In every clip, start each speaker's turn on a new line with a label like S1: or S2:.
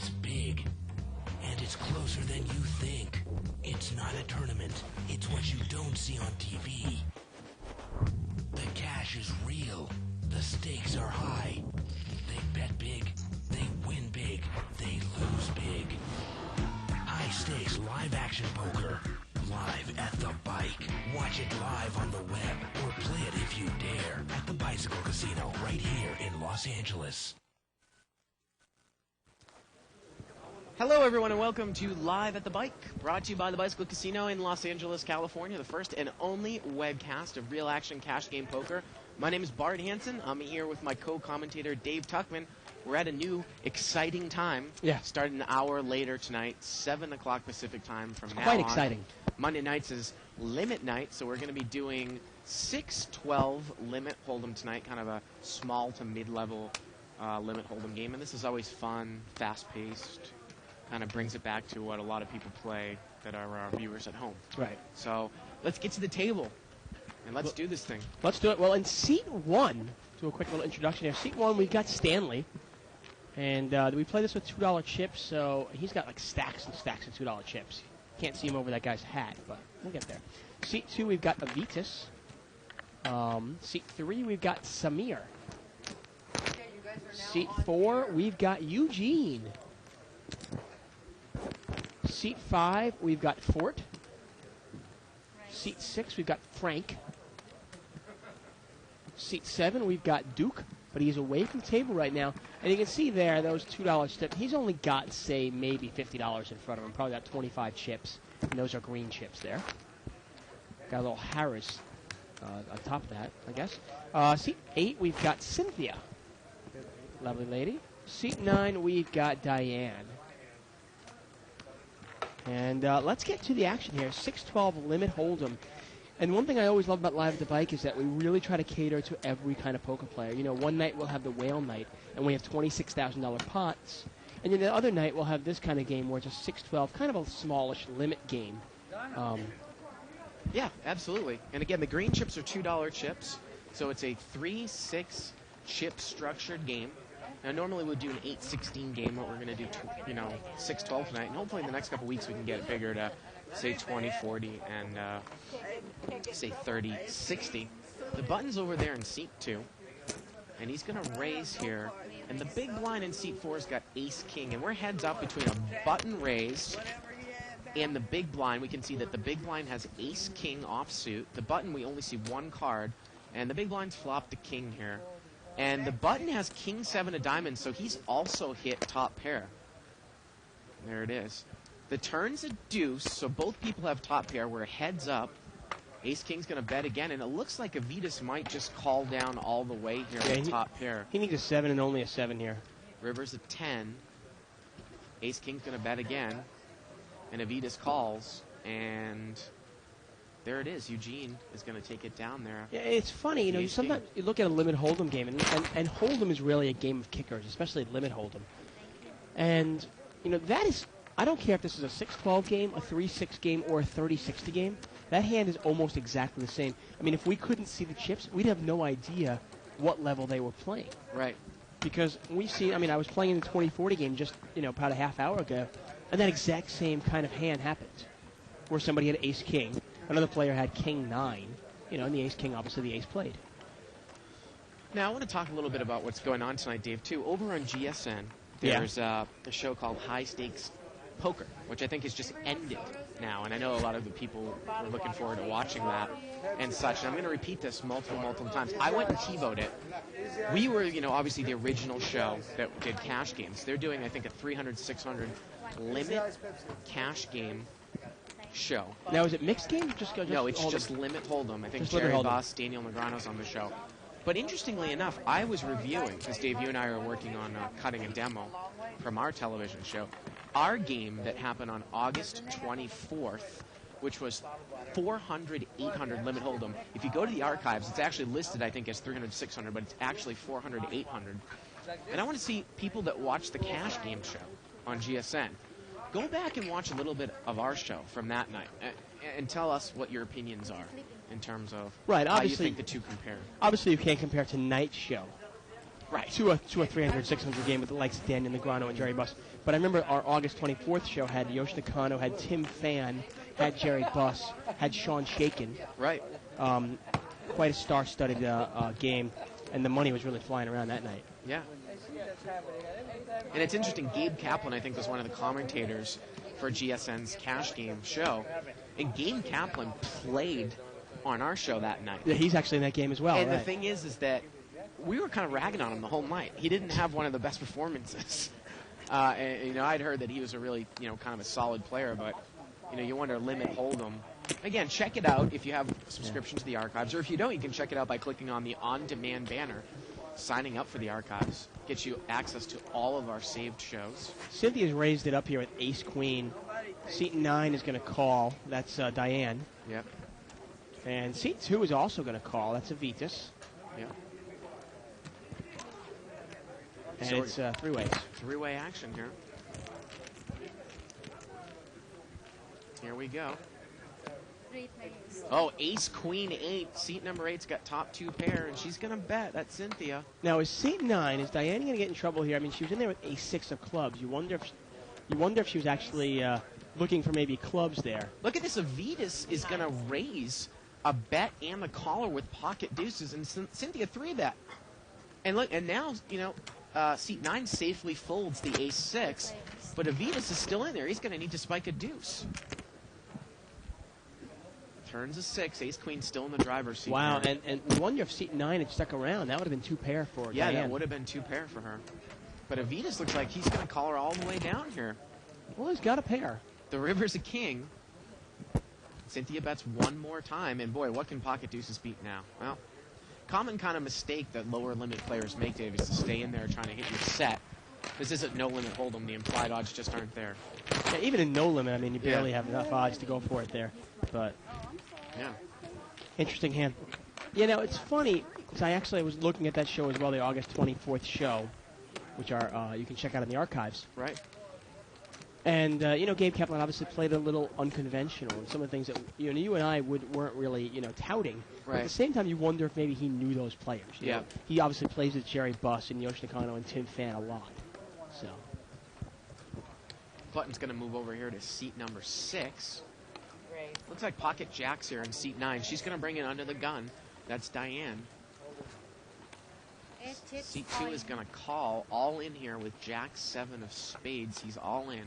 S1: is big, and it's closer than you think. It's not a tournament. It's what you don't see on TV. The cash is real. The stakes are high. They bet big. They win big. They lose big. High stakes live action poker. Live at the bike. Watch it live on the web or play it if you dare at the Bicycle Casino right here in Los Angeles.
S2: Hello, everyone, and welcome to Live at the Bike, brought to you by the Bicycle Casino in Los Angeles, California, the first and only webcast of real-action cash game poker. My name is Bart Hansen. I'm here with my co-commentator, Dave Tuckman. We're at a new, exciting time.
S3: Yeah.
S2: Starting an hour later tonight, 7 o'clock Pacific time from now on.
S3: Quite exciting.
S2: Monday nights is limit night, so we're going to be doing 6-12 limit hold'em tonight, kind of a small to mid-level limit hold'em game. And this is always fun, fast-paced. Kind of brings it back to what a lot of people play that are our viewers at home.
S3: Right.
S2: So let's get to the table, and let's do this thing.
S3: Let's do it. Well, in Seat 1, do a quick little introduction here. Seat 1, we've got Stanley. And we play this with $2 chips, so he's got like stacks and stacks of $2 chips. Can't see him over that guy's hat, but we'll get there. Seat 2, we've got Avitas. Seat 3, we've got Samir. Seat 4, we've got Eugene. Seat 5, we've got Fort. Seat 6, we've got Frank. Seat 7, we've got Duke, but he's away from the table right now. And you can see there, those $2 chips, he's only got, say, maybe $50 in front of him. Probably got 25 chips, and those are green chips there. Got a little Harris on top of that, I guess. Seat 8, we've got Cynthia. Lovely lady. Seat 9, we've got Diane. And let's get to the action here. 6-12 limit hold'em. And one thing I always love about Live at the Bike is that we really try to cater to every kind of poker player. You know, one night we'll have the whale night, and we have $26,000 pots. And then the other night we'll have this kind of game where it's a 6-12, kind of a smallish limit game.
S2: Yeah, absolutely. And again, the green chips are $2 chips, so it's a 3-6 chip structured game. Now, normally we'd do an 8-16 game, but we're going to do, 6-12 tonight. And hopefully in the next couple weeks we can get it bigger to, say, 20-40 and, say, 30-60. The button's over there in Seat 2, and he's going to raise here. And the big blind in Seat 4's got Ace-King, and we're heads up between a button raised and the big blind. We can see that the big blind has Ace-King offsuit. The button, we only see one card, and the big blind's flopped the king here. And the button has King 7 of diamonds, so he's also hit top pair. There it is. The turn's a deuce, so both people have top pair. We're heads up. Ace-King's going to bet again, and it looks like Avitas might just call down all the way here with top pair.
S3: He needs a 7 and only a 7 here.
S2: River's a 10. Ace-King's going to bet again, and Avitas calls, and there it is. Eugene is going to take it down there.
S3: Yeah, it's funny, you know, sometimes you look at a limit hold'em game, and hold'em is really a game of kickers, especially limit hold'em. And, you know, that is, I don't care if this is a 6-12 game, a 3-6 game, or a 30-60 game. That hand is almost exactly the same. I mean, if we couldn't see the chips, we'd have no idea what level they were playing.
S2: Right.
S3: Because we've seen, I mean, I was playing in the 2040 game just, about a half hour ago, and that exact same kind of hand happened, where somebody had Ace-King. Another player had King 9, and the Ace-King, obviously the Ace played.
S2: Now, I want to talk a little bit about what's going on tonight, Dave, too. Over on GSN, there's a show called High Stakes Poker, which I think has just ended now. And I know a lot of the people are looking forward to watching that and such. And I'm going to repeat this multiple times. I went and TiVoed it. We were, obviously the original show that did cash games. They're doing, I think, a 300, 600 limit cash game show.
S3: Now, is it mixed game?
S2: No, it's just limit hold'em. I think Jerry Boss, Daniel Negreanu's on the show. But interestingly enough, I was reviewing, because Dave, you and I are working on cutting a demo from our television show, our game that happened on August 24th, which was 400, 800 limit hold'em. If you go to the archives, it's actually listed, I think, as 300, 600, but it's actually 400, 800. And I want to see people that watch the cash game show on GSN. Go back and watch a little bit of our show from that night and tell us what your opinions are in terms of how you think the two compare.
S3: Obviously, you can't compare tonight's show.
S2: Right.
S3: to a 300, 600 game with the likes of Daniel Negreanu and Jerry Buss. But I remember our August 24th show had Yoshi Nakano, had Tim Fan, had Jerry Buss, had Sean Shaken.
S2: Right.
S3: Quite a star-studded game, and the money was really flying around that night.
S2: Yeah. And it's interesting, Gabe Kaplan, I think, was one of the commentators for GSN's Cash Game show. And Gabe Kaplan played on our show that night.
S3: Yeah, he's actually in that game as well.
S2: And
S3: right.
S2: the thing is that we were kind of ragging on him the whole night. He didn't have one of the best performances. And, I'd heard that he was a really, kind of a solid player, but, you wonder limit hold'em. Again, check it out if you have a subscription to the archives, or if you don't, you can check it out by clicking on the on-demand banner. Signing up for the archives gets you access to all of our saved shows.
S3: Cynthia's raised it up here with Ace Queen. Seat 9 is going to call. That's Diane.
S2: Yep.
S3: And Seat 2 is also going to call. That's Avitas.
S2: Yep.
S3: And
S2: So
S3: it's three-ways.
S2: Three-way action here. Here we go. Oh, Ace, Queen, 8. Seat number 8's got top 2 pair, and she's going to bet. That's Cynthia.
S3: Now, is Seat 9, is Diane going to get in trouble here? I mean, she was in there with a 6 of clubs. You wonder if she was actually looking for maybe clubs there.
S2: Look at this. Avitas is going to raise a bet and a caller with pocket deuces, and Cynthia 3-bet. And look, and now, Seat 9 safely folds the Ace 6, but Avitas is still in there. He's going to need to spike a deuce. Turns a 6. Ace Queen still in the driver's seat.
S3: Wow,
S2: here.
S3: and you wonder if Seat 9 had stuck around. That would have been 2 pair for Diane.
S2: That would have been 2 pair for her. But Avitas looks like he's going to call her all the way down here.
S3: Well, he's got a pair.
S2: The river's a king. Cynthia bets one more time, and boy, what can pocket deuces beat now? Well, common kind of mistake that lower limit players make, Dave, is to stay in there trying to hit your set. This isn't no limit hold'em. The implied odds just aren't there.
S3: Yeah, even in no limit, I mean, you barely have enough odds to go for it there. But
S2: yeah,
S3: interesting hand. It's funny because I was looking at that show as well, the August 24th show, which are you can check out in the archives.
S2: Right.
S3: And Gabe Kaplan obviously played a little unconventional, and some of the things that you and I weren't really touting. But at the same time, you wonder if maybe he knew those players. You know? He obviously plays with Jerry Buss and Yoshi Nakano and Tim Fan a lot. So
S2: Button's going to move over here to seat number 6. Looks like pocket jacks here in seat 9. She's going to bring it under the gun. That's Diane. Seat 2 is going to call all in here with Jack 7 of spades. He's all in.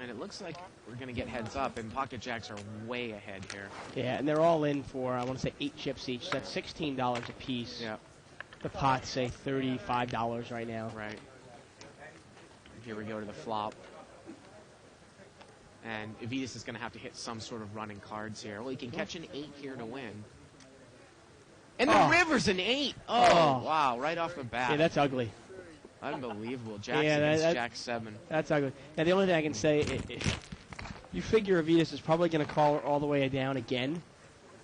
S2: And it looks like we're going to get heads up, and pocket jacks are way ahead here.
S3: Yeah, and they're all in for, I want to say, 8 chips each. That's $16 a piece.
S2: Yeah.
S3: The pots say $35 right now.
S2: Right. Here we go to the flop. And Avitas is going to have to hit some sort of running cards here. Well, he can catch an 8 here to win. And the river's an 8. Oh, wow, right off the bat.
S3: Yeah, that's ugly.
S2: Unbelievable. Jack 7.
S3: That's ugly. Now, the only thing I can say, you figure Avitas is probably going to call her all the way down again.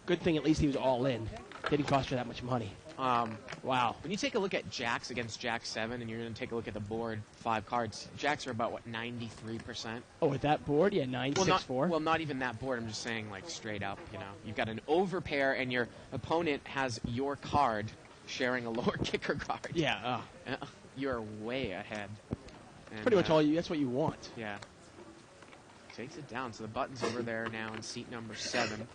S3: Good thing at least he was all in. Didn't cost her that much money. Wow.
S2: When you take a look at jacks against Jack 7, and you're going to take a look at the board, 5 cards, jacks are about, 93%?
S3: Oh, with that board? Yeah, 9-6-4.
S2: Well, not even that board. I'm just saying, straight up, You've got an overpair, and your opponent has your card sharing a lower kicker card.
S3: Yeah.
S2: You're way ahead. And,
S3: pretty much all you. That's what you want.
S2: Yeah. Takes it down. So the button's over there now in seat number 7.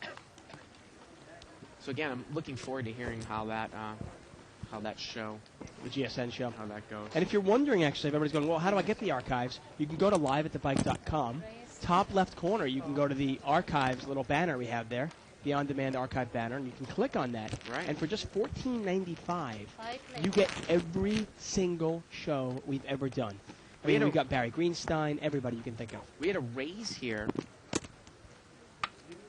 S2: So again, I'm looking forward to hearing how that show,
S3: the GSN show,
S2: how that goes.
S3: And if you're wondering, actually, if everybody's going, well, how do I get the archives? You can go to liveatthebike.com. Top left corner, you can go to the archives little banner we have there, the on-demand archive banner, and you can click on that.
S2: Right.
S3: And for just $14.95, you get every single show we've ever done. We've got Barry Greenstein, everybody you can think of.
S2: We had a raise here.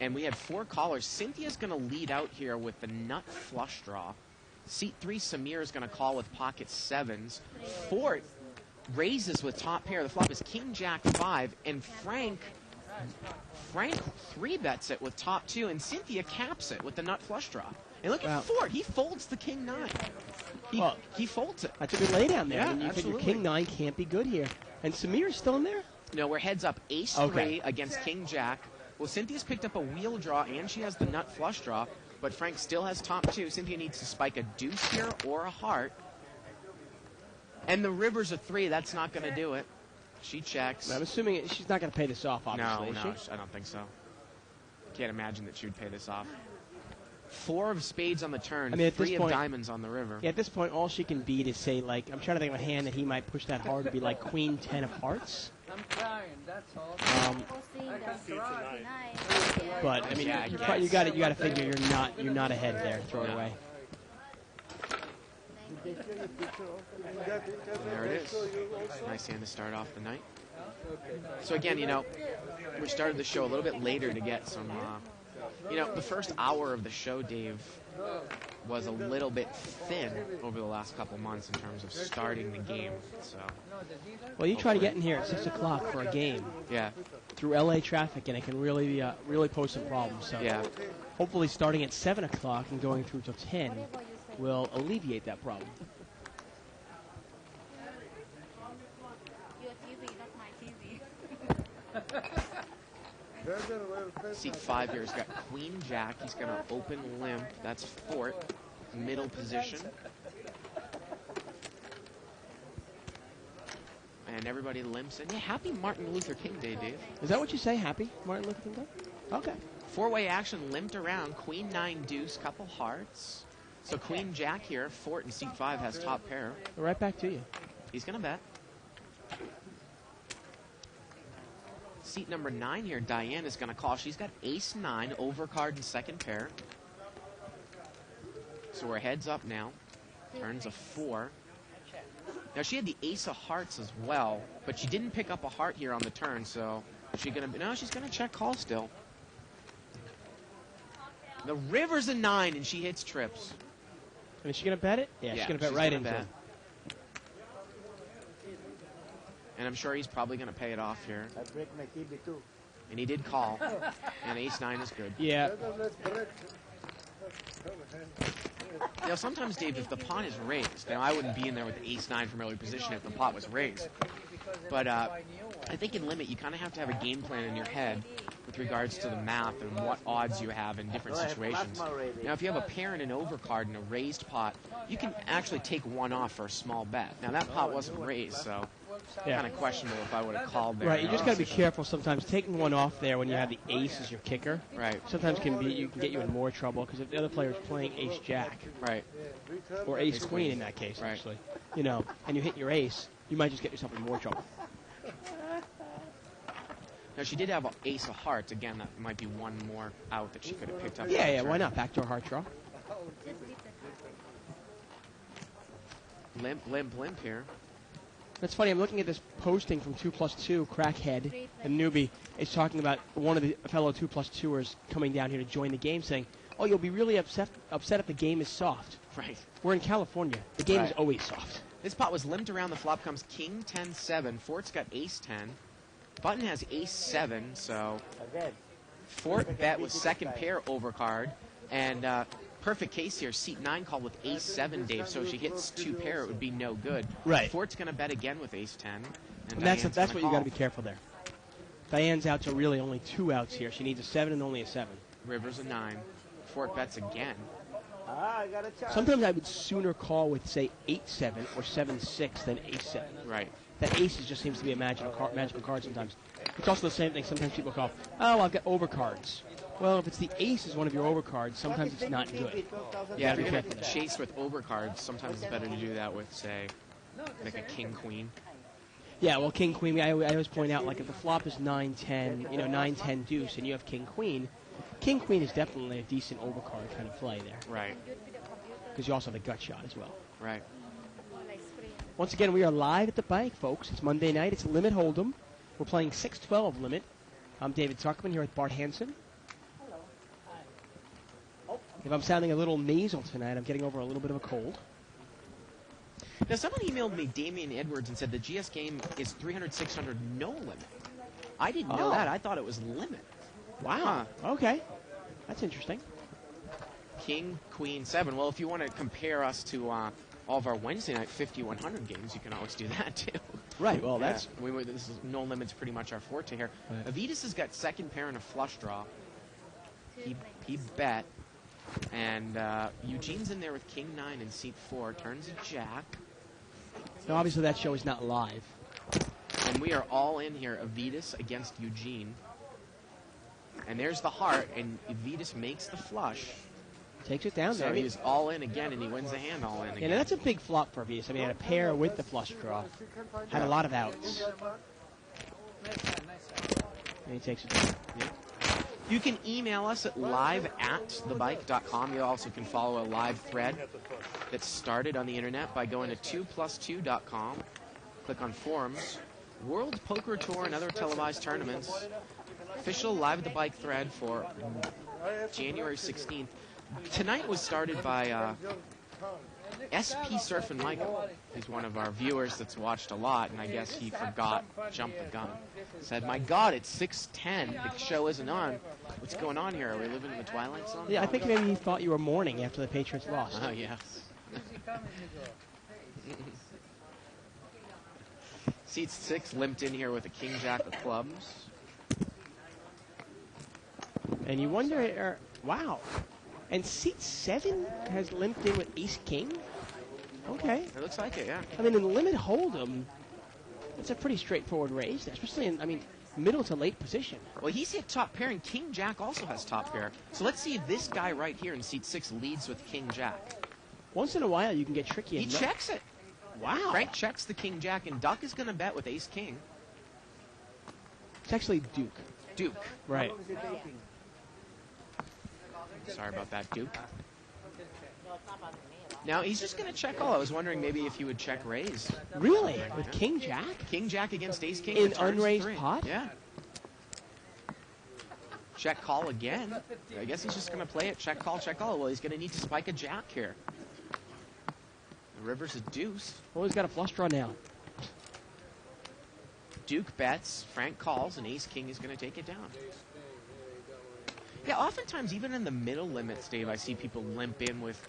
S2: And we had 4 callers. Cynthia's going to lead out here with the nut flush draw. Seat 3, Samir is going to call with pocket 7s. 4 raises with top pair. The flop is King Jack 5, and Frank 3-bets it with top 2, and Cynthia caps it with the nut flush draw. And look at Ford. He folds the King 9. He folds it.
S3: That's a good laydown there.
S2: Yeah,
S3: I mean, you figure
S2: absolutely.
S3: King 9 can't be good here. And Samir's still in there?
S2: No, we're heads up. Ace 3 against King Jack. Well, Cynthia's picked up a wheel draw, and she has the nut flush draw. But Frank still has top 2. Cynthia needs to spike a deuce here or a heart. And the river's a 3. That's not going to do it. She checks.
S3: I'm assuming she's not going to pay this off, obviously,
S2: No,
S3: is she?
S2: I don't think so. Can't imagine that she would pay this off. 4 of spades on the turn,
S3: I mean, at this
S2: 3
S3: point-
S2: of diamonds on the river.
S3: Yeah, at this point, all she can beat is say, like, I'm trying to think of a hand that he might push that hard to be like Queen 10 of hearts.
S4: I'm trying, that's all.
S3: But I mean,
S2: Yeah, I
S3: you
S2: guess.
S3: got to figure you're not ahead there. Throw it
S2: No.
S3: away.
S2: There it is. Nice hand to start off the night. So again, we started the show a little bit later to get some, the first hour of the show, Dave, was a little bit thin over the last couple months in terms of starting the game. So,
S3: Well, you try to get in here at 6 o'clock for a game
S2: yeah,
S3: through LA traffic, and it can really pose some problems. So
S2: yeah.
S3: hopefully starting at 7 o'clock and going through till 10 will alleviate that problem.
S5: Your TV, not my TV.
S2: Seat 5 here has got Queen Jack. He's going to open limp. That's Fort, middle position. And everybody limps in. Yeah, happy Martin Luther King Day, Dave.
S3: Is that what you say? Happy Martin Luther King Day? Okay.
S2: 4-way action, limped around. Queen 9 deuce, couple hearts. So Queen Jack here. Fort in seat 5 has top pair.
S3: Right back to you.
S2: He's going to bet. Seat number 9 here, Diane is going to call. She's got ace 9, overcard in second pair. So we're heads up now. Turns a 4. Now she had the ace of hearts as well, but she didn't pick up a heart here on the turn, so she's going to, no, she's going to check call still. The river's a 9, and she hits trips.
S3: And is she going to bet it? Yeah, she's going to bet right into it.
S2: And I'm sure he's probably going to pay it off here.
S6: I break my TV too.
S2: And he did call. And ace 9 is good.
S3: Yeah.
S2: Sometimes, Dave, if the pawn is raised, now I wouldn't be in there with ace 9 from early position if the pot was raised. But I think in limit, you kind of have to have a game plan in your head with regards to the math and what odds you have in different situations. Now, if you have a pair and an overcard and a raised pot, you can actually take one off for a small bet. Now, that pot wasn't raised, so kind of questionable if I would have called there.
S3: Right, you just got to be careful sometimes. Taking one off there when you have the ace as your kicker,
S2: Right.
S3: sometimes can get you in more trouble because if the other player is playing ace jack
S2: Right.
S3: or ace queen in that case,
S2: Right.
S3: actually, and you hit your ace, you might just get yourself in more trouble.
S2: Now, she did have an ace of hearts. Again, that might be one more out that she could have picked up.
S3: Yeah, yeah, why not? Backdoor heart draw.
S2: Limp, limp, limp here.
S3: That's funny. I'm looking at this posting from 2+2. Crackhead, a newbie, is talking about one of the fellow 2+2ers coming down here to join the game, saying, "Oh, you'll be really upset if the game is soft."
S2: Right.
S3: We're in California. The game is
S2: Right.
S3: always soft.
S2: This pot was limped around. The flop comes king 10-7. Fort's got ace 10. Button has ace 7, so
S6: Again.
S2: Fort bet with second pair overcard. And perfect case here, seat 9 called with ace 7, Dave. So if she hits 2 pair, it would be no good.
S3: Right.
S2: Fort's going to bet again with ace 10.
S3: And that's what you got to be careful there. Diane's out to really only 2 outs here. She needs a 7 and only a 7.
S2: River's a 9. Fort bets again.
S6: I got a chance.
S3: Sometimes I would sooner call with, say, 8-7 or 7-6 than ace-7.
S2: Right.
S3: That aces just seems to be a magical card sometimes. It's also the same thing. Sometimes people call, "Oh, I've got overcards." Well, if it's the ace is one of your overcards, sometimes it's not good.
S2: Yeah, if
S3: be
S2: you're going
S3: careful
S2: to
S3: there.
S2: chase with overcards, sometimes it's better to do that with, say, like a king-queen.
S3: Yeah, well, king queen. I always point out, like if the flop is 9-10, 9-10 deuce, and you have king queen is definitely a decent overcard kind of play there
S2: Right,
S3: because you also have the gut shot as well.
S2: right.
S3: Once again, we are live at the bank, folks. It's Monday night. It's Limit Hold'em. We're playing 6-12 Limit. I'm David Tuckman here with Bart Hansen. If I'm sounding a little nasal tonight, I'm getting over a little bit of a cold.
S2: Now, someone emailed me, Damian Edwards, and said the GS game is 300-600 no limit. I didn't know
S3: Oh.
S2: that. I thought it was limit.
S3: Wow. Okay. That's interesting.
S2: King, queen, 7. Well, if you want to compare us to all of our Wednesday night 50-100 games, you can always do that, too.
S3: Right. Well, that's
S2: This is no limit's pretty much our forte here.
S3: Right.
S2: Avitas has got second pair and a flush draw. He bet. And Eugene's in there with King 9 and seat 4. Turns a jack.
S3: Now, obviously, that show is not live.
S2: And we are all in here. Avitus against Eugene. And there's the heart, and Avitus makes the flush.
S3: Takes it down
S2: So
S3: there.
S2: he's all in again, and he wins the hand all in
S3: Yeah,
S2: again.
S3: now that's a big flop for Avitus. I mean, he had a pair with the flush draw. Had a lot of outs. And he takes it down.
S2: Yeah. You can email us at live@thebike.com. You also can follow a live thread that's started on the internet by going to 2plus2.com. Click on forums. World Poker Tour and other televised tournaments. Official Live at the Bike thread for January 16th. Tonight was started by SP Surf and Michael. He's one of our viewers that's watched a lot, and I guess he forgot, jumped the gun. Said, my God, it's 6:10. The show isn't on. What's going on here? Are we living in the Twilight Zone?
S3: Yeah, I think maybe he thought you were mourning after the Patriots lost.
S2: Oh, yes. Seat 6 limped in here with a King Jack of clubs.
S3: And you wonder, wow. And seat 7 has limped in with Ace King? Okay.
S2: It looks like it, yeah.
S3: I mean, in limit hold'em, it's a pretty straightforward raise, especially in, I mean, middle to late position.
S2: Well, he's hit top pair, and King Jack also has top pair. So let's see if this guy right here in seat 6 leads with King Jack.
S3: Once in a while, you can get tricky.
S2: He
S3: and
S2: checks it.
S3: Wow.
S2: Frank checks the King Jack, and Duck is going to bet with Ace King.
S3: It's actually Duke.
S2: Duke.
S3: Right.
S2: Sorry about that, Duke. Now, he's just going to check all. I was wondering maybe if he would check raise.
S3: Really? With King Jack?
S2: King Jack against Ace King.
S3: In
S2: for turns
S3: unraised
S2: 3.
S3: pot?
S2: Yeah. Check call again. I guess he's just going to play it. Check call, check call. Well, he's going to need to spike a jack here. The river's a deuce.
S3: Oh, he's got a flush draw now.
S2: Duke bets, Frank calls, and Ace King is going to take it down. Yeah, oftentimes, even in the middle limits, Dave, I see people limp in with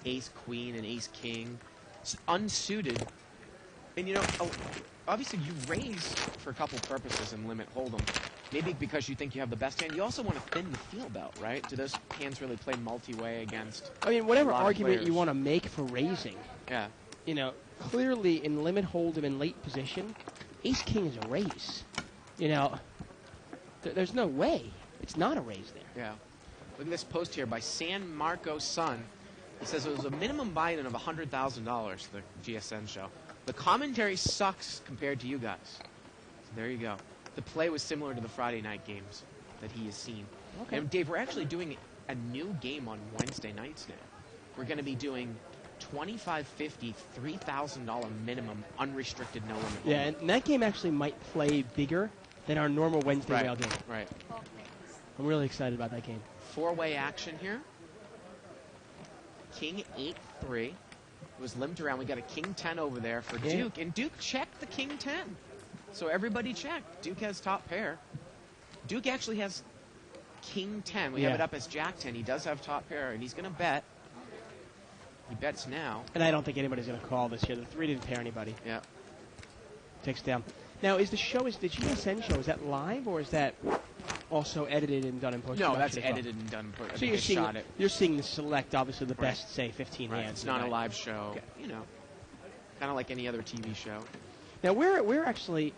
S2: Ace Queen and Ace King. It's unsuited. And, you know, obviously you raise for a couple purposes in limit hold'em. Maybe because you think you have the best hand. You also want to thin the field out, right? Do those hands really play multi-way against
S3: I mean, whatever
S2: a lot of
S3: argument you
S2: players?
S3: want to make for raising,
S2: Yeah.
S3: you know, clearly in limit hold'em in late position, Ace King is a raise. You know, there's no way. It's not a raise there.
S2: Yeah. Look at this post here by San Marco Sun. He says it was a minimum buy-in of $100,000, the GSN show. The commentary sucks compared to you guys. So there you go. The play was similar to the Friday night games that he has seen.
S3: Okay.
S2: And Dave, we're actually doing a new game on Wednesday nights now. We're going to be doing $2,550, $3,000 minimum, unrestricted, no limit.
S3: Yeah, and that game actually might play bigger than our normal Wednesday rail game.
S2: Right.
S3: I'm really excited about that game.
S2: Four-way action here. King 8-3. Was limped around. We got a King 10 over there for
S3: Yeah.
S2: Duke. And Duke checked the King 10. So everybody checked. Duke has top pair. Duke actually has King 10. We have
S3: Yeah.
S2: it up as Jack 10. He does have top pair, and he's going to bet. He bets now.
S3: And I don't think anybody's going to call this year. The 3 didn't pair anybody.
S2: Yeah.
S3: Takes down. Now, is the GSN show, is that live or is that also edited and done in post-production?
S2: No, that's
S3: as well?
S2: edited and done. I
S3: So
S2: think
S3: you're
S2: they
S3: seeing,
S2: shot it.
S3: you're seeing the select, obviously, the
S2: Right.
S3: best, say, 15
S2: Right.
S3: hands.
S2: It's not a
S3: tonight.
S2: live show.
S3: Okay.
S2: You know, kind of like any other TV show.
S3: Now, we're actually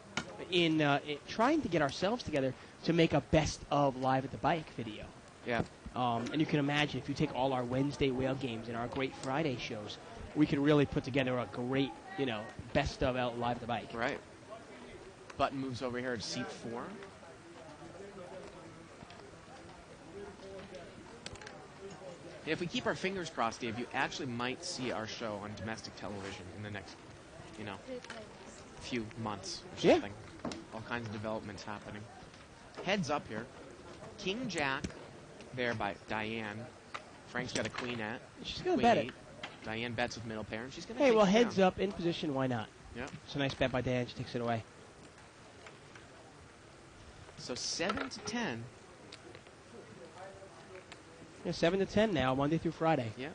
S3: in trying to get ourselves together to make a best of Live at the Bike video.
S2: Yeah.
S3: And you can imagine if you take all our Wednesday whale games and our great Friday shows, we could really put together a great, you know, best of out Live at the Bike.
S2: Right. Button moves over here to seat 4. And if we keep our fingers crossed, Dave, you actually might see our show on domestic television in the next, you know, few months or
S3: Yeah.
S2: something. All kinds of developments happening. Heads up here. King Jack there by Diane. Frank's got a queen at.
S3: She's going to
S2: Queen
S3: bet it.
S2: 8. Diane bets with middle pair, and she's going to
S3: Hey, well, heads up, in position, why not?
S2: Yeah.
S3: It's a nice bet by Dan. She takes it away.
S2: So 7 to 10.
S3: Yeah, 7 to 10 now, Monday through Friday.
S2: Yeah.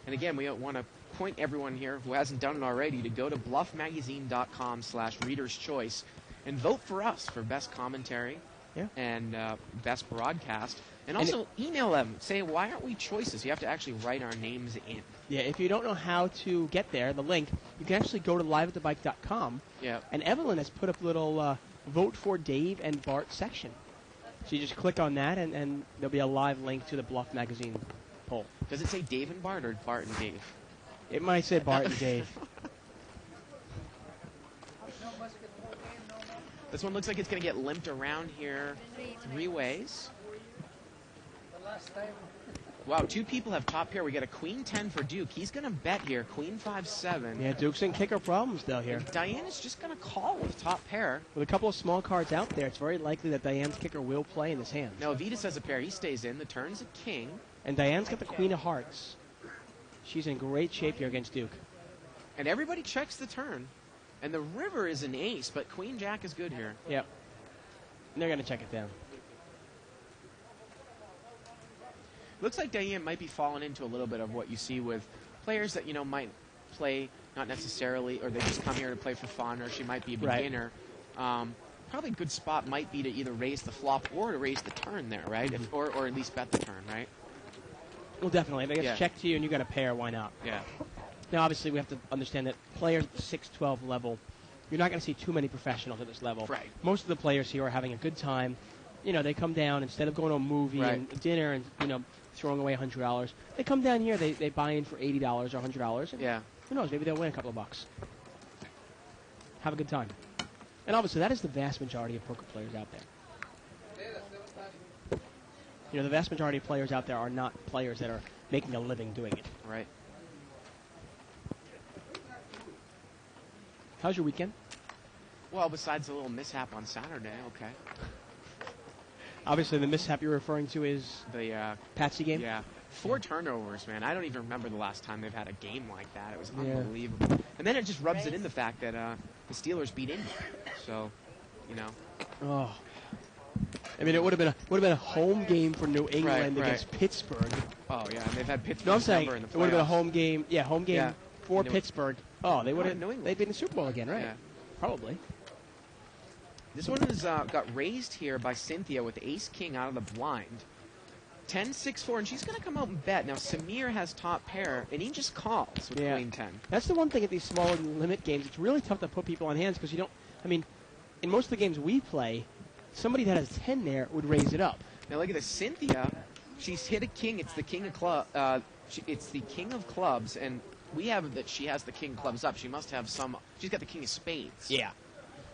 S2: And again, we want to point everyone here who hasn't done it already to go to bluffmagazine.com/readerschoice and vote for us for best commentary
S3: Yeah.
S2: and best broadcast. And also email them. Say, why aren't we choices? You have to actually write our names in.
S3: Yeah, if you don't know how to get there, the link, you can actually go to liveatthebike.com.
S2: Yeah.
S3: And Evelyn has put up a little vote for Dave and Bart section. So you just click on that, and there'll be a live link to the Bluff Magazine poll.
S2: Does it say Dave and Bart or Bart and Dave?
S3: It might say Bart and Dave.
S2: This one looks like it's going to get limped around here 3 ways. Wow, 2 people have top pair. We got a queen 10 for Duke. He's going to bet here, queen 5-7.
S3: Yeah, Duke's in kicker problems, though, here.
S2: And Diane is just going to call with top pair.
S3: With a couple of small cards out there, it's very likely that Diane's kicker will play in his hand.
S2: Now, Avitas has a pair. He stays in. The turn's a king.
S3: And Diane's got the queen of hearts. She's in great shape here against Duke.
S2: And everybody checks the turn. And the river is an ace, but queen jack is good here.
S3: Yep. And they're going to check it down.
S2: Looks like Diane might be falling into a little bit of what you see with players that, might play not necessarily, or they just come here to play for fun, or she might be a beginner. Probably a good spot might be to either raise the flop or to raise the turn there, right?
S3: Mm-hmm.
S2: Or at least bet the turn, right?
S3: Well, definitely. If it gets checked to you and you got a pair, why not?
S2: Yeah.
S3: Now, obviously, we have to understand that players at the 6-12 level, you're not going to see too many professionals at this level.
S2: Right.
S3: Most of the players here are having a good time. They come down, instead of going to a movie and dinner and, throwing away $100, they come down here, they buy in for $80 or $100. And who knows, maybe they'll win a couple of bucks. Have a good time. And obviously, that is the vast majority of poker players out there. The vast majority of players out there are not players that are making a living doing it.
S2: Right.
S3: How's your weekend?
S2: Well, besides a little mishap on Saturday, okay.
S3: Obviously, the mishap you're referring to is
S2: the
S3: Patsy game?
S2: Yeah. 4 turnovers, man. I don't even remember the last time they've had a game like that. It was unbelievable. And then it just rubs it in the fact that the Steelers beat Indy. So,
S3: Oh. I mean, it would have been a home game for New England against Pittsburgh.
S2: Oh, yeah, and they've had Pittsburgh
S3: No, I'm saying
S2: in the playoffs.
S3: it would have been a home game. Yeah, home game for
S2: New-
S3: Pittsburgh. Oh, they would have.
S2: New England.
S3: They'd been in the Super Bowl again, right?
S2: Yeah.
S3: Probably.
S2: This one has got raised here by Cynthia with ace-king out of the blind. 10-6-4, and she's going to come out and bet. Now, Samir has top pair, and he just calls with queen 10.
S3: That's the one thing at these smaller limit games. It's really tough to put people on hands because you don't. I mean, in most of the games we play, somebody that has 10 there would raise it up.
S2: Now, look at this. Cynthia, she's hit a king. It's the king of it's the king of clubs, and we have that she has the king of clubs up. She must have some. She's got the king of spades.
S3: Yeah.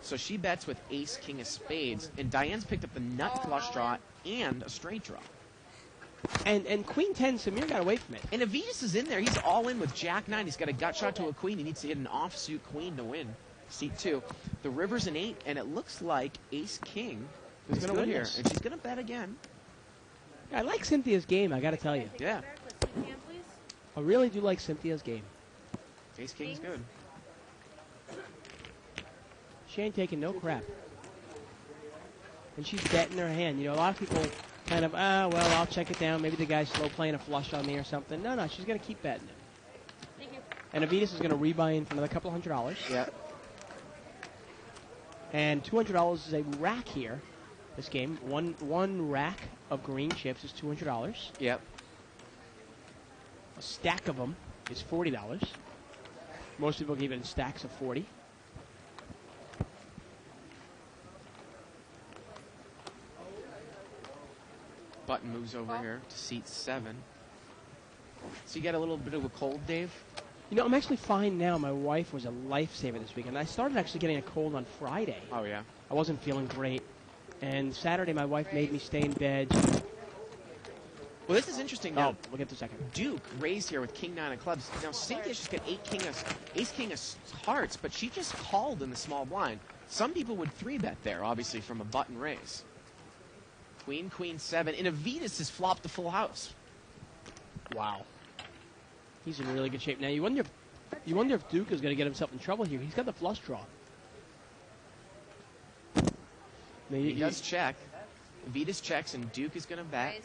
S2: So she bets with ace, king of spades, and Diane's picked up the nut flush draw and a straight draw.
S3: And queen 10, Samir got away from it.
S2: And Avitas is in there. He's all in with jack 9. He's got a gut shot to a queen. He needs to hit an offsuit queen to win. Seat 2. The river's an 8, and it looks like ace, king is going to win here. And she's going to bet again.
S3: I like Cynthia's game, I got to tell you.
S2: Yeah.
S3: I really do like Cynthia's game.
S2: Ace, king's good.
S3: She ain't taking no crap. And she's betting her hand. A lot of people kind of, well, I'll check it down. Maybe the guy's slow playing a flush on me or something. No, she's going to keep betting it.
S5: Thank you.
S3: And Avitas is going to rebuy in for another couple $100.
S2: Yeah.
S3: And $200 is a rack here. This game, one rack of green chips is $200.
S2: Yep.
S3: A stack of them is $40. Most people give it in stacks of 40.
S2: Button moves over here to seat 7. So you got a little bit of a cold, Dave?
S3: I'm actually fine now. My wife was a lifesaver this weekend. I started actually getting a cold on Friday.
S2: Oh, yeah.
S3: I wasn't feeling great. And Saturday, my wife made me stay in bed.
S2: Well, this is interesting. Now,
S3: we'll get to a second.
S2: Duke raised here with king 9 of clubs. Now, Cynthia's just got ace king of hearts, but she just called in the small blind. Some people would 3-bet there, obviously, from a button raise. Queen 7. And Avitas has flopped the full house.
S3: Wow. He's in really good shape. Now, you wonder if Duke is going to get himself in trouble here. He's got the flush draw. Now,
S2: He does check. Avitas checks, and Duke is going to bet.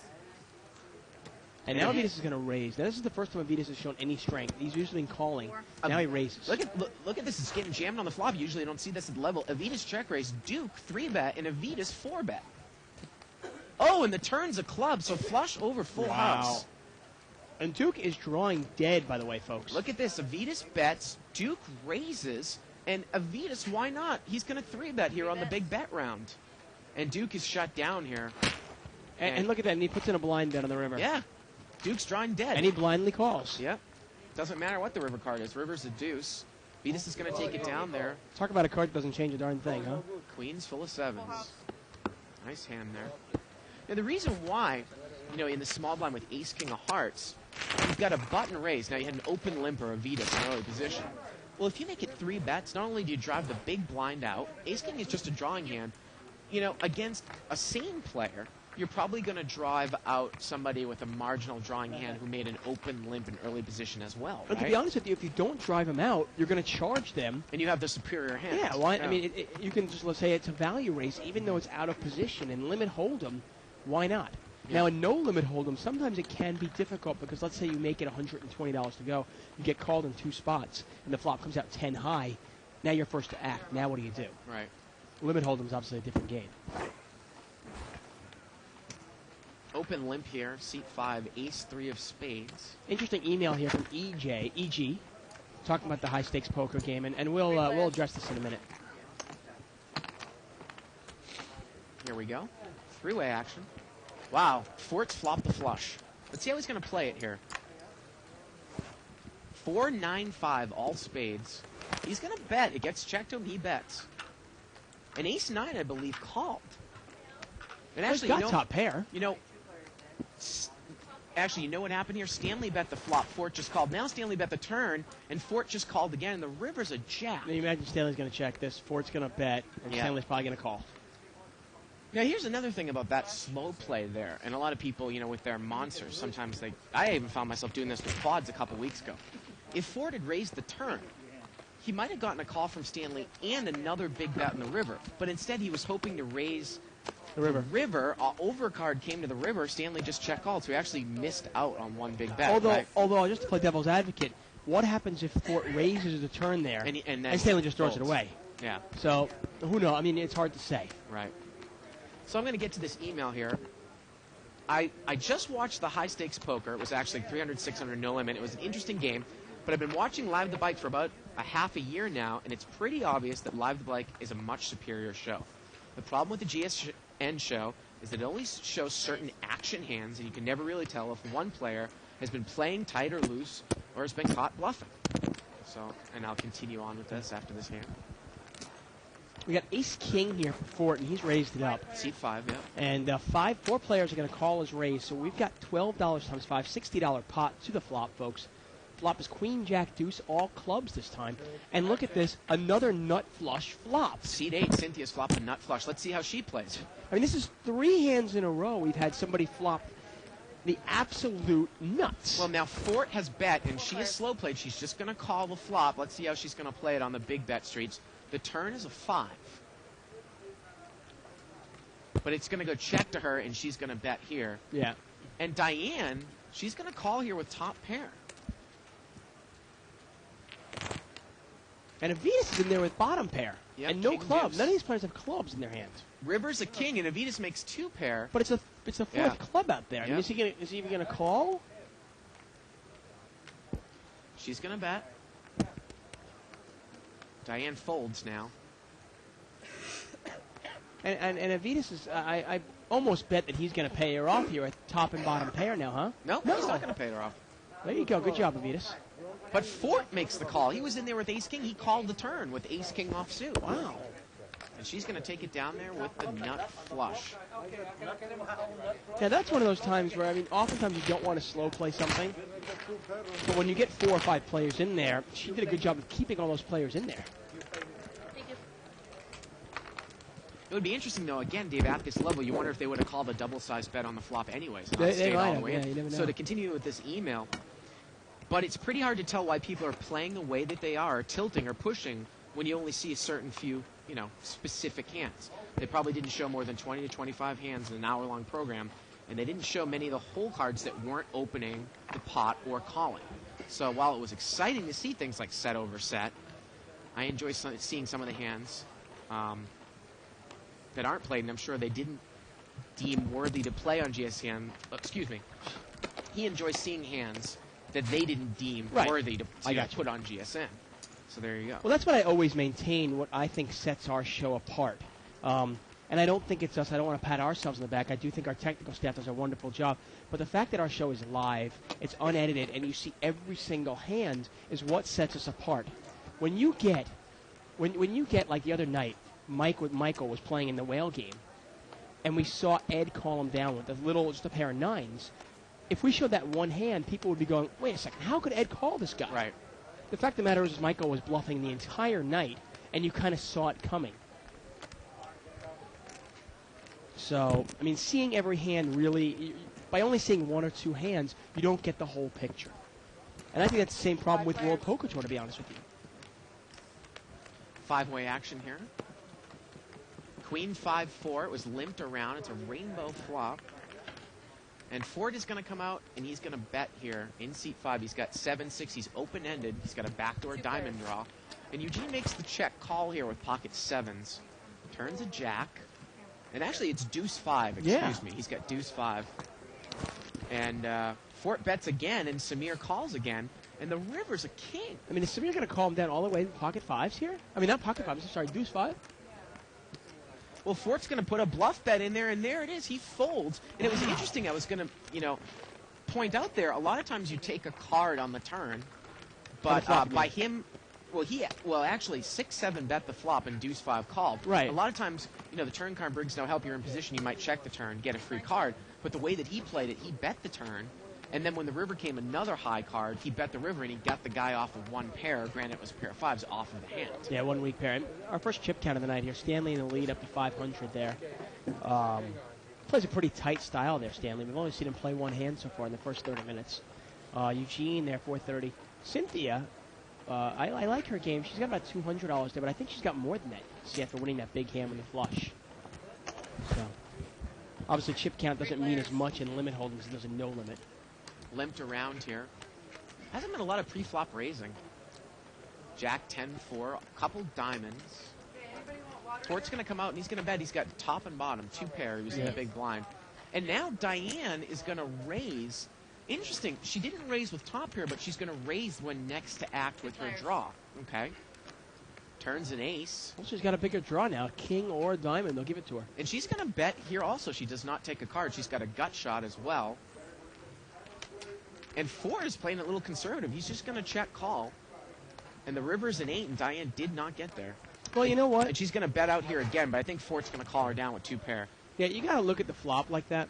S3: And now Avitas is going to raise. Now, this is the first time Avitas has shown any strength. He's usually been calling. Now he raises.
S2: Look at this. It's getting jammed on the flop. Usually you don't see this at the level. Avitas check raise. Duke 3-bet, and Avitas 4-bet. Oh, and the turn's a club, so flush over full house.
S3: And Duke is drawing dead, by the way, folks.
S2: Look at this. Avitas bets, Duke raises, and Avitas, why not? He's going to 3-bet here on the big bet round. And Duke is shut down here.
S3: And look at that, and he puts in a blind bet on the river.
S2: Yeah. Duke's drawing dead.
S3: And he blindly calls.
S2: Yep. Doesn't matter what the river card is. River's a deuce. Avitas is going to take it down there.
S3: Talk about a card that doesn't change a darn thing, huh?
S2: Queens full of sevens. Nice hand there. Now, the reason why, in the small blind with ace, king of hearts, you've got a button raise. Now, you had an open limp or Avitas in early position. Well, if you make it 3 bets, not only do you drive the big blind out, ace, king is just a drawing hand. Against a sane player, you're probably going to drive out somebody with a marginal drawing hand who made an open limp in early position as well.
S3: But
S2: right?
S3: to be honest with you, if you don't drive them out, you're going to charge them.
S2: And you have the superior hand.
S3: Yeah, well, I mean, you can just, let's say it's a value race, even though it's out of position. And limit hold'em, why not? Yeah. Now, in no limit hold'em, sometimes it can be difficult because let's say you make it $120 to go, you get called in 2 spots, and the flop comes out 10 high. Now you're first to act. Now what do you do?
S2: Right.
S3: Limit hold'em is obviously a different game.
S2: Open limp here, seat 5, ace 3 of spades.
S3: Interesting email here from EG, talking about the high stakes poker game, and we'll address this in a minute.
S2: Here we go. 3-way action. Wow, Fort's flopped the flush. Let's see how he's going to play it here. 4-9-5, all spades. He's going to bet. It gets checked to him, he bets. And ace 9, I believe, called. And
S3: He's got top pair.
S2: Actually, you know what happened here? Stanley bet the flop. Fort just called. Now Stanley bet the turn, and Fort just called again. And the river's a jack.
S3: Now you imagine Stanley's going to check this. Fort's going to bet, and Stanley's probably going to call.
S2: Now, here's another thing about that slow play there. And a lot of people, with their monsters, sometimes I even found myself doing this with quads a couple weeks ago. If Fort had raised the turn, he might have gotten a call from Stanley and another big bet in the river. But instead, he was hoping to raise
S3: the river.
S2: Overcard came to the river. Stanley just check called, so he actually missed out on one big bet.
S3: Although, just to play devil's advocate, what happens if Fort raises the turn there and Stanley just throws it away?
S2: Yeah.
S3: So, who knows? I mean, it's hard to say.
S2: Right. So I'm going to get to this email here. I just watched the high stakes poker. It was actually 300, 600, no limit. It was an interesting game, but I've been watching Live the Bike for about a half a year now, and it's pretty obvious that Live the Bike is a much superior show. The problem with the GSN show is that it only shows certain action hands, and you can never really tell if one player has been playing tight or loose or has been caught bluffing. So, and I'll continue on with this after this hand.
S3: We got ace-king here for Fort, and he's raised it up.
S2: Seat 5, yeah.
S3: And 4 players are going to call his raise, so we've got $12 times 5, $60 pot to the flop, folks. Flop is queen, jack, deuce, all clubs this time. And look at this, another nut flush flop.
S2: Seat 8, Cynthia's flop a nut flush. Let's see how she plays.
S3: I mean, this is 3 hands in a row we've had somebody flop the absolute nuts.
S2: Well, now Fort has bet, and she is slow played. She's just going to call the flop. Let's see how she's going to play it on the big bet streets. The turn is a 5. But it's going to go check to her, and she's going to bet here.
S3: Yeah.
S2: And Diane, she's going to call here with top pair.
S3: And Avitas is in there with bottom pair.
S2: Yep,
S3: and no
S2: king
S3: clubs.
S2: deuce.
S3: None of these players have clubs in their hands.
S2: River's a king, and Avitas makes 2 pair.
S3: But it's a 4th club out there.
S2: Yep.
S3: Is he even going to call?
S2: She's going to bet. Diane folds now.
S3: And Avitas is, I almost bet that he's going to pay her off here at top and bottom pair now, huh?
S2: Nope,
S3: No,
S2: he's not going to pay her off.
S3: There you go. Good job, Avitas.
S2: But Fort makes the call. He was in there with ace-king. He called the turn with ace-king offsuit.
S3: Wow.
S2: And she's going to take it down there with the nut flush.
S3: Yeah, that's one of those times where, I mean, oftentimes you don't want to slow play something. But when you get 4 or 5 players in there, she did a good job of keeping all those players in there.
S2: It would be interesting, though, again, Dave, at this level, you wonder if they would have called a double-sized bet on the flop anyways. And
S3: They
S2: stayed
S3: might
S2: all the
S3: have,
S2: way
S3: yeah,
S2: in.
S3: you never know.
S2: So to continue with this email, but it's pretty hard to tell why people are playing the way that they are, tilting or pushing, when you only see a certain few, specific hands. They probably didn't show more than 20 to 25 hands in an hour-long program, and they didn't show many of the hole cards that weren't opening the pot or calling. So while it was exciting to see things like set over set, I enjoy seeing some of the hands that aren't played, and I'm sure they didn't deem worthy to play on GSM. Excuse me. He enjoys seeing hands that they didn't deem
S3: Right.
S2: worthy to
S3: I got you.
S2: put on GSM. So there you go.
S3: Well, that's what I always maintain, what I think sets our show apart. And I don't think it's us. I don't want to pat ourselves on the back. I do think our technical staff does a wonderful job. But the fact that our show is live, it's unedited, and you see every single hand is what sets us apart. When you get, like the other night, Michael was playing in the whale game, and we saw Ed call him down with just a pair of nines. If we showed that one hand, people would be going, wait a second, how could Ed call this guy?
S2: Right.
S3: The fact of the matter is Michael was bluffing the entire night, and you kind of saw it coming. So, I mean, seeing every hand really, by only seeing one or two hands, you don't get the whole picture. And I think that's the same problem with World Poker Tour, to be honest with you.
S2: Five-way action here. Queen 5-4. It was limped around. It's a rainbow flop. And Ford is going to come out, and he's going to bet here in seat 5. He's got 7-6. He's open-ended. He's got a backdoor diamond draw. And Eugene makes the check call here with pocket sevens. Turns a jack. And actually, it's deuce 5. Excuse me. He's got deuce 5. And Fort bets again, and Samir calls again. And the river's a king.
S3: I mean, is Samir going to call him down all the way to pocket fives here? I mean, not pocket fives. I'm sorry, deuce 5.
S2: Well, Fort's going to put a bluff bet in there, and there it is. He folds. And it was interesting. I was going to, point out there, a lot of times you take a card on the turn, but by him, actually 6-7 bet the flop and deuce 5 called.
S3: Right.
S2: A lot of times, the turn card brings no help. You're in position. You might check the turn, get a free card. But the way that he played it, he bet the turn. And then when the river came another high card, he bet the river, and he got the guy off of one pair. Granted, it was a pair of fives off of the hand.
S3: Yeah, 1 weak pair. And our first chip count of the night here. Stanley in the lead up to 500 there. Plays a pretty tight style there, Stanley. We've only seen him play one hand so far in the first 30 minutes. Eugene there, 430. Cynthia, I like her game. She's got about $200 there, but I think she's got more than that. See, after winning that big hand with the flush. So, obviously, chip count doesn't mean as much in limit holdings as it does in no limit.
S2: Limped around here. Hasn't been a lot of pre-flop raising. Jack 10-4, a couple diamonds. Tort's going to come out, and he's going to bet. He's got top and bottom, 2 pair. He was in the big blind. And now Diane is going to raise. Interesting. She didn't raise with top pair, but she's going to raise when next to act with her draw. Okay. Turns an ace.
S3: Well, she's got a bigger draw now. King or diamond, they'll give it to her.
S2: And she's going to bet here also. She does not take a card. She's got a gut shot as well. And 4 is playing a little conservative. He's just going to check call. And the river's an 8, and Diane did not get there.
S3: Well, you know what?
S2: And she's going to bet out here again, but I think Fort's going to call her down with 2 pair.
S3: Yeah, you got to look at the flop like that.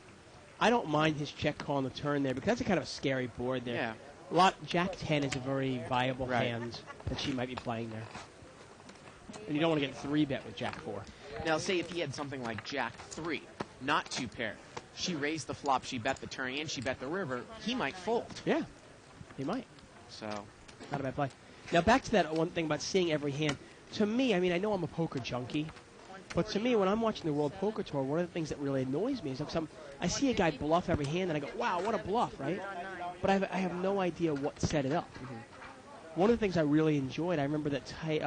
S3: I don't mind his check call on the turn there because that's a kind of a scary board there.
S2: Yeah.
S3: Jack 10 is a very viable hand that she might be playing there. And you don't want to get 3-bet with Jack 4.
S2: Now, say if he had something like Jack 3, not 2 pair. She raised the flop, she bet the turn, and she bet the river. He might fold.
S3: Yeah, he might.
S2: So,
S3: not a bad play. Now, back to that one thing about seeing every hand. To me, I mean, I know I'm a poker junkie, but to me, when I'm watching the World Poker Tour, one of the things that really annoys me is I see a guy bluff every hand, and I go, wow, what a bluff, right? But I have no idea what set it up. Mm-hmm. One of the things I really enjoyed, I remember that I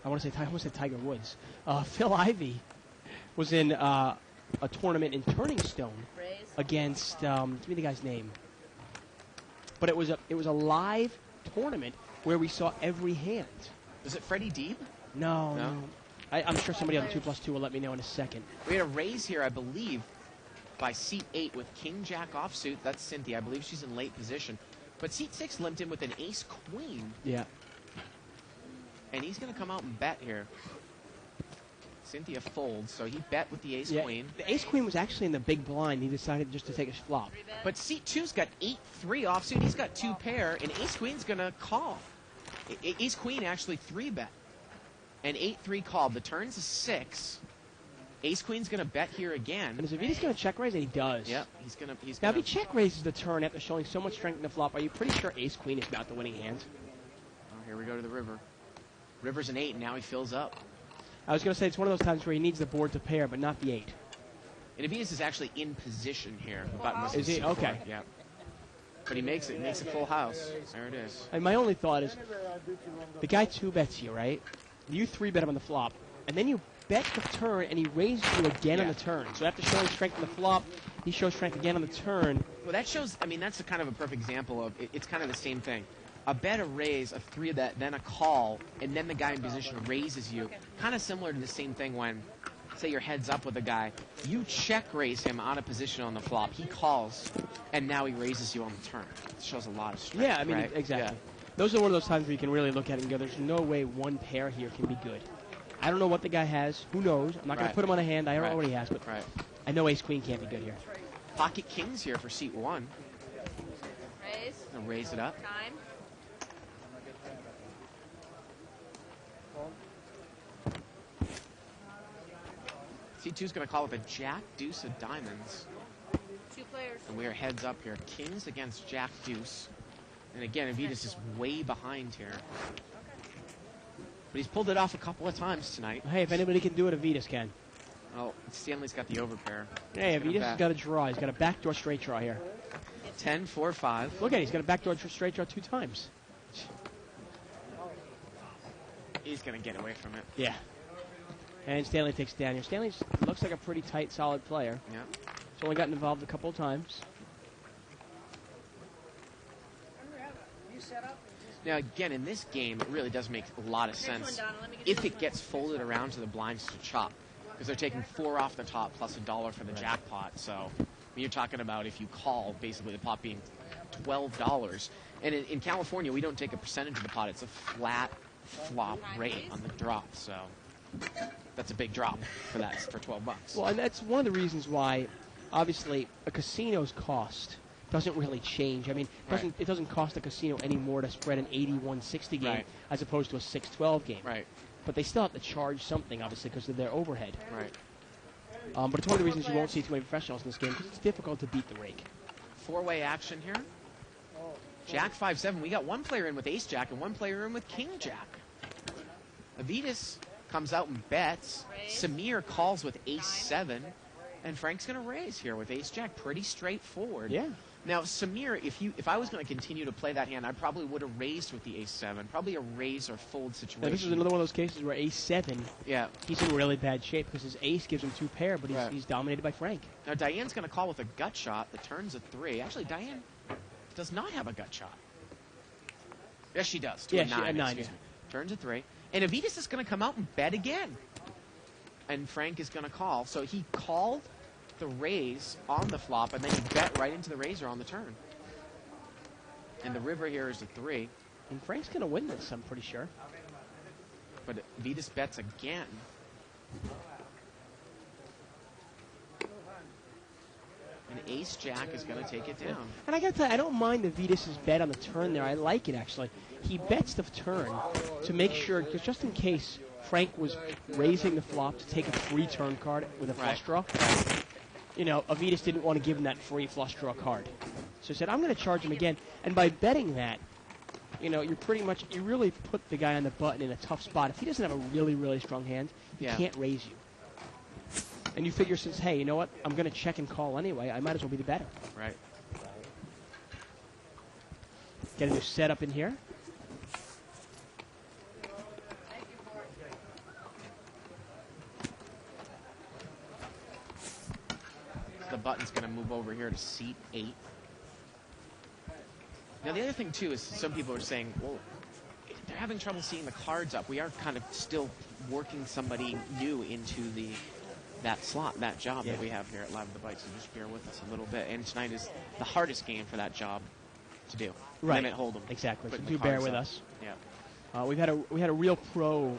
S3: almost said Tiger Woods. Phil Ivey was in a tournament in Turning Stone against give me the guy's name. But it was a live tournament where we saw every hand.
S2: Was it Freddie Deeb?
S3: No. I'm sure somebody on the 2+2 will let me know in a second.
S2: We had a raise here, I believe, by seat 8 with King Jack offsuit. That's Cynthia. I believe she's in late position. But seat 6 limped in with an ace queen.
S3: Yeah.
S2: And he's going to come out and bet here. Cynthia folds, so he bet with the ace queen.
S3: The ace queen was actually in the big blind. He decided just to take his flop.
S2: But seat 2's got 8-3 offsuit. He's got 2 pair, and ace queen's going to call. Ace queen actually 3-bet. And 8-3 called. The turn's a 6. Ace queen's going to bet here again.
S3: And is Zaviti's going to check raise? And he does.
S2: Yep, he's going to.
S3: Now, if he check raises the turn after showing so much strength in the flop, are you pretty sure ace queen is about the winning hand?
S2: Oh, here we go to the river. River's an 8, and now he fills up.
S3: I was going to say it's one of those times where he needs the board to pair, but not the 8.
S2: And Avitas is actually in position here.
S3: Is he? Okay.
S2: Yeah. But he makes it. He makes a full house. There it is.
S3: And my only thought is, the guy 2-bets you, right? You 3-bet him on the flop, and then you bets the turn, and he raises you again on
S2: Yeah.
S3: the turn. So after showing strength on the flop, he shows strength again on the turn.
S2: Well, that shows. I mean, that's a kind of a perfect example of. It's kind of the same thing. A bet, a raise, a 3 of that, then a call, and then the guy in position raises you. Kind of similar to the same thing when, say, you're heads up with a guy. You check raise him out of position on the flop. He calls, and now he raises you on the turn. It shows a lot of strength.
S3: Yeah, I mean,
S2: right?
S3: exactly.
S2: Yeah.
S3: Those are one of those times where you can really look at it and go, there's no way one pair here can be good. I don't know what the guy has. Who knows? I'm not going
S2: Right.
S3: to put him on a hand. I don't
S2: Right.
S3: know what he has, but
S2: Right.
S3: I know ace-queen can't be good here.
S2: Pocket kings here for seat 1.
S5: Raise.
S2: Gonna raise it up.
S5: Time.
S2: Seat 2's gonna call with a jack, deuce of diamonds.
S5: 2 players.
S2: And we are heads up here. Kings against jack, deuce. And again, Avitas is way behind here. But he's pulled it off a couple of times tonight.
S3: Hey, if anybody can do it, Avitas can.
S2: Oh, Stanley's got the overpair.
S3: Hey,
S2: He's gonna
S3: Avitas
S2: bet.
S3: has got a draw. He's got a backdoor straight draw here.
S2: 10, 4, 5.
S3: Look at it. He's got a backdoor straight draw 2 times.
S2: He's going to get away from it.
S3: Yeah. And Stanley takes it down here. Stanley looks like a pretty tight, solid player.
S2: Yeah.
S3: He's only gotten involved a couple of times.
S2: Now, again, in this game, it really does make a lot of sense
S5: Donna. Let me get
S2: if
S5: this
S2: it gets folded around to the blinds to chop. Because they're taking 4 off the top plus $1 for the jackpot. So when you're talking about if you call, basically the pot being $12. And in California, we don't take a percentage of the pot. It's a flat flop rate on the drop. So that's a big drop for that for $12.
S3: Well, and that's one of the reasons why, obviously, a casino's cost doesn't really change. I mean, it doesn't cost a casino any more to spread an 81-60 game
S2: Right.
S3: as opposed to a 6-12 game.
S2: Right,
S3: But they still have to charge something, obviously, because of their overhead.
S2: right.
S3: But it's one of the reasons you won't see too many professionals in this game, because it's difficult to beat the rake.
S2: 4-way action here. Jack 5-7. We got one player in with ace jack and one player in with king jack. Avitas comes out and bets.
S5: Raise.
S2: Samir calls with ace 7. And Frank's going to raise here with ace jack. Pretty straightforward.
S3: Yeah.
S2: Now, Samir, if I was going to continue to play that hand, I probably would have raised with the ace 7. Probably a raise or fold situation.
S3: Now, this is another one of those cases where ace 7,
S2: Yeah.
S3: he's in really bad shape because his ace gives him 2 pair, but
S2: Right.
S3: he's dominated by Frank.
S2: Now, Diane's going to call with a gut shot that turns a 3. Actually, Diane does not have a gut shot. Yes, she does. To
S3: Yeah,
S2: a 9,
S3: 9,
S2: excuse me. Turns a 3. And Avitas is going to come out and bet again. And Frank is going to call. So he called the raise on the flop, and then he bet right into the raiser on the turn. And the river here is a 3.
S3: And Frank's going to win this, I'm pretty sure.
S2: But Avitas bets again. And ace jack is going to take it down.
S3: And I got to tell you, I don't mind the Vitas' bet on the turn there. I like it, actually. He bets the turn to make sure, because just in case Frank was raising the flop to take a free turn card with a flush draw, you know, Avitas didn't want to give him that free flush draw card. So he said, I'm going to charge him again. And by betting that, you know, you really put the guy on the button in a tough spot. If he doesn't have a really, really strong hand, he
S2: Yeah.
S3: can't raise you. And you figure since, hey, you know what, I'm going to check and call anyway, I might as well be the better.
S2: Right.
S3: Get a new setup in here.
S2: The button's going to move over here to seat 8. Now, the other thing, too, is some people are saying, well, they're having trouble seeing the cards up. We are kind of still working somebody new into that slot, that job that we have here at Live at the Bite, so just bear with us a little bit. And tonight is the hardest game for that job to do.
S3: Right.
S2: Limit Hold'em.
S3: Exactly. So
S2: Putting
S3: do
S2: the
S3: bear
S2: cards
S3: with
S2: up.
S3: us.
S2: Yeah.
S3: We had a real pro,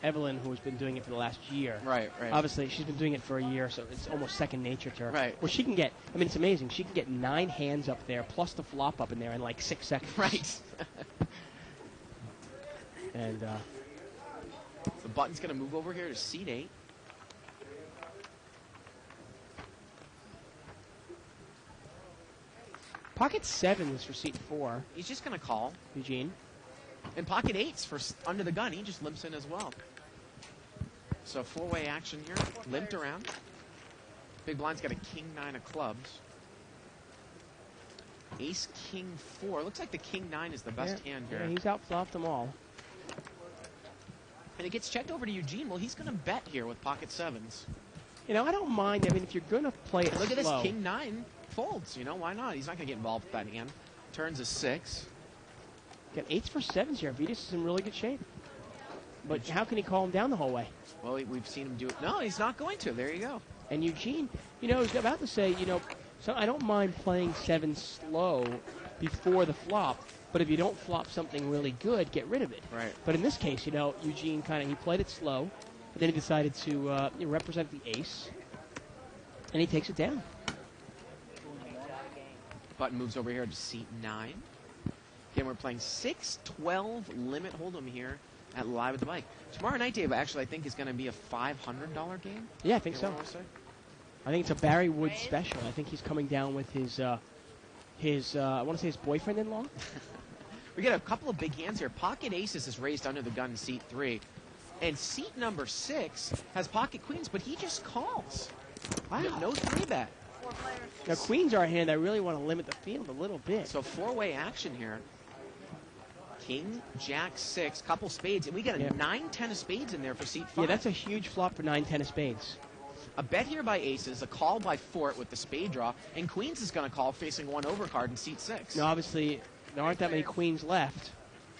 S3: Evelyn, who has been doing it for the last year.
S2: Right, right.
S3: Obviously, she's been doing it for a year, so it's almost second nature to her.
S2: Right.
S3: Where she can get, I mean, it's amazing. She can get 9 hands up there, plus the flop up in there in like 6 seconds.
S2: Right.
S3: And
S2: The button's going to move over here to seat 8.
S3: pocket 7 is for seat 4,
S2: He's just going to call.
S3: Eugene.
S2: And pocket 8's for under the gun. He just limps in as well. So 4-way action here. Limped around. Big blind's got a king 9 of clubs. Ace king 4. Looks like the king 9 is the best hand here.
S3: Yeah, he's outflopped them all.
S2: And it gets checked over to Eugene. Well, he's going to bet here with pocket sevens.
S3: You know, I don't mind. I mean, if you're going to play it
S2: Look at this,
S3: slow,
S2: king nine folds. You know, why not? He's not going to get involved with that hand. Turns a 6.
S3: Got 8s for 7s here. Vitas is in really good shape. But how can he call him down the whole way?
S2: Well, we've seen him do it. No, he's not going to. There you go.
S3: And Eugene, you know, is about to say, you know, so I don't mind playing 7 slow before the flop, but if you don't flop something really good, get rid of it.
S2: Right.
S3: But in this case, you know, Eugene he played it slow, but then he decided to represent the ace, and he takes it down.
S2: Button moves over here to seat 9. Again, we're playing 6-12 limit hold'em here at Live at the Bike. Tomorrow night, Dave, actually, I think is going to be a $500 game.
S3: Yeah, I think
S2: You
S3: so.
S2: know what I'm saying?
S3: I think it's a Barry Woods special. I think he's coming down with his I want to say his boyfriend-in-law.
S2: We got a couple of big hands here. Pocket aces is raised under the gun in seat 3. And seat number 6 has pocket queens, but he just calls.
S3: Wow.
S2: No 3-bet.
S5: 4 players.
S3: Now, queens are a hand I really want to limit the field a little bit.
S2: So 4-way action here. King, Jack, 6, couple spades, and we got a 9-10 of spades in there for seat 5.
S3: Yeah, that's a huge flop for 9-10 of spades.
S2: A bet here by aces, a call by Fort with the spade draw, and queens is going to call facing 1 overcard in seat 6.
S3: Now, obviously, there aren't that many queens left.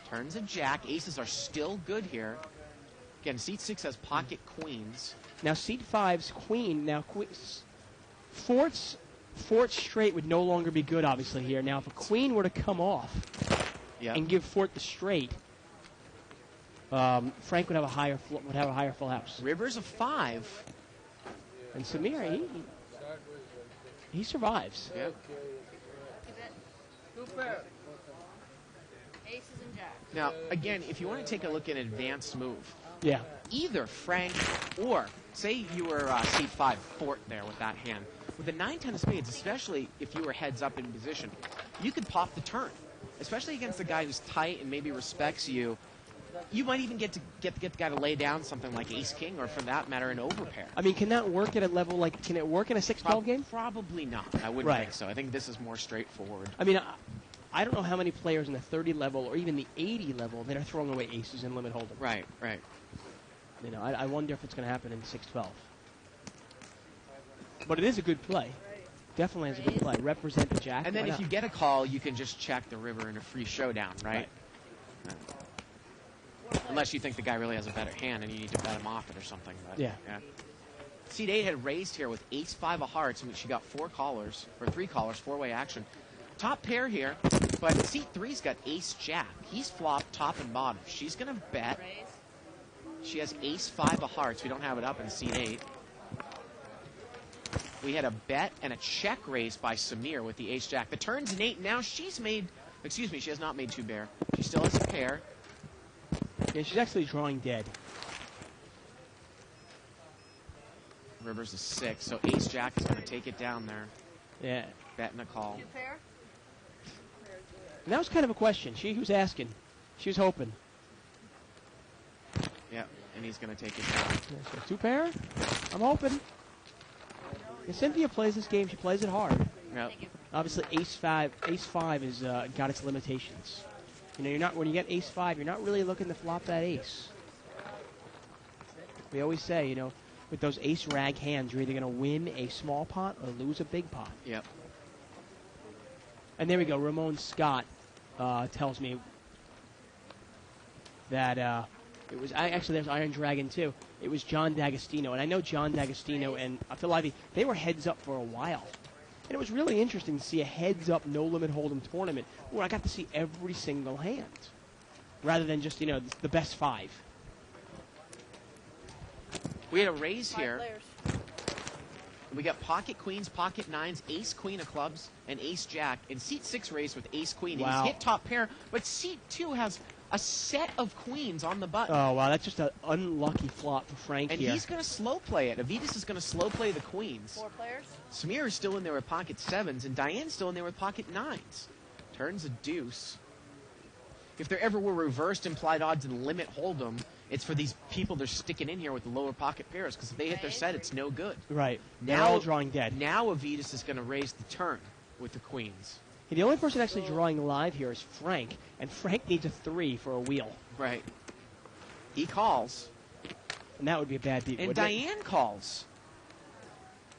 S2: Turns a jack. Aces are still good here. Again, seat 6 has pocket queens.
S3: Now, seat 5's queen. Now, Fort's straight would no longer be good, obviously, here. Now, if a queen were to come off and give Fort the straight, Frank would have a higher full house.
S2: River's a 5.
S3: And Samir, he survives.
S2: Yeah.
S5: You bet.
S4: 2 pair.
S5: Aces and jacks.
S2: Now, again, if you want to take a look at an advanced move,
S3: Yeah.
S2: either Frank or, say you were seat 5, Fort there with that hand. With the 9-10 of spades, especially if you were heads up in position, you could pop the turn. Especially against a guy who's tight and maybe respects you. You might even get the guy to lay down something like ace-king, or for that matter, an overpair.
S3: I mean, can that work at a level like, can it work in a 6-12 game?
S2: Probably not. I wouldn't
S3: Right.
S2: think so. I think this is more straightforward.
S3: I mean, I don't know how many players in the 30 level or even the 80 level that are throwing away aces in limit hold'em.
S2: Right, right.
S3: You know, I wonder if it's going to happen in 6-12. But it is a good play. Definitely is a good play. Represent the jack.
S2: And then
S3: why
S2: if
S3: not?
S2: you get a call, you can just check the river in a free showdown, right? Unless you think the guy really has a better hand and you need to bet him off it or something. But,
S3: Yeah.
S2: Seat 8 had raised here with ace-5 of hearts, in which she got 4 callers, or 3 callers, 4-way action. Top pair here, but seat 3's got ace-jack. He's flopped top and bottom. She's going to bet.
S5: Raise.
S2: She has ace-5 of hearts. We don't have it up in seat 8. We had a bet and a check raised by Samir with the ace-jack. The turn's an 8. Now she's made, excuse me, she has not made 2 bear. She still has a pair.
S3: Yeah, she's actually drawing dead.
S2: River's a 6, so ace-jack is going to take it down there.
S3: Yeah.
S2: Bet and a call.
S5: 2 pair.
S3: And that was kind of a question. She was asking. She was hoping.
S2: Yeah, and he's going to take it down.
S3: Yeah, so 2 pair? I'm hoping. If Cynthia plays this game, she plays it hard.
S2: Yep.
S5: Thank you.
S3: Obviously, ace-5 is got its limitations. You know, you're not when you get ace-5, you're not really looking to flop that ace. We always say, you know, with those ace-rag hands, you're either going to win a small pot or lose a big pot.
S2: Yep.
S3: And there we go. Ramon Scott tells me that it was actually there's Iron Dragon too. It was John D'Agostino, and I know John D'Agostino and Phil Ivey. They were heads up for a while, and it was really interesting to see a heads up no limit hold'em tournament where I got to see every single hand, rather than just the best 5.
S2: We had a raise
S5: 5
S2: here.
S5: players.
S2: We got pocket queens, pocket 9s, ace queen of clubs, and ace jack. And seat 6 raised with ace queen.
S3: Wow.
S2: He's hit top pair, but seat 2 has a set of queens on the button.
S3: Oh wow, that's just an unlucky flop for Frank
S2: And
S3: here.
S2: he's going to slow play it. Avitas is going to slow play the queens.
S5: 4 players.
S2: Samir is still in there with pocket 7s, and Diane's still in there with pocket 9s. Turns a deuce. If there ever were reversed implied odds in limit hold'em, it's for these people they're sticking in here with the lower pocket pairs, because if they hit their set, it's no good.
S3: Right. They're all drawing dead.
S2: Now Avitas is going to raise the turn with the queens.
S3: The only person actually drawing live here is Frank, and Frank needs a 3 for a wheel.
S2: Right. He calls.
S3: And that would be a bad beat,
S2: And
S3: wouldn't it?
S2: Diane calls.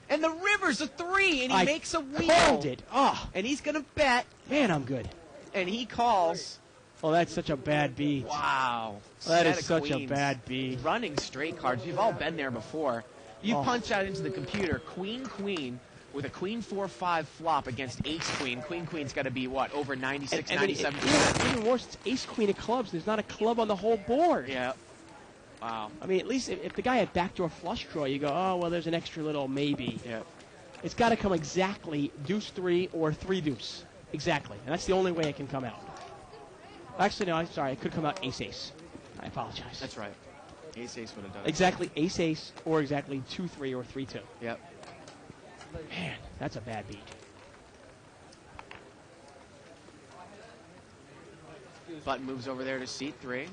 S2: And the river's a 3, and he
S3: I
S2: makes a wheel.
S3: called it. Oh,
S2: And he's going to bet,
S3: man, I'm good.
S2: and he calls.
S3: Oh, that's such a bad beat.
S2: Wow.
S3: That
S2: Set
S3: is
S2: of
S3: such a
S2: queens.
S3: bad beat.
S2: Running straight cards. We've all been there before. You
S3: Oh.
S2: punch out into the computer queen, queen, with a queen 4-5 flop against ace queen. Queen, queen's got to be, what, over 96,
S3: And
S2: 97%?
S3: even worse, it's ace queen of clubs. There's not a club on the whole board.
S2: Yeah. Wow.
S3: I mean, at least if the guy had backdoor flush draw, you go, oh, well, there's an extra little maybe.
S2: Yeah.
S3: It's got to come exactly deuce 3 or 3 deuce. Exactly. And that's the only way it can come out. Actually, no, I'm sorry. It could come out ace ace. I apologize.
S2: That's right. Ace ace would have done it.
S3: Exactly ace ace or exactly 2-3 or 3-2.
S2: Yep.
S3: Man, that's a bad beat.
S2: Button moves over there to seat 3.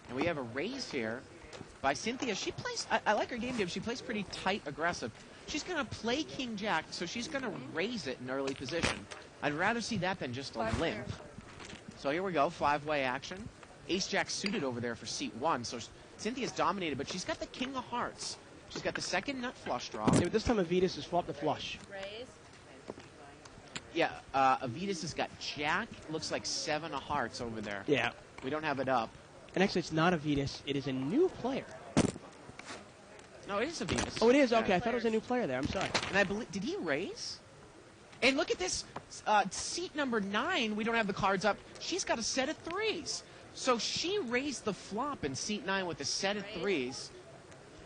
S2: And we have a raise here by Cynthia. She plays, I like her game, she plays pretty tight aggressive. She's going to play King Jack, so she's going to raise it in early position. I'd rather see that than just a limp. So here we go, 5-way action. Ace Jack suited over there for seat 1, so Cynthia's dominated, but she's got the King of Hearts. She's got the second nut flush draw.
S3: Yeah, but this time Avitas has flopped the flush.
S5: Raise.
S2: Yeah, Avitas has got Jack, looks like 7 of Hearts over there.
S3: Yeah.
S2: We don't have it up.
S3: And actually, it's not Avitas. It is a new player.
S2: No, it is Avitas.
S3: Oh, it is? Okay,
S2: Yeah.
S3: I thought it was a new player there. I'm sorry.
S2: And I believe, did he raise? And look at this, seat number 9, we don't have the cards up. She's got a set of 3s. So she raised the flop in seat 9 with a set of 3s.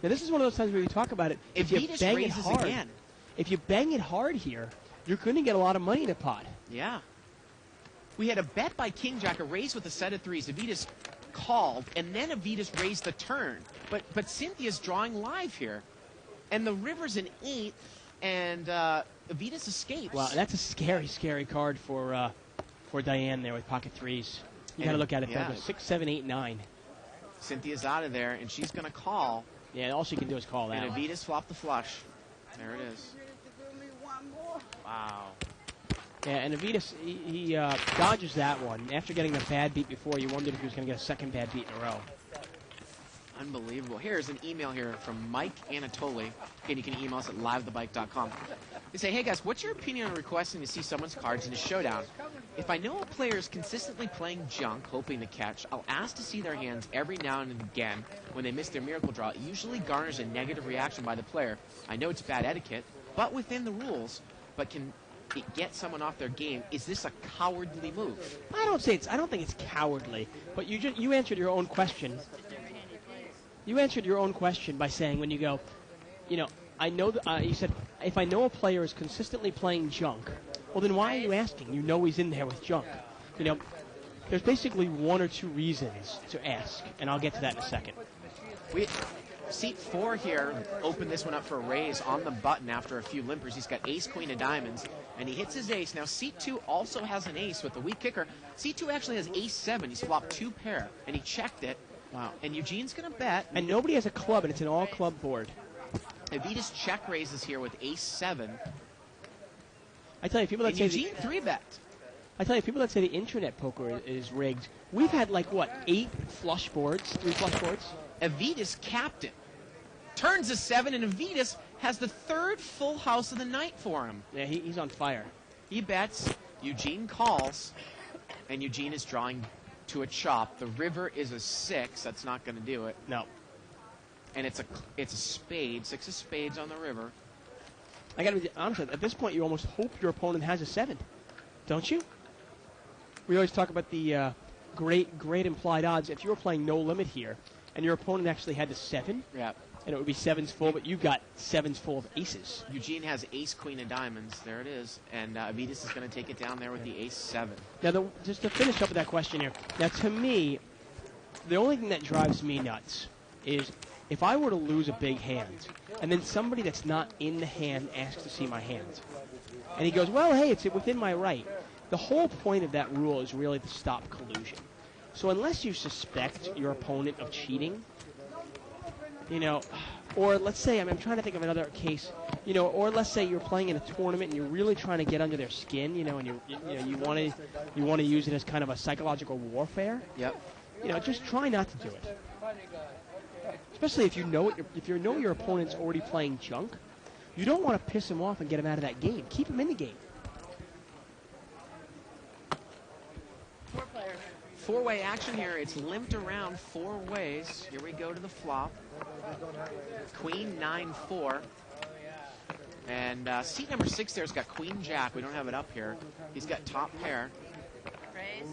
S3: Now, this is one of those times where we talk about it. If you
S2: Avitas
S3: bang it
S2: raises
S3: hard,
S2: again.
S3: if you bang it hard here, you're going to get a lot of money in a pot.
S2: Yeah. We had a bet by King Jack, a raise with a set of 3s. Avitas called, and then Avitas raised the turn. But Cynthia's drawing live here. And the river's an 8, and Avitas escapes.
S3: Wow, that's a scary, scary card for Diane there with pocket 3s. You got to look at it,
S2: Yeah.
S3: though. 6, 7, 8, 9.
S2: Cynthia's out of there, and she's going to call.
S3: Yeah, all she can do is call that.
S2: And Avitas flopped the flush. There it is. Wow.
S3: Yeah, and Avitas, he dodges that one. After getting the bad beat before, you wondered if he was going to get a second bad beat in a row.
S2: Unbelievable. Here's an email here from Mike Anatoli. Again, you can email us at livethebike.com. They say, hey guys, what's your opinion on requesting to see someone's cards in a showdown? If I know a player is consistently playing junk, hoping to catch, I'll ask to see their hands every now and again when they miss their miracle draw. It usually garners a negative reaction by the player. I know it's bad etiquette, but within the rules. But can it get someone off their game? Is this a cowardly move?
S3: I don't think it's cowardly, but you answered your own question. You answered your own question by saying when you go, I know that you said if I know a player is consistently playing junk, well then why are you asking? You know he's in there with junk. There's basically one or two reasons to ask, and I'll get to that in a second.
S2: Seat 4 here opened this one up for a raise on the button after a few limpers. He's got ace, queen of diamonds, and he hits his ace. Now, seat 2 also has an ace with the weak kicker. Seat 2 actually has ace 7. He's flopped 2 pair, and he checked it. Wow. And Eugene's going to bet.
S3: And nobody has a club, and it's an all-club board.
S2: Avitas check raises here with ace 7.
S3: I tell you, people that
S2: And
S3: say
S2: Eugene 3-bet.
S3: I tell you, people that say the internet poker is rigged. We've had 8 flush boards, 3 flush boards.
S2: Avitas capped it. Turns a 7, and Avitas has the 3rd full house of the night for him.
S3: Yeah, he's on fire.
S2: He bets. Eugene calls, and Eugene is drawing to a chop. The river is a 6. That's not going to do it.
S3: No.
S2: And it's a spade. 6 of spades on the river.
S3: I got to be honest. At this point, you almost hope your opponent has a 7, don't you? We always talk about the great implied odds. If you were playing no limit here, and your opponent actually had the 7,
S2: Yeah.
S3: and it would be 7s full, but you've got 7s full of aces.
S2: Eugene has ace, queen of diamonds. There it is. And Avitas is going to take it down there with the ace 7.
S3: Now, just to finish up with that question here. Now, to me, the only thing that drives me nuts is if I were to lose a big hand, and then somebody that's not in the hand asks to see my hand, and he goes, well, hey, it's within my right. The whole point of that rule is really to stop collusion. So unless you suspect your opponent of cheating, you know, or let's say, I'm trying to think of another case, you know, or let's say you're playing in a tournament and you're really trying to get under their skin, you know, and you want to use it as kind of a psychological warfare.
S2: Yep.
S3: You know, just try not to do it. Especially if you know your opponent's already playing junk, you don't want to piss him off and get him out of that game. Keep him in the game.
S5: 4 players.
S2: Four-way action here. It's limped around 4 ways. Here we go to the flop. Queen 9-4. And seat number 6 there's got Queen Jack. We don't have it up here. He's got top pair.
S5: Raise.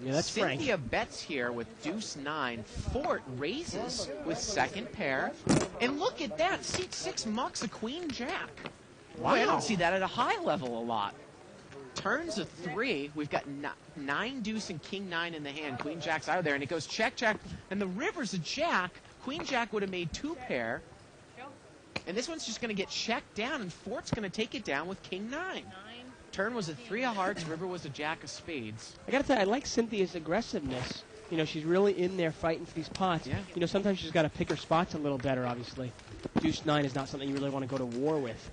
S3: Yeah, that's Frank.
S2: Cynthia bets here with deuce 9. Fort raises with second pair. And look at that. Seat 6 mucks a Queen Jack. Wow. Boy, I don't see that at a high level a lot. Turns a 3. We've got 9 deuce and King 9 in the hand. Queen Jack's out of there. And it goes check, check. And the river's a Jack. Queen Jack would have made 2 pair. And this one's just going to get checked down. And Fort's going to take it down with King 9. Turn was a 3 of hearts. River was a Jack of spades.
S3: I got to tell you, I like Cynthia's aggressiveness. You know, she's really in there fighting for these pots.
S2: Yeah.
S3: You know, sometimes she's got to pick her spots a little better, obviously. Deuce 9 is not something you really want to go to war with.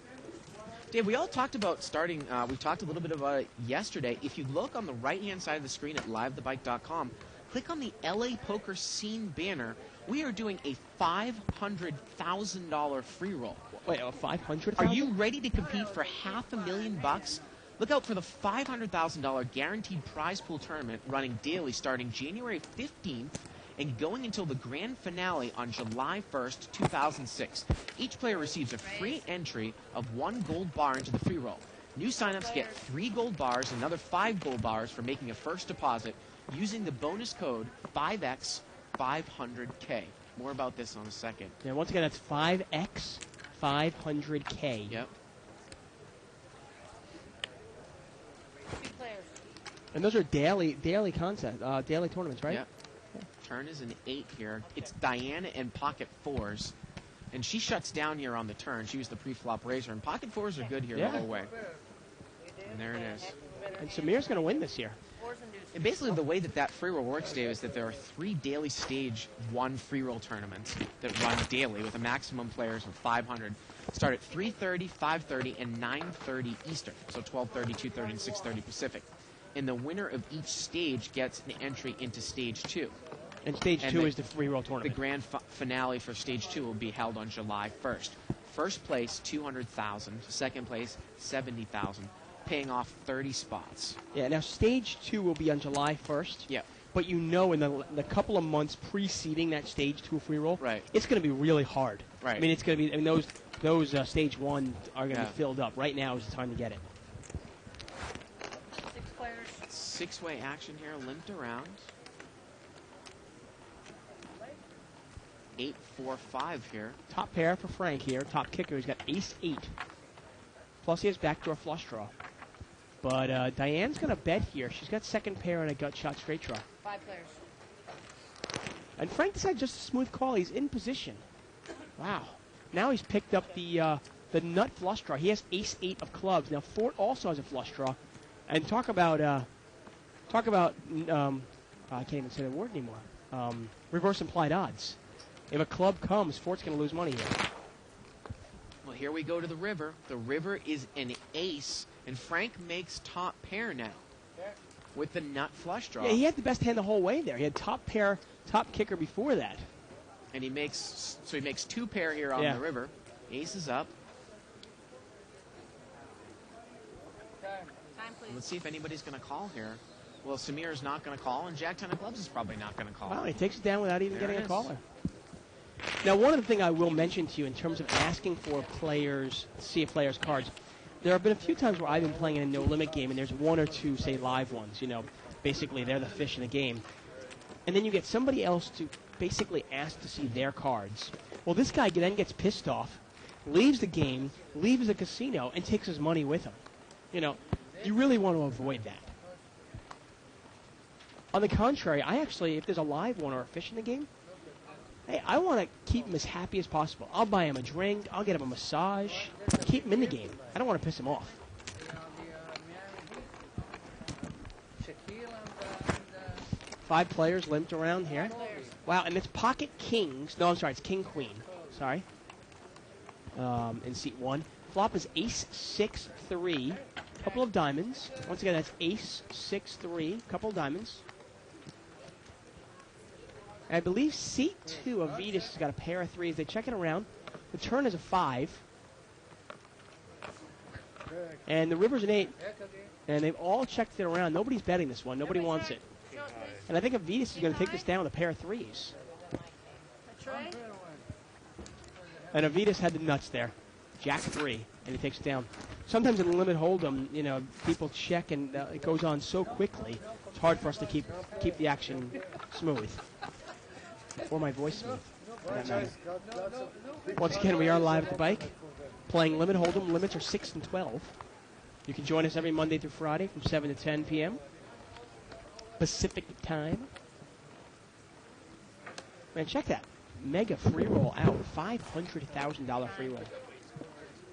S2: Dave, we all talked about starting, we talked a little bit about it yesterday. If you look on the right-hand side of the screen at livethebike.com, click on the LA Poker Scene banner. We are doing a $500,000 free roll.
S3: Wait, a 500,000?
S2: Are you ready to compete for $500,000? Look out for the $500,000 guaranteed prize pool tournament running daily starting January 15th and going until the grand finale on July 1st, 2006. Each player receives a free entry of 1 gold bar into the free roll. New signups get 3 gold bars, another 5 gold bars for making a first deposit using the bonus code 5X500K. More about this on a second.
S3: Yeah, once again, that's 5X500K.
S2: Yep.
S5: 2 players.
S3: And those are daily concept, daily tournaments, right?
S2: Yep. Turn is an 8 here. It's Diana and pocket 4s. And she shuts down here on the turn. She used the pre-flop raiser. And pocket 4s are good here the whole way. And there it is.
S3: And Samir's going to win this year.
S5: 4s and deuces.
S2: And basically the way that free roll works, Dave, is that there are 3 daily stage 1 free roll tournaments that run daily with a maximum players of 500. Start at 3:30, 5:30, and 9:30 Eastern. So 12:30, 2:30, and 6:30 Pacific. And the winner of each stage gets an entry into stage 2.
S3: And stage 2 is the free roll
S2: The
S3: tournament.
S2: grand finale for stage 2 will be held on July 1st. First place, $200,000. Second place, $70,000. Paying off 30 spots.
S3: Yeah, now stage 2 will be on July 1st.
S2: Yeah.
S3: But you know in the couple of months preceding that stage 2 free roll,
S2: Right.
S3: it's going to be really hard.
S2: Right.
S3: I mean, it's going to be, those stage 1 are going to
S2: Yeah.
S3: be filled up. Right now is the time to get it.
S5: 6 players.
S2: 6-way action here, limped around. 8-4-5 here.
S3: Top pair for Frank here. Top kicker, he's got ace-8. Plus he has backdoor flush draw. But Diane's going to bet here. She's got second pair and a gut shot straight draw.
S5: 5 players.
S3: And Frank decided just a smooth call. He's in position. Wow. Now he's picked up the nut flush draw. He has ace-8 of clubs. Now Fort also has a flush draw. And talk about I can't even say the word anymore. Reverse implied odds. If a club comes, Fort's going to lose money here.
S2: Well, here we go to the river. The river is an ace, and Frank makes top pair now with the nut flush draw.
S3: Yeah, he had the best hand the whole way there. He had top pair, top kicker before that.
S2: And he makes 2 pair here on the river. Ace is up.
S5: Time, please.
S2: Let's see if anybody's going to call here. Well, Samir's not going to call, and Jack 10 of clubs is probably not going to call.
S3: Wow, he takes it down without even
S2: There
S3: getting
S2: it
S3: a
S2: is.
S3: caller. Now, one of the things I will mention to you in terms of asking for players, see a player's cards, there have been a few times where I've been playing in a no-limit game, and there's 1 or 2, say, live ones. You know, basically they're the fish in the game. And then you get somebody else to basically ask to see their cards. Well, this guy then gets pissed off, leaves the game, leaves the casino, and takes his money with him. You know, you really want to avoid that. On the contrary, I actually, if there's a live one or a fish in the game, hey, I want to keep him as happy as possible. I'll buy him a drink. I'll get him a massage. Keep him in the game. I don't want to piss him off.
S4: Shaquille and
S3: 5 players limped around here.
S5: 5 players.
S3: Wow, and it's pocket kings. No, I'm sorry, it's king queen. Sorry. In seat 1. Flop is ace 6-3. Couple of diamonds. Once again, that's ace 6-3. Couple of diamonds. And I believe seat 2 Avitas has got a pair of threes. They check it around. The turn is a 5. And the river's an 8. And they've all checked it around. Nobody's betting this one. Nobody wants it.
S5: Show it, please.
S3: And I think Avitas is going to take this down with a pair of threes.
S5: Troy?
S3: And Avitas had the nuts there. Jack 3, and he takes it down. Sometimes in limit hold'em, you know, people check and it goes on so quickly, it's hard for us to keep the action smooth. Or my voice smooth, for that matter. Once again, we are live at the bike, playing limit hold'em. Limits are 6 and 12. You can join us every Monday through Friday from 7 to 10 p.m. Pacific time. Man, check that. Mega free roll out. $500,000 free roll.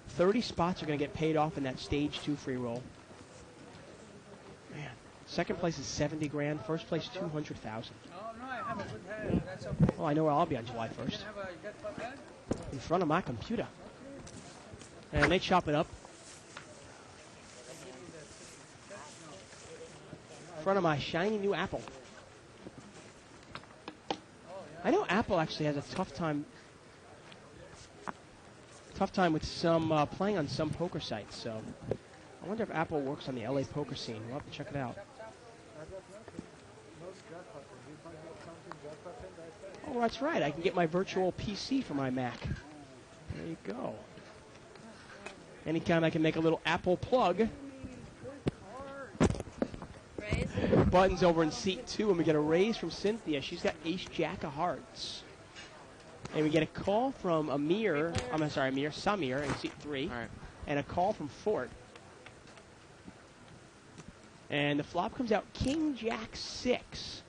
S3: 30 spots are going to get paid off in that stage 2 free roll. Man, second place is 70 grand. First place 200,000.
S4: Oh, no, I have a good hand. That's okay.
S3: Well, I know where I'll be on July 1st.
S4: You have a good for that?
S3: In front of my computer. And they chop it up. In front of my shiny new Apple. I know Apple actually has a tough time with some playing on some poker sites. So I wonder if Apple works on the LA poker scene. We'll have to check it out. Oh, that's right. I can get my virtual PC for my Mac. There you go. Anytime I can make a little Apple plug.
S5: Raise?
S3: Buttons over in seat 2, and we get a raise from Cynthia. She's got ace jack of hearts. And we get a call from Samir in seat 3.
S2: All right.
S3: And a call from Fort. And the flop comes out king jack 6.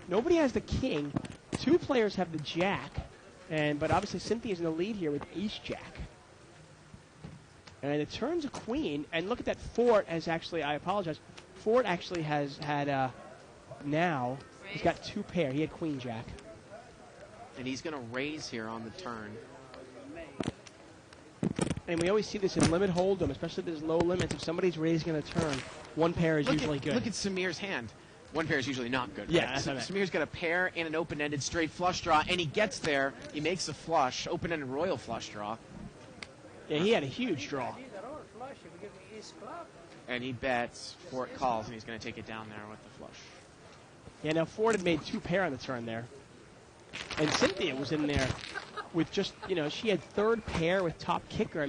S3: Nobody has the king. 2 players have the jack. But obviously Cynthia's in the lead here with ace jack. And it turns a queen. And look at that. Fort has actually, I apologize. Fort actually has had now. He's got 2 pair. He had queen jack.
S2: And he's going to raise here on the turn.
S3: And we always see this in limit hold'em, especially if there's low limits. If somebody's raising on a turn, 1 pair is usually good.
S2: Look at Samir's hand. 1 pair is usually not good.
S3: Yeah,
S2: right?
S3: that's what I meant.
S2: Samir's got a pair and an open-ended straight flush draw, and he gets there. He makes a flush, open-ended royal flush draw.
S3: Yeah, he had a huge draw.
S4: These are all flush. If you give me ace club,
S2: And he bets, Fort calls, and he's going to take it down there with the flush.
S3: Yeah, now Ford had made 2 pair on the turn there. And Cynthia was in there with just, she had 3rd pair with top kicker. I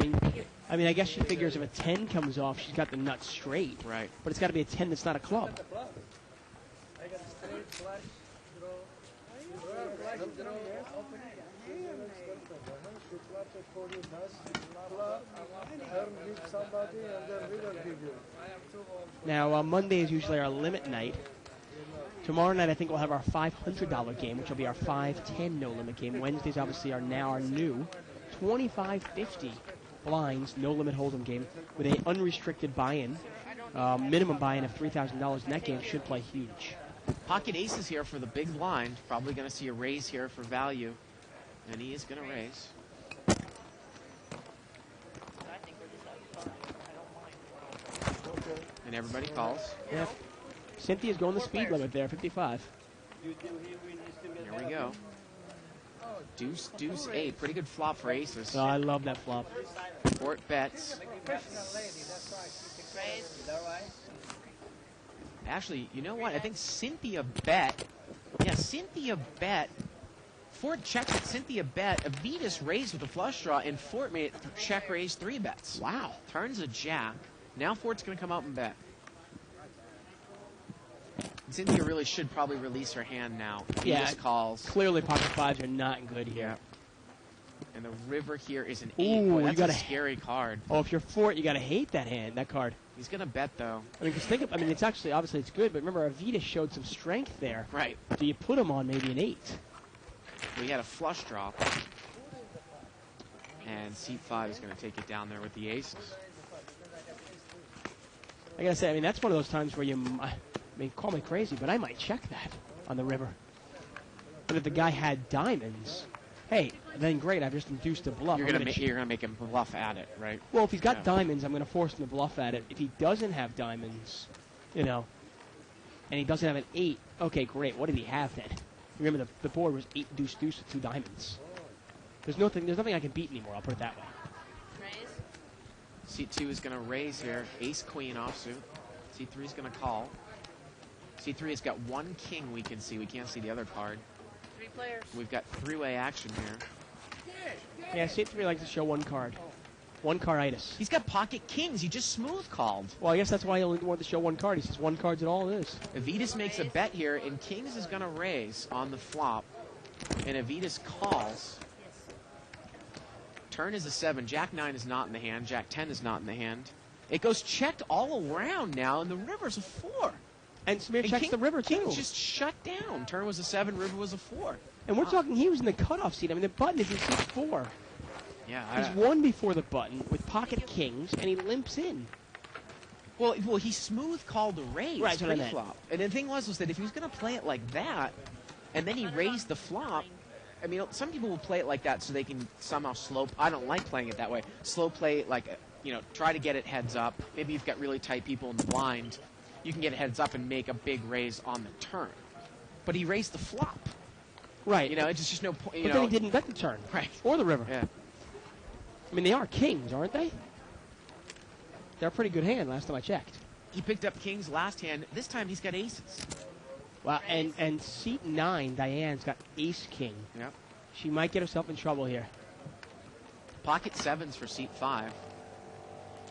S3: mean, I guess she figures if a 10 comes off, she's got the nuts straight.
S2: Right.
S3: But it's got to be a 10 that's not a club.
S4: the club. I got straight flush, draw, flush, draw, open it.
S3: Now, Monday is usually our limit night. Tomorrow night, I think we'll have our $500 game, which will be our 5-10 no-limit game. Wednesdays, obviously, are now our new $25.50 blinds no-limit hold'em game with an unrestricted buy-in. Minimum buy-in of $3,000 in that game should play huge.
S2: Pocket aces here for the big blind. Probably going to see a raise here for value. And he is going to raise. And everybody calls.
S3: Yeah. Cynthia's going the speed limit there, 55.
S2: Here we go. Deuce, deuce, 8. Pretty good flop for aces.
S3: Oh, I love that flop.
S2: Fort bets.
S5: Raise?
S2: Actually, you know what? I think Cynthia bet. Yeah, Cynthia bet. Fort checked it. Cynthia bet. Avitas raised with a flush draw, and Fort made check raise 3 bets.
S3: Wow.
S2: Turns a jack. Now Fort's going to come out and bet. Cynthia really should probably release her hand now.
S3: Yeah.
S2: Avitas calls.
S3: Clearly, pocket 5s are not good here.
S2: And the river here is an 8.
S3: Ooh,
S2: Boy,
S3: you
S2: that's
S3: gotta-
S2: a scary card.
S3: Oh, if you're Fort, you got to hate that card.
S2: He's going to bet, though.
S3: I mean, because it's actually, obviously it's good, but remember, Avitas showed some strength there.
S2: Right.
S3: Do you put him on maybe an 8?
S2: We had a flush draw. And seat 5 is going to take it down there with the aces.
S3: I got to say, that's one of those times where call me crazy, but I might check that on the river. But if the guy had diamonds, hey, then great. I've just induced a bluff.
S2: You're
S3: I'm
S2: gonna make him bluff at it, right?
S3: Well, if he's got
S2: Yeah.
S3: diamonds, I'm going to force him to bluff at it. If he doesn't have diamonds, and he doesn't have an 8, okay, great. What did he have then? Remember, the board was 8 deuce deuce with 2 diamonds. There's nothing I can beat anymore. I'll put it that way.
S5: Raise.
S2: Seat 2 is gonna raise here. Ace queen offsuit. Seat 3 is gonna call. Seat 3 has got 1 king we can see. We can't see the other card.
S5: 3 players.
S2: We've got 3-way action here.
S3: Yeah, C3 likes to show 1 card. 1 caritis.
S2: He's got pocket kings. He just smooth called.
S3: Well, I guess that's why he only wanted to show 1 card. He says 1 card's at all it is.
S2: Avitas makes a bet here, and kings is gonna raise on the flop. And Avitas calls.
S5: Yes.
S2: Turn is a 7. Jack 9 is not in the hand. Jack 10 is not in the hand. It goes checked all around now, and the river's a 4.
S3: And Samir checks the river, too.
S2: King just shut down. Turn was a 7, river was a 4.
S3: And we're talking, he was in the cutoff seat. I mean, the button is in seat 4.
S2: Yeah,
S3: He's 1 before the button with pocket kings, and he limps in.
S2: Well, he smooth called the raise
S3: Right, that's what I meant.
S2: pre-flop. And the thing was that if he was going to play it like that, and then he raised the flop, I mean, some people will play it like that so they can somehow slow. I don't like playing it that way. Slow play, like, try to get it heads up. Maybe you've got really tight people in the blind. You can get it heads up and make a big raise on the turn. But he raised the flop.
S3: Right.
S2: It's just no point.
S3: But then he didn't bet the turn.
S2: Right.
S3: Or the river.
S2: Yeah.
S3: I mean, they are kings, aren't they? They're a pretty good hand last time I checked.
S2: He picked up kings last hand. This time he's got aces.
S3: Wow, and seat 9, Diane's got ace-king.
S2: Yep.
S3: She might get herself in trouble here.
S2: Pocket 7s for seat 5.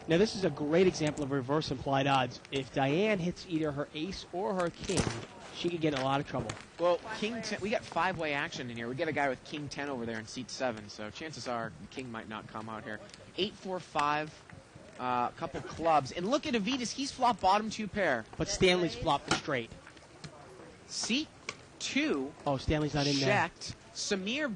S3: Now, this is a great example of reverse implied odds. If Diane hits either her ace or her king, she could get in a lot of trouble.
S2: Well, king 10, we got 5-way action in here. We got a guy with king 10 over there in seat 7, so chances are the king might not come out here. 8, 4, 5, a couple clubs. And look at Avitas. He's flop bottom 2 pair.
S3: But Stanley's flopped straight.
S2: Seat 2
S3: Oh, Stanley's not in there.
S2: checked. Samir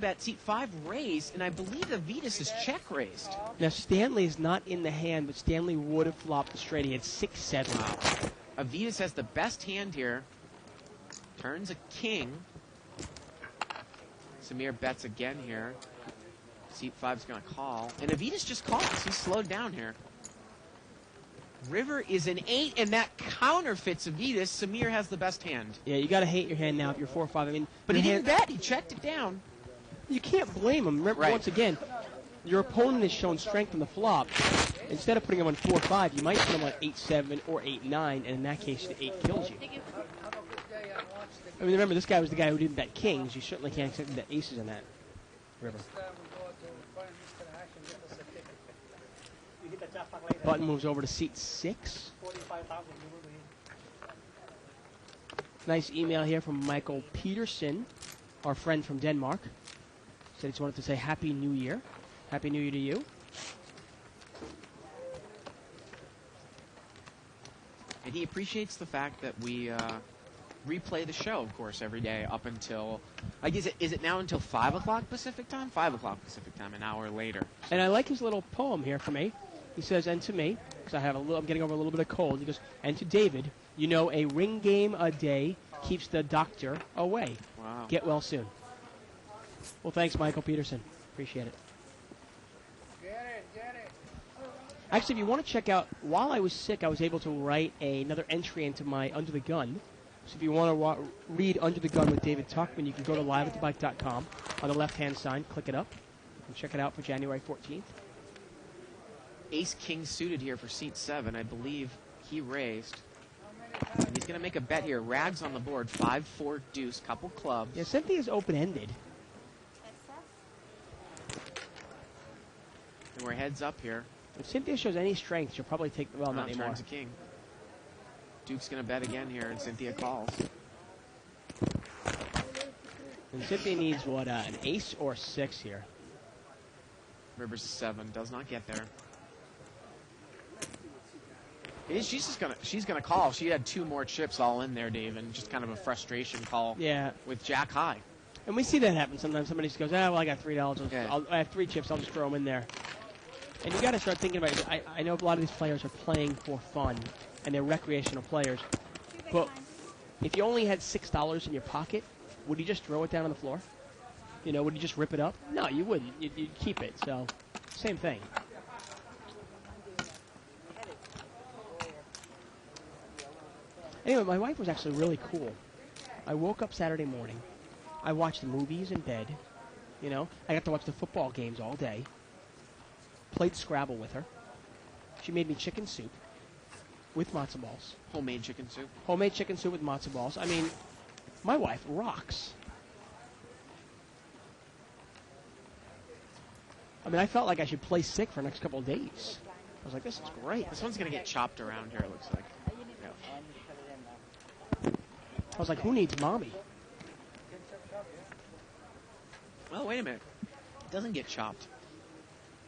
S2: bet seat 5 raised, and I believe Avitas is check raised.
S3: Now, Stanley is not in the hand, but Stanley would have flopped straight. He had 6, 7.
S2: Wow. Avitas has the best hand here. Turns a king. Samir bets again here. Seat 5's going to call. And Avitas just calls. He's slowed down here. River is an 8, and that counterfeits Avitas. Samir has the best hand.
S3: Yeah, you got to hate your hand now if you're 4 or 5. I mean,
S2: But he
S3: your
S2: didn't
S3: hand,
S2: bet. He checked it down.
S3: You can't blame him. Remember,
S2: Right.
S3: once again, your opponent has shown strength on the flop. Instead of putting him on 4 or 5, you might put him on 8, 7 or 8, 9, and in that case, the 8 kills you.
S5: Thank you.
S3: I mean, remember, this guy was the guy who didn't bet kings. You certainly can't accept that aces in that river.
S4: Next time we go to find Mr. Hash and get us a ticket.
S6: You hit the jackpot later.
S3: Button moves over to seat 6.
S6: 45,000 you will win.
S3: Nice email here from Michael Peterson, our friend from Denmark. Said he just wanted to say Happy New Year. Happy New Year to you.
S2: And he appreciates the fact that we replay the show, of course, every day up until, I guess, is it now until 5 o'clock Pacific time? 5 o'clock Pacific time, an hour later.
S3: And I like his little poem here for me. He says, and to me, because I'm getting over a little bit of cold, he goes, and to David, a ring game a day keeps the doctor away.
S2: Wow.
S3: Get well soon. Well, thanks, Michael Peterson. Appreciate it.
S4: Get it.
S3: Actually, if you want to check out, while I was sick, I was able to write another entry into my Under the Gun. So if you want to read Under the Gun with David Tuckman, you can go to liveatthebike.com. On the left-hand side, click it up, and check it out for January 14th.
S2: Ace-king suited here for seat 7. I believe he raised. And he's going to make a bet here. Rags on the board. 5, 4, deuce, couple clubs.
S3: Yeah, Cynthia's open-ended.
S2: And we're heads up here.
S3: If Cynthia shows any strength, she'll probably take, well, not anymore.
S2: Turns a king. Duke's going to bet again here, and Cynthia calls.
S3: And Cynthia needs, what, an ace or 6 here.
S2: River's a 7. Does not get there. She's gonna call. She had 2 more chips all in there, Dave, and just kind of a frustration call.
S3: Yeah.
S2: With Jack high.
S3: And we see that happen sometimes. Somebody just goes, well, I got $3.
S2: Yeah.
S3: I have 3 chips. I'll just throw them in there. And you got to start thinking about it. I know a lot of these players are playing for fun, and they're recreational players. But if you only had $6 in your pocket, would you just throw it down on the floor? You know, would you just rip it up? No, you wouldn't. You'd keep it. So, same thing. Anyway, my wife was actually really cool. I woke up Saturday morning. I watched movies in bed. You know, I got to watch the football games all day. Played Scrabble with her. She made me chicken soup with matzo balls.
S2: Homemade chicken soup.
S3: Homemade chicken soup with matzo balls. I mean, my wife rocks. I mean, I felt like I should play sick for the next couple of days. I was like, this is great.
S2: This one's going to get chopped around here, it looks like.
S3: I was like, who needs mommy?
S2: Well, wait a minute. It doesn't get chopped.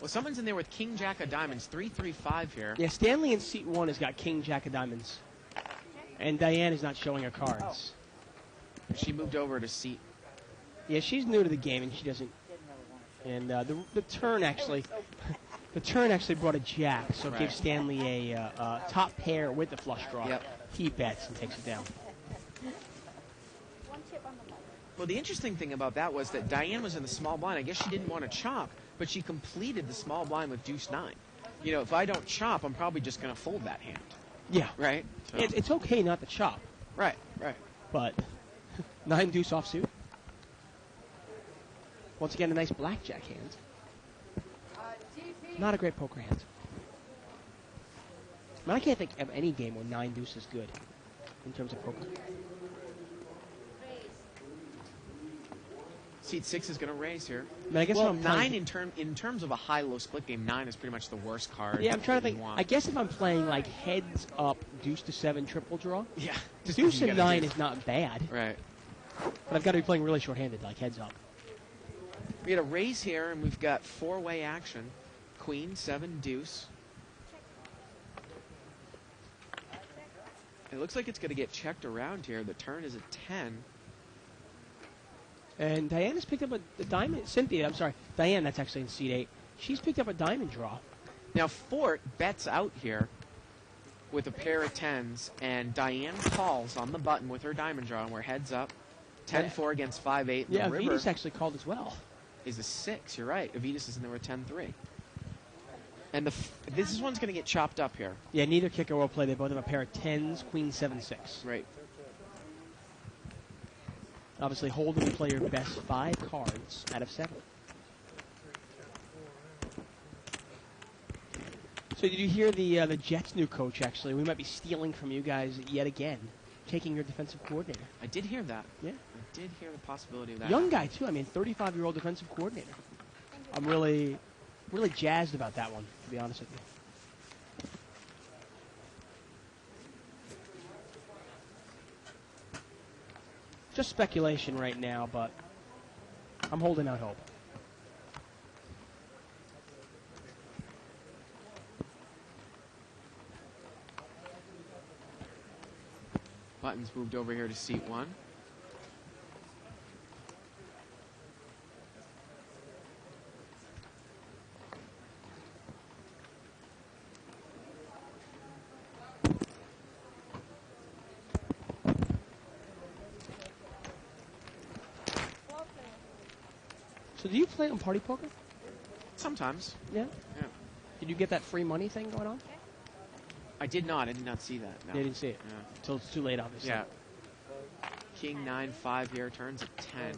S2: Well, someone's in there with King Jack of Diamonds, 335 here.
S3: Yeah, Stanley in seat 1 has got King Jack of Diamonds. And Diane is not showing her cards.
S2: She moved over to seat.
S3: Yeah, she's new to the game and she doesn't. And the turn actually, the turn actually brought a jack, so it
S2: Right.
S3: gave Stanley a top pair with the flush draw.
S2: Yep.
S3: He bets and takes it down.
S2: Well, the interesting thing about that was that Diane was in the small blind. I guess she didn't want to chop, but she completed the small blind with deuce 9. You know, if I don't chop, I'm probably just going to fold that hand.
S3: Yeah,
S2: Right? So-
S3: it's okay not to chop,
S2: right, right.
S3: but 9 deuce offsuit. Once again, a nice blackjack hand. Not a great poker hand. I mean, I can't think of any game where 9 deuce is good in terms of poker.
S2: Seat 6 is going to raise here.
S3: I mean, I guess
S2: Well,
S3: if I'm
S2: 9
S3: playing,
S2: in terms of a high-low split game, 9 is pretty much the worst card.
S3: yeah, I'm trying to
S2: that you
S3: think.
S2: want.
S3: I guess if I'm playing like heads up, deuce to 7 triple draw,
S2: Yeah. just
S3: deuce
S2: you
S3: and
S2: gotta
S3: 9
S2: do.
S3: is not bad.
S2: Right.
S3: But I've got to be playing really short-handed, like heads up.
S2: We had a raise here, and we've got 4-way action. Queen, 7, deuce. It looks like it's going to get checked around here. The turn is a 10.
S3: And Diana's picked up a diamond. Cynthia, I'm sorry, Diane. That's actually in seat 8. She's picked up a diamond draw.
S2: Now, Fort bets out here with a pair of 10s, and Diane calls on the button with her diamond draw, and we're heads up. 10-4 against 5-8.
S3: Yeah,
S2: the river
S3: Avitas actually called as well.
S2: is a 6. You're right. Avitas is in there with 10-3. And this one's going to get chopped up here.
S3: Yeah, neither kicker will play. They both have a pair of 10s, queen 7-6.
S2: Right.
S3: Obviously, holding play your best 5 cards out of 7. So did you hear the Jets' new coach, actually? We might be stealing from you guys yet again, taking your defensive coordinator.
S2: I did hear that.
S3: Yeah.
S2: I did hear the possibility of that.
S3: Young guy, too. I mean, 35-year-old defensive coordinator. I'm really jazzed about that one, to be honest with you. Just speculation right now, but I'm holding out hope.
S2: Buttons moved over here to seat 1.
S3: So do you play on Party Poker?
S2: Sometimes.
S3: Yeah.
S2: Yeah.
S3: Did you get that free money thing going on?
S2: I did not. I did not see that. No.
S3: They didn't see it.
S2: Yeah.
S3: Until it's too late, obviously.
S2: Yeah. King 9-5 here, turns at 10.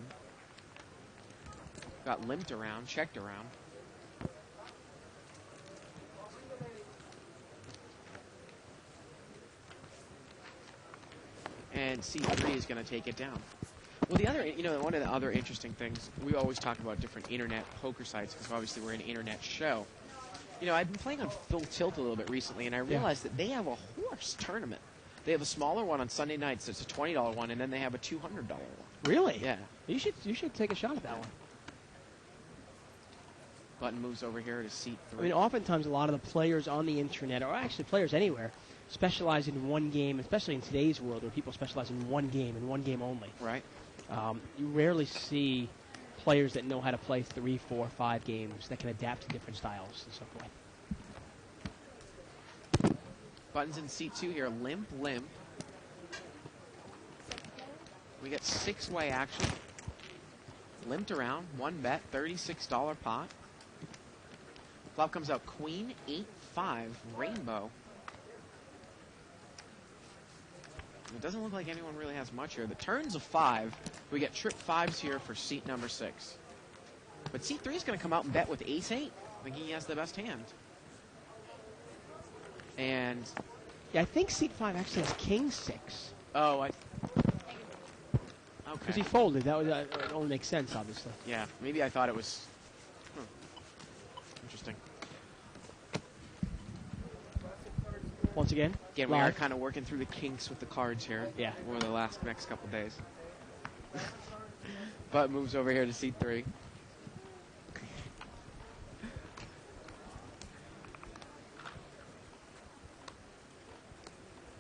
S2: Got limped around, checked around. And C3 is going to take it down. Well, the other, one of the other interesting things, we always talk about different internet poker sites because obviously we're an internet show. I've been playing on Full Tilt a little bit recently, and I realized that they have a horse tournament. They have a smaller one on Sunday nights. It's a $20 one, and then they have a $200 one.
S3: Really?
S2: Yeah.
S3: You should take a shot at that one.
S2: Button moves over here to seat 3.
S3: I mean, oftentimes a lot of the players on the internet, or actually players anywhere, specialize in one game, especially in today's world where people specialize in one game and one game only.
S2: Right.
S3: You rarely see players that know how to play 3, 4, 5 games that can adapt to different styles and so forth.
S2: Buttons in seat 2 here. Limp, limp. We get 6-way action. Limped around, 1 bet, $36 pot. Flop comes out Queen, 8-5, Rainbow. It doesn't look like anyone really has much here. The turn's a 5. We get trip 5s here for seat number 6. But seat 3 is going to come out and bet with ace-8. I think he has the best hand. And,
S3: Yeah, I think seat 5 actually has king 6.
S2: oh, okay.
S3: Because he folded. That would it only makes sense, obviously.
S2: Yeah, maybe I thought it was... Interesting.
S3: Once again,
S2: Again, we are
S3: live.
S2: kind of working through the kinks with the cards here.
S3: Yeah.
S2: Over the next couple days. But moves over here to seat 3.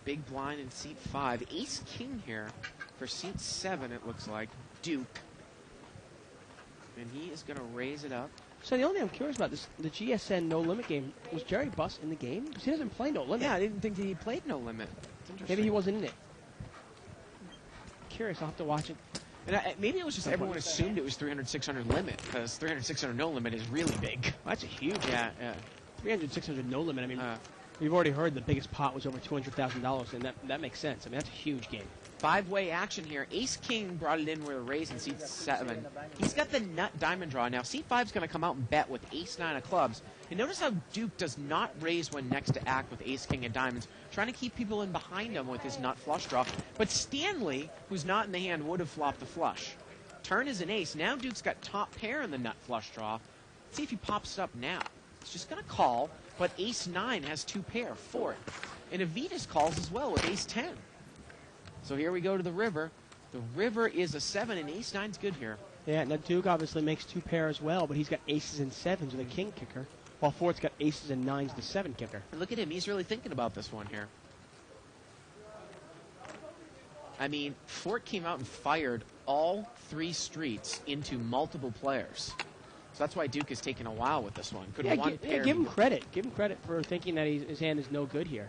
S2: Big blind in seat 5. Ace king here for seat 7, it looks like. Duke. And he is going to raise it up.
S3: So the only thing I'm curious about this, the GSN No Limit game, was Jerry Buss in the game? Because he doesn't play No Limit.
S2: Yeah, I didn't think that he played No Limit. It's interesting.
S3: Maybe he wasn't in it. Curious, I'll have to watch it.
S2: And maybe it was just everyone assumed it was 300, 600 limit, because 300, 600 no limit is really big.
S3: Well, that's a huge
S2: Yeah,
S3: one.
S2: yeah.
S3: 300, 600 No Limit. I mean,
S2: Uh,
S3: we've already heard the biggest pot was over $200,000, and that makes sense. I mean, that's a huge game.
S2: 5-way action here. Ace King brought it in with a raise in seat 7. He's got the nut diamond draw. Now, seat 5 is going to come out and bet with Ace 9 of clubs. And notice how Duke does not raise when next to act with Ace King of diamonds, trying to keep people in behind him with his nut flush draw. But Stanley, who's not in the hand, would have flopped the flush. Turn is an ace. Now Duke's got top pair in the nut flush draw. Let's see if he pops it up now. He's just going to call, but Ace 9 has 2 pair for it. And Avitas calls as well with Ace 10. So here we go to the river. The river is a 7, and Ace 9's good here.
S3: Yeah, now Duke obviously makes 2 pair as well, but he's got aces and 7s with a king kicker, while Fort's got aces and 9s, the 7 kicker.
S2: And look at him. He's really thinking about this one here. I mean, Fort came out and fired all 3 streets into multiple players. So that's why Duke is taking a while with this one. Could
S3: Yeah,
S2: one pair
S3: give him
S2: be-
S3: credit. Give him credit for thinking that his hand is no good here.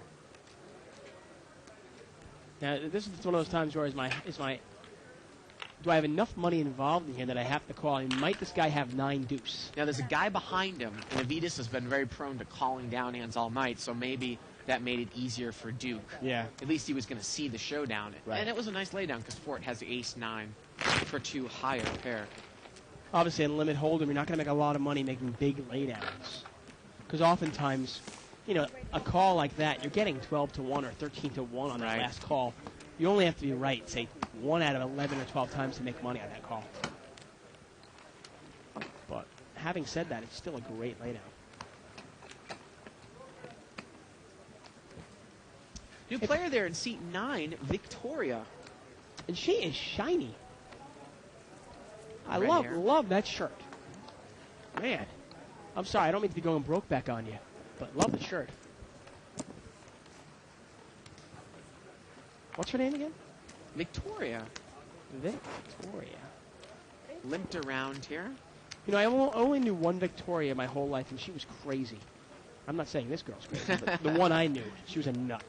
S3: Now, this is one of those times where do I have enough money involved in here that I have to call? And might this guy have 9 deuce?
S2: Now there's a guy behind him, and Avitas has been very prone to calling down hands all night, so maybe that made it easier for Duke.
S3: Yeah.
S2: At least he was going to see the showdown.
S3: Right.
S2: And it was a nice laydown because Fort has the Ace 9 for 2 higher pair.
S3: Obviously, in limit hold'em, you're not going to make a lot of money making big laydowns. Because oftentimes, a call like that, you're getting 12 to 1 or 13 to 1 on that
S2: Right.
S3: last call. You only have to be right, say, 1 out of 11 or 12 times to make money on that call. But having said that, it's still a great laydown.
S2: New player there in seat 9, Victoria.
S3: And she is shiny. I
S2: Red hair.
S3: love that shirt. Man, I'm sorry, I don't mean to be going broke back on you, but love the shirt. What's her name again?
S2: Victoria.
S3: Victoria.
S2: Limped around here.
S3: I only knew one Victoria my whole life, and she was crazy. I'm not saying this girl's crazy, but the one I knew, she was a nut.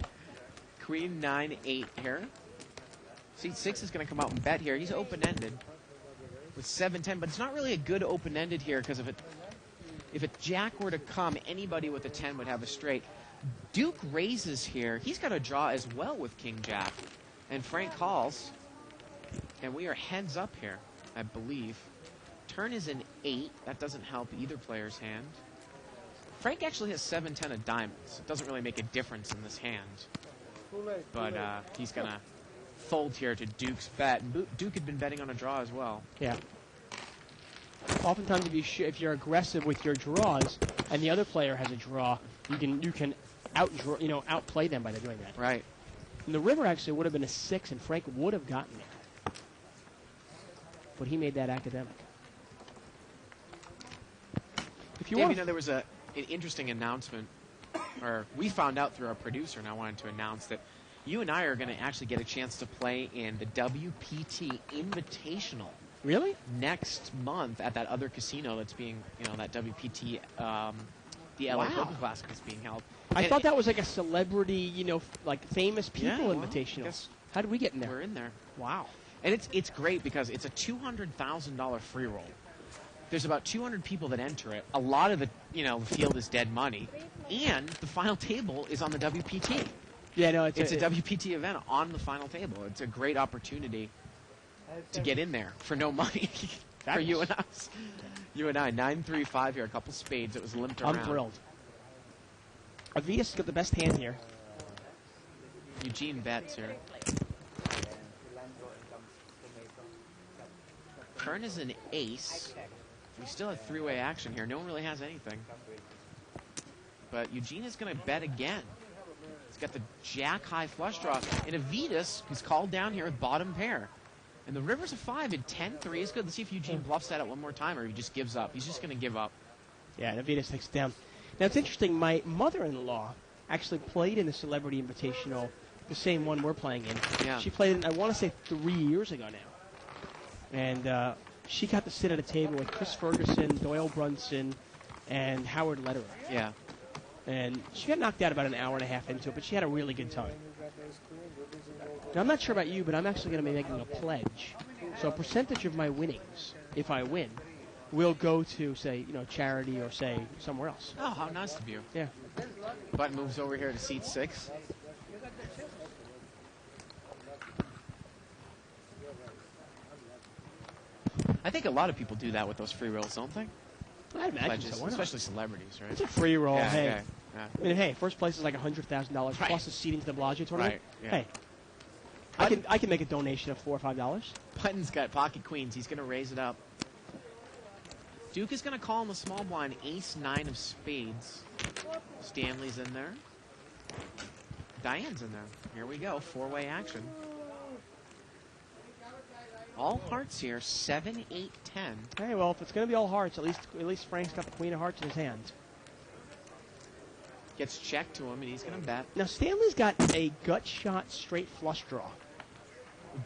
S2: Queen 9-8 here. Seat 6 is going to come out and bet here. He's open-ended with 7-10, but it's not really a good open-ended here because if a jack were to come, anybody with a 10 would have a straight. Duke raises here. He's got a draw as well with King Jack. And Frank calls. And we are heads up here, I believe. Turn is an 8. That doesn't help either player's hand. Frank actually has 7-10 of diamonds. It doesn't really make a difference in this hand. But he's going to fold here to Duke's bet. And Duke had been betting on a draw as well.
S3: Yeah. Oftentimes, if you're aggressive with your draws, and the other player has a draw, you can outplay them by doing that.
S2: Right.
S3: And the river actually would have been a 6, and Frank would have gotten it. But he made that academic. If you
S2: Dave,
S3: want,
S2: there was an interesting announcement, or we found out through our producer, and I wanted to announce that you and I are going to actually get a chance to play in the WPT Invitational
S3: really?
S2: next month at that other casino that's being, that WPT, the LA
S3: Wow.
S2: Poker Classic is being held.
S3: I
S2: And
S3: thought that was like a celebrity, like famous people
S2: Yeah, well, I
S3: invitational.
S2: guess
S3: How did we get in there?
S2: we're in there.
S3: Wow.
S2: And it's great because it's a $200,000 free roll. There's about 200 people that enter it. A lot of the field is dead money, and the final table is on the WPT.
S3: Yeah, no,
S2: It's a WPT event on the final table. It's a great opportunity to get in there for no money for you and us. You and I, 9-3-5 here, a couple spades. It was limped around.
S3: I'm thrilled. Avitas got the best hand here.
S2: Eugene bets here. Turn is an ace. We still have three-way action here. No one really has anything. But Eugene is going to bet again. He's got the jack-high flush draw. And Avitas, who's called down here with bottom pair. And the river's a 5 and 10-3 is good. Let's see if Eugene bluffs that out one more time or he just gives up. He's just going to give up.
S3: Yeah, and Avitas takes it down. Now, it's interesting. My mother-in-law actually played in the Celebrity Invitational, the same one we're playing in.
S2: Yeah.
S3: She played it, I want to say, 3 years ago now. And she got to sit at a table with Chris Ferguson, Doyle Brunson, and Howard Lederer.
S2: Yeah.
S3: And she got knocked out about an hour and a half into it, but she had a really good time. Now, I'm not sure about you, but I'm actually going to be making a pledge. So a percentage of my winnings, if I win, will go to, say, charity or, say, somewhere else.
S2: Oh, how nice of you.
S3: Yeah.
S2: Button moves over here to seat 6. I think a lot of people do that with those free rolls, don't they?
S3: I'd imagine
S2: Pledges,
S3: so. Why not?
S2: especially celebrities, right?
S3: It's a free roll.
S2: Yeah,
S3: Hey.
S2: yeah, yeah.
S3: I mean, hey, first place is like $100,000
S2: Right.
S3: plus the seating to the Bellagio tournament.
S2: Right, yeah.
S3: Hey, I can make a donation of $4 or $5.
S2: Button's got pocket queens. He's going to raise it up. Duke is going to call in the small blind, ace-9 of spades. Stanley's in there. Diane's in there. Here we go, four-way action. All hearts here, 7, 8, 10.
S3: Hey, well, if it's going to be all hearts, at least Frank's got the queen of hearts in his hand.
S2: Gets checked to him, and he's going to bet.
S3: Now, Stanley's got a gut shot straight flush draw.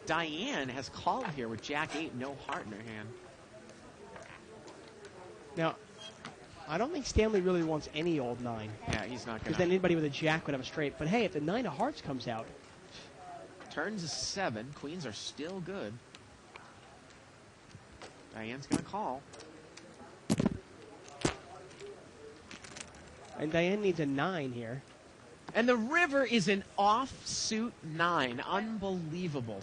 S2: Diane has called here with Jack-8, no heart in her hand.
S3: Now, I don't think Stanley really wants any old 9.
S2: Yeah, he's not going
S3: Because
S2: to.
S3: then anybody with a jack would have a straight. But hey, if the 9 of hearts comes out,
S2: Turns is 7. Queens are still good. Diane's going to call.
S3: and Diane needs a 9 here.
S2: And the river is an offsuit 9. Unbelievable.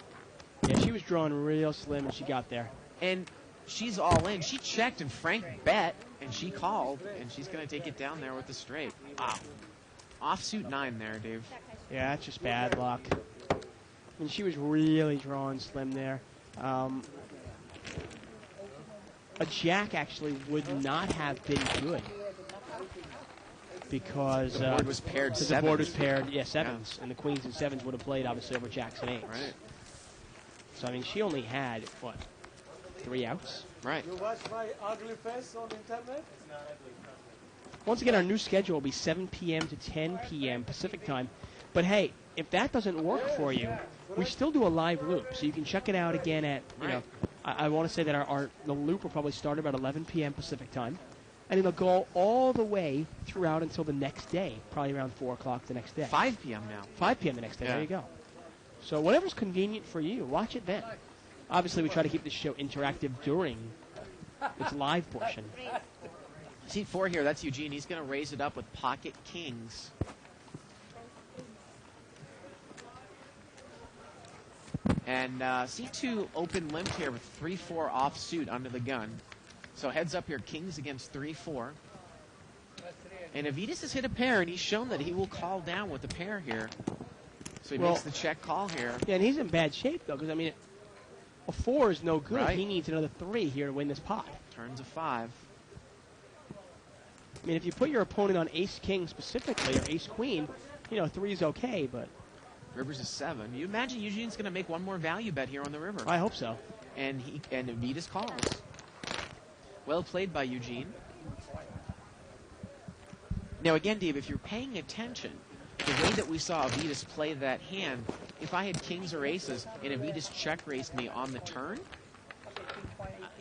S3: Yeah, she was drawing real slim when she got there.
S2: And she's all in. She checked, and Frank bet, and she called, and she's going to take it down there with the straight. Wow. Offsuit 9 there, Dave.
S3: Yeah, that's just bad luck. I mean, she was really drawing slim there. A jack actually would not have been good because
S2: The board was paired
S3: the
S2: sevens.
S3: board was paired, yeah, sevens, and the queens and sevens would have played obviously over jacks and eights.
S2: Right.
S3: So I mean, she only had what, 3 outs.
S2: Right.
S4: You watch my ugly face on internet?
S3: Once again, our new schedule will be 7 p.m. to 10 p.m. Pacific time. But hey, if that doesn't work for you, we still do a live loop, so you can check it out again at
S2: Right.
S3: I want to say that the loop will probably start about 11 p.m. Pacific time, and it'll go all the way throughout until the next day, probably around 4 o'clock the next day.
S2: 5 p.m. now.
S3: 5 p.m. the next day.
S2: Yeah.
S3: There you go. So whatever's convenient for you, watch it then. Obviously, we try to keep the show interactive during its live portion.
S2: Seat 4 here, that's Eugene. He's going to raise it up with pocket kings. And C2 open limped here with 3-4 offsuit under the gun. So heads up here, kings against 3-4. And Avitas has hit a pair, and he's shown that he will call down with the pair here. So he makes the check call here.
S3: Yeah, and he's in bad shape, though, because, I mean, a 4 is no good.
S2: Right.
S3: He needs another 3 here to win this pot.
S2: Turns a 5.
S3: I mean, if you put your opponent on ace-king specifically, or ace-queen, 3 is okay, but
S2: River's a 7. You imagine Eugene's going to make one more value bet here on the river.
S3: I hope so.
S2: And Avitas calls. Well played by Eugene. Now again, Dave, if you're paying attention, the way that we saw Avitas play that hand, if I had kings or aces and Avitas check raised me on the turn,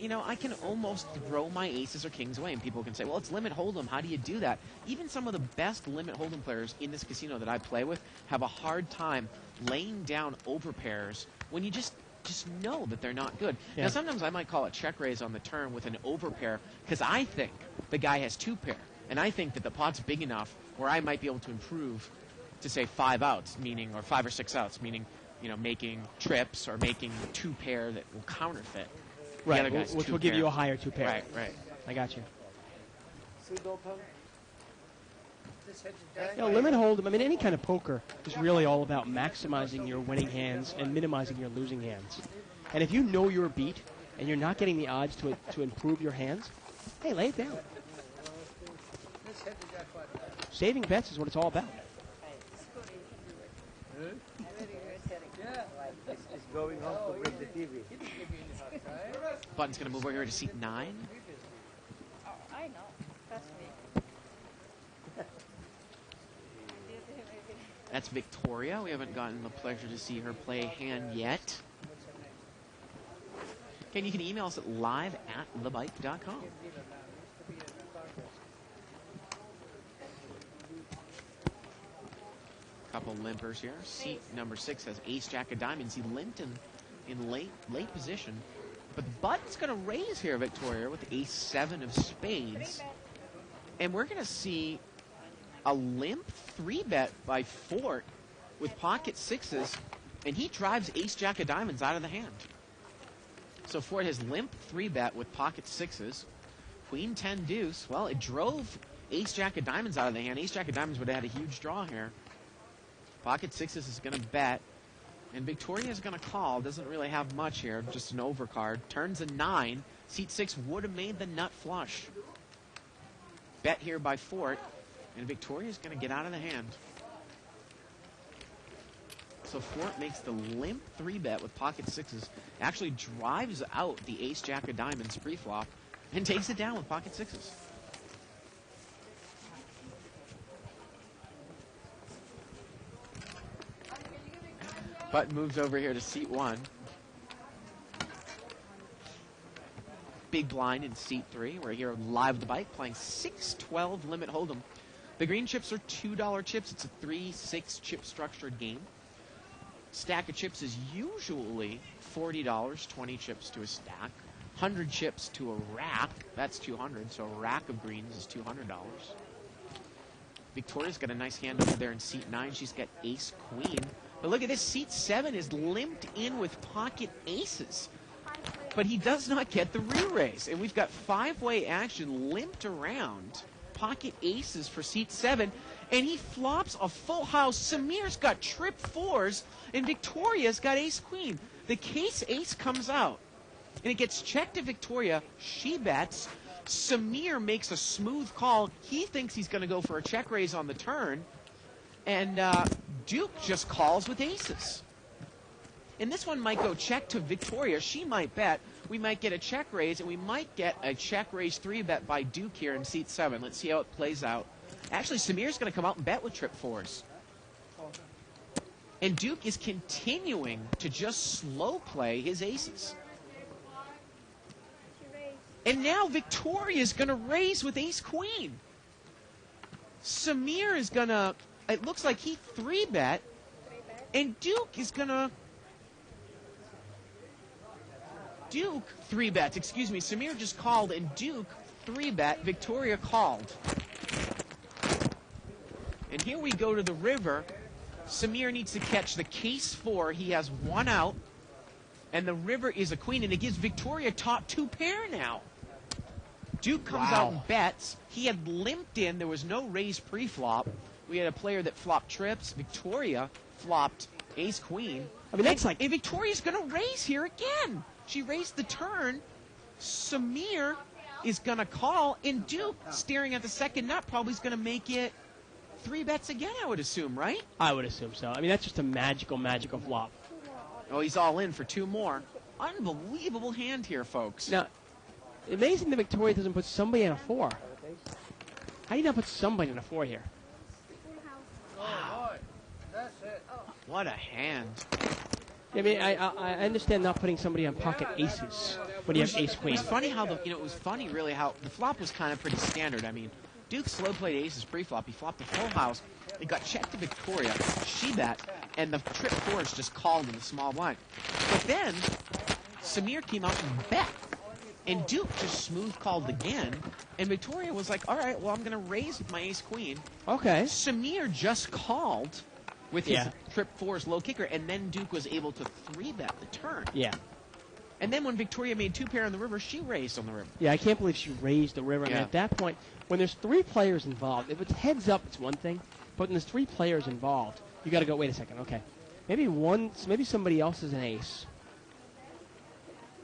S2: I can almost throw my aces or kings away, and people can say, well, it's limit hold'em. How do you do that? Even some of the best limit hold'em players in this casino that I play with have a hard time laying down overpairs when you just just know that they're not good.
S3: Yeah.
S2: Now, sometimes I might call a check raise on the turn with an overpair because I think the guy has 2 pair, and I think that the pot's big enough where I might be able to improve to say 5 outs, meaning, or 5 or 6 outs, meaning, making trips or making 2 pair that will counterfeit. The
S3: Right,
S2: other guy's
S3: which
S2: 2
S3: will give
S2: pair.
S3: you a higher 2 pair.
S2: Right.
S3: I got you.
S4: Seed open. Just hit the deck.
S3: Limit hold'em, I mean, any kind of poker is really all about maximizing your winning hands and minimizing your losing hands. And if you know you're beat and you're not getting the odds to improve your hands, hey, lay it down.
S4: Just hit the jackpot.
S3: Saving bets is what it's all about.
S4: Yeah.
S7: It's going home to break the TV.
S2: Button's going to move over here to seat 9.
S5: Oh, I know. Trust me.
S2: That's Victoria. We haven't gotten the pleasure to see her play a hand yet. Again, you can email us at live@thebike.com. Couple limpers here. Seat number 6 has ace jack of diamonds. He limped in late position. But the button's going to raise here, Victoria, with ace 7 of spades. And we're going to see a limp 3-bet by Fort with pocket 6s, and he drives ace jack of diamonds out of the hand. So Fort has limp 3-bet with pocket 6s. Queen 10 deuce. Well, it drove ace jack of diamonds out of the hand. Ace jack of diamonds would have had a huge draw here. Pocket 6s is going to bet. And Victoria is going to call. Doesn't really have much here. Just an overcard. Turns a 9. Seat 6 would have made the nut flush. Bet here by Fort. And Victoria is going to get out of the hand. So Fort makes the limp 3-bet with pocket 6s. Actually drives out the ace jack of diamonds pre-flop. And takes it down with pocket 6s. Button moves over here to seat 1. Big blind in seat 3. We're here live at the bike playing 6-12 limit hold'em. The green chips are $2 chips. It's a 3-6 chip structured game. Stack of chips is usually $40, 20 chips to a stack. 100 chips to a rack. That's 200, so a rack of greens is $200. Victoria's got a nice hand over there in seat 9. She's got ace queen. But look at this, seat 7 is limped in with pocket aces. But he does not get the re-raise. And we've got 5-way action limped around. Pocket aces for seat 7. And he flops a full house. Samir's got trip 4s. And Victoria's got ace queen. The case ace comes out. And it gets checked to Victoria. She bets. Samir makes a smooth call. He thinks he's going to go for a check raise on the turn. And Duke just calls with aces. And this one might go check to Victoria. She might bet. We might get a check raise, and we might get a check raise 3-bet by Duke here in seat 7. Let's see how it plays out. Actually, Samir's going to come out and bet with trip 4s. And Duke is continuing to just slow play his aces. And now Victoria is going to raise with ace queen. Samir is going to, it looks like he 3-bet. And Duke is going to, Duke 3-bets, excuse me. Samir just called and Duke 3-bet. Victoria called. And here we go to the river. Samir needs to catch the case 4. He has 1 out. And the river is a queen. And it gives Victoria top 2 pair now. Duke comes out and bets. He had limped in. There was no raise pre-flop. We had a player that flopped trips. Victoria flopped ace queen.
S3: I mean, that's like...
S2: And Victoria's going to raise here again. She raised the turn. Samir is going to call. And Duke, staring at the second nut, probably is going to make it 3 bets again, I would assume, right?
S3: I would assume so. I mean, that's just a magical flop.
S2: Oh, he's all in for 2 more. Unbelievable hand here, folks.
S3: Now, amazing that Victoria doesn't put somebody in a 4. How do you not put somebody in a 4 here?
S4: Oh, boy. That's it.
S2: What a hand.
S3: I mean, I understand not putting somebody on pocket aces when you have ace
S2: It
S3: queen.
S2: was funny how it was funny really how the flop was kind of pretty standard. I mean, Duke slow played aces pre-flop. He flopped the full house. It got checked to Victoria. She bet, and the trip 4s just called in the small blind. But then Samir came out and bet. And Duke just smooth called again. And Victoria was like, all right, well, I'm going to raise with my ace-queen.
S3: Okay.
S2: Samir just called with his
S3: Yeah.
S2: trip fours low kicker, and then Duke was able to 3-bet the turn.
S3: Yeah.
S2: And then when Victoria made 2-pair on the river, she raised on the river.
S3: Yeah, I can't believe she raised the river. I mean,
S2: Yeah.
S3: at that point, when there's 3 players involved, if it's heads up, it's one thing. But when there's 3 players involved, you got to go, wait a second, okay. Maybe somebody else is an ace.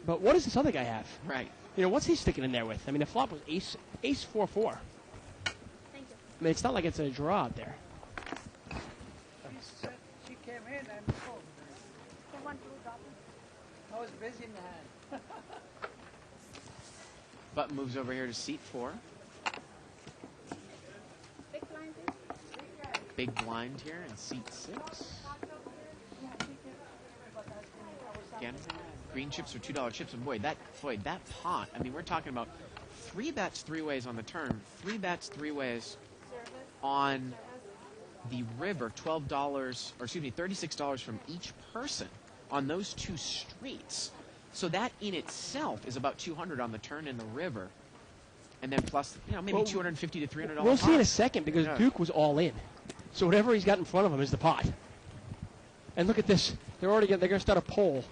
S3: But what does this other guy have?
S2: Right.
S3: You know, what's he sticking in there with? I mean, the flop was ace 4-4.
S5: Thank you.
S3: I mean, it's not like it's a draw out there.
S4: She came in and oh,
S5: You want to drop it?
S4: I was busy in the hand.
S2: Button moves over here to seat 4.
S5: Big blind, please.
S2: Big blind here in seat 6. Again, green chips are $2 chips, and boy, that pot. I mean, we're talking about 3 bets 3 ways on the turn, 3 bets 3 ways on the river. $36 from each person on those 2 streets. So that in itself is about 200 on the turn in the river, and then plus, maybe
S3: Well,
S2: 250 to $300.
S3: We'll see in a
S2: pot.
S3: second because
S2: Yeah.
S3: Duke was all in. So whatever he's got in front of him is the pot. And look at this. They're going to start a poll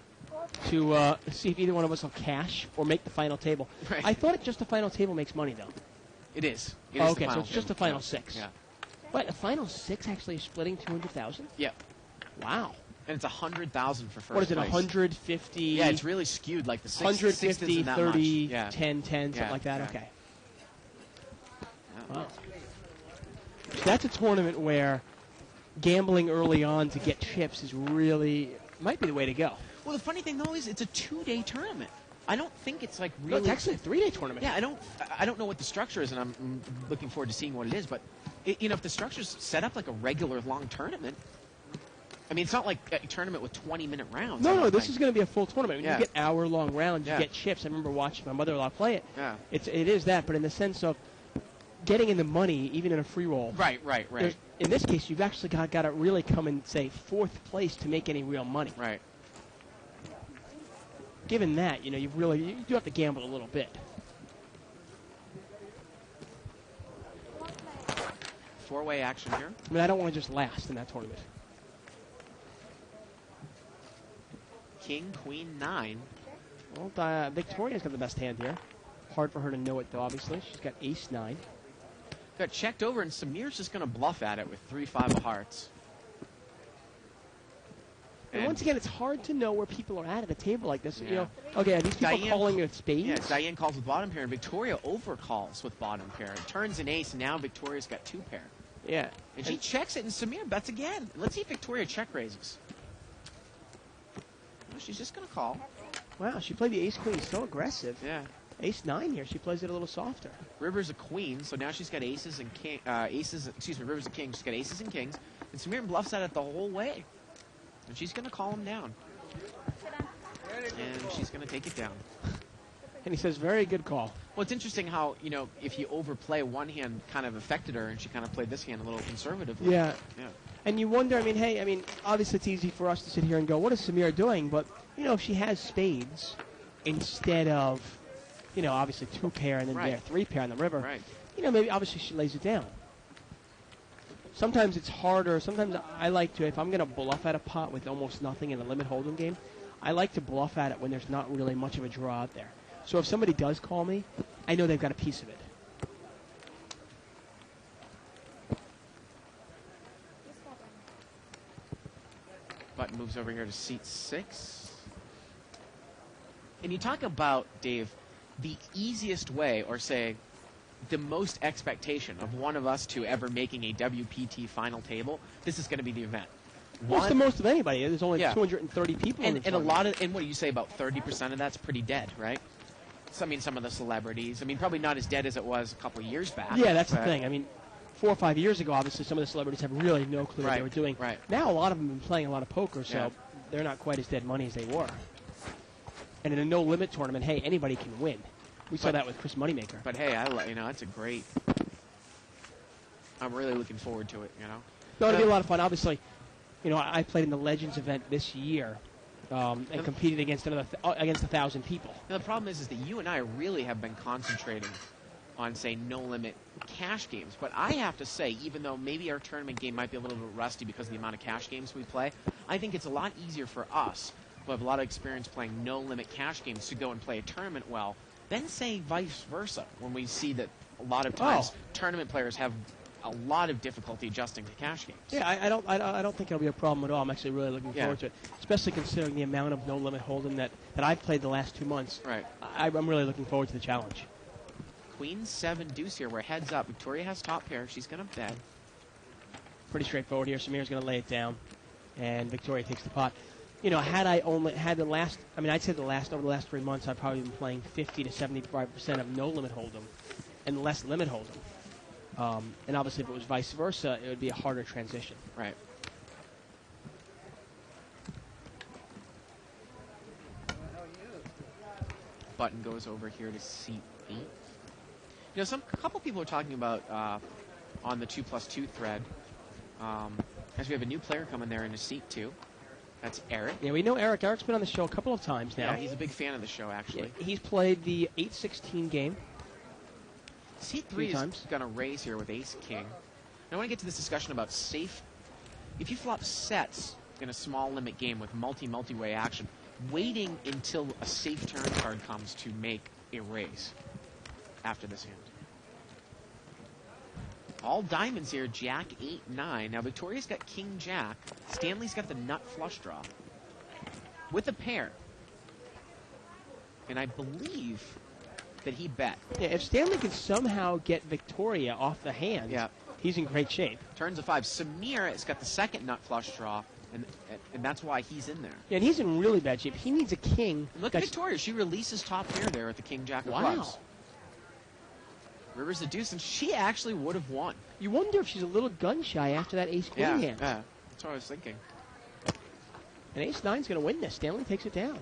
S3: to see if either one of us will cash or make the final table.
S2: Right.
S3: I thought just the final table makes money, though.
S2: It is. It
S3: Oh,
S2: is
S3: okay,
S2: the
S3: so
S2: final
S3: it's just
S2: table.
S3: the final
S2: Yeah.
S3: 6.
S2: Yeah.
S3: But the final 6 actually is splitting 200,000?
S2: Yeah.
S3: Wow.
S2: And it's 100,000 for first
S3: What is it,
S2: place.
S3: 150?
S2: Yeah, it's really skewed. Like the sixth
S3: 150,
S2: isn't that
S3: 30,
S2: much. Yeah.
S3: 10, 10, something
S2: Yeah,
S3: like that?
S2: yeah.
S3: Okay.
S2: Yeah.
S3: Wow. That's a tournament where gambling early on to get chips is really, might be the way to go.
S2: Well, the funny thing though is it's a 2-day tournament. I don't think it's like
S3: No,
S2: really.
S3: it's actually a 3-day tournament.
S2: Yeah, I don't know what the structure is, and I'm looking forward to seeing what it is. But if the structure's set up like a regular long tournament, I mean, it's not like a tournament with 20-minute rounds. I
S3: No,
S2: don't
S3: this
S2: think.
S3: is going to be a full tournament. When
S2: Yeah.
S3: you get hour-long rounds,
S2: Yeah.
S3: you get chips. I remember watching my mother-in-law play it.
S2: Yeah.
S3: It is that, but in the sense of getting in the money, even in a free roll.
S2: Right.
S3: there's- In this case, you've actually got to really come in, say, 4th place to make any real money.
S2: Right.
S3: Given that, you do have to gamble a little bit.
S2: 4-way action here.
S3: I mean, I don't want to just last in that tournament.
S2: King, Queen, 9.
S3: Well, Victoria's got the best hand here. Hard for her to know it, though, obviously. She's got ace-9.
S2: Got checked over, and Samir's just going to bluff at it with 3-5 of hearts.
S3: And once again, it's hard to know where people are at a table like this.
S2: Yeah.
S3: Okay, are these people
S2: Diane-
S3: calling with spades?
S2: Yeah, Diane calls with bottom pair, and Victoria overcalls with bottom pair. It turns an ace, and now Victoria's got 2 pair.
S3: Yeah.
S2: And she checks it, and Samir bets again. Let's see if Victoria check raises. Well, she's just going to call.
S3: Wow, she played the ace-queen so aggressive.
S2: Yeah.
S3: Ace-9 here, she plays it a little softer.
S2: River's a queen, so now she's got aces and River's a king. She's got aces and kings. And Samir bluffs at it the whole way. And she's going to call him down. And she's going to take it down.
S3: And he says, very good call.
S2: Well, it's interesting how, if you overplay one hand kind of affected her, and she kind of played this hand a little conservatively.
S3: Yeah.
S2: Yeah.
S3: And you wonder, obviously it's easy for us to sit here and go, what is Samir doing? But, if she has spades instead of, obviously 2 pair and then
S2: Right.
S3: there 3 pair on the river,
S2: Right.
S3: maybe obviously she lays it down. Sometimes it's harder. Sometimes I like to, if I'm going to bluff at a pot with almost nothing in a limit hold'em game, I like to bluff at it when there's not really much of a draw out there. So if somebody does call me, I know they've got a piece of it.
S2: Button moves over here to seat 6. And you talk about, Dave, the easiest way, or say, the most expectation of one of us to ever making a WPT final table, this is going to be the event.
S3: What's the most of anybody? There's only
S2: Yeah.
S3: 230 people in
S2: And
S3: the
S2: a
S3: tournament.
S2: lot of, and what do you say, about 30% of that's pretty dead, right? So, some of the celebrities, probably not as dead as it was a couple of years back.
S3: Yeah, that's the
S2: but-
S3: thing. 4 or 5 years ago, obviously, some of the celebrities have really no clue what they
S2: Right,
S3: were doing.
S2: right.
S3: Now, a lot of them have been playing a lot of poker, so
S2: Yeah.
S3: they're not quite as dead money as they were. And in a no-limit tournament, hey, anybody can win. We saw
S2: But-
S3: that with Chris Moneymaker.
S2: But hey, that's a great. I'm really looking forward to it.
S3: No, it'll be a lot of fun. Obviously, I played in the Legends event this year, and competed against against 1,000 people.
S2: Now, the problem is that you and I really have been concentrating on, say, no-limit cash games. But I have to say, even though maybe our tournament game might be a little bit rusty because of the amount of cash games we play, I think it's a lot easier for us, who have a lot of experience playing no-limit cash games, to go and play a tournament well, than, say, vice versa, when we see that a lot of times tournament players have a lot of difficulty adjusting to cash games.
S3: Yeah, I don't think it'll be a problem at all. I'm actually really looking forward to it, especially considering the amount of no-limit hold'em that I've played the last 2 months.
S2: Right.
S3: I'm really looking forward to the challenge.
S2: Queen 7 deuce here. We're heads up. Victoria has top pair. She's going to bet.
S3: Pretty straightforward here. Samir's going to lay it down, and Victoria takes the pot. You know, had I only had the last, I mean, I'd say over the last 3 months, I've probably been playing 50 to 75% of no-limit hold'em and less limit hold'em. And obviously, if it was vice versa, it would be a harder transition.
S2: Right. Button goes over here to seat 8. You know, a couple people are talking about on the 2+2 thread, as we have a new player coming there in a seat 2. That's Eric.
S3: Yeah, we know Eric. Eric's been on the show a couple of times now.
S2: Yeah, he's a big fan of the show, actually.
S3: Yeah, he's played the 8-16 game.
S2: Seat 3 is going to raise here with ace-king. And I want to get to this discussion about safe. If you flop sets in a small limit game with multi-way action, waiting until a safe turn card comes to make a raise after this hand. All diamonds here, Jack 8-9. Now Victoria's got King Jack. Stanley's got the nut flush draw with a pair. And I believe that he bet.
S3: Yeah, if Stanley can somehow get Victoria off the hand, he's in great shape.
S2: Turns a 5. Samir has got the second nut flush draw, and that's why he's in there.
S3: Yeah, and he's in really bad shape. He needs a king.
S2: And look at Victoria. She releases top pair there at the King Jack of clubs. Rivers the deuce, and she actually would have won.
S3: You wonder if she's a little gun-shy after that ace-queen hand.
S2: Yeah, that's what I was thinking.
S3: And ace-9's going to win this. Stanley takes it down.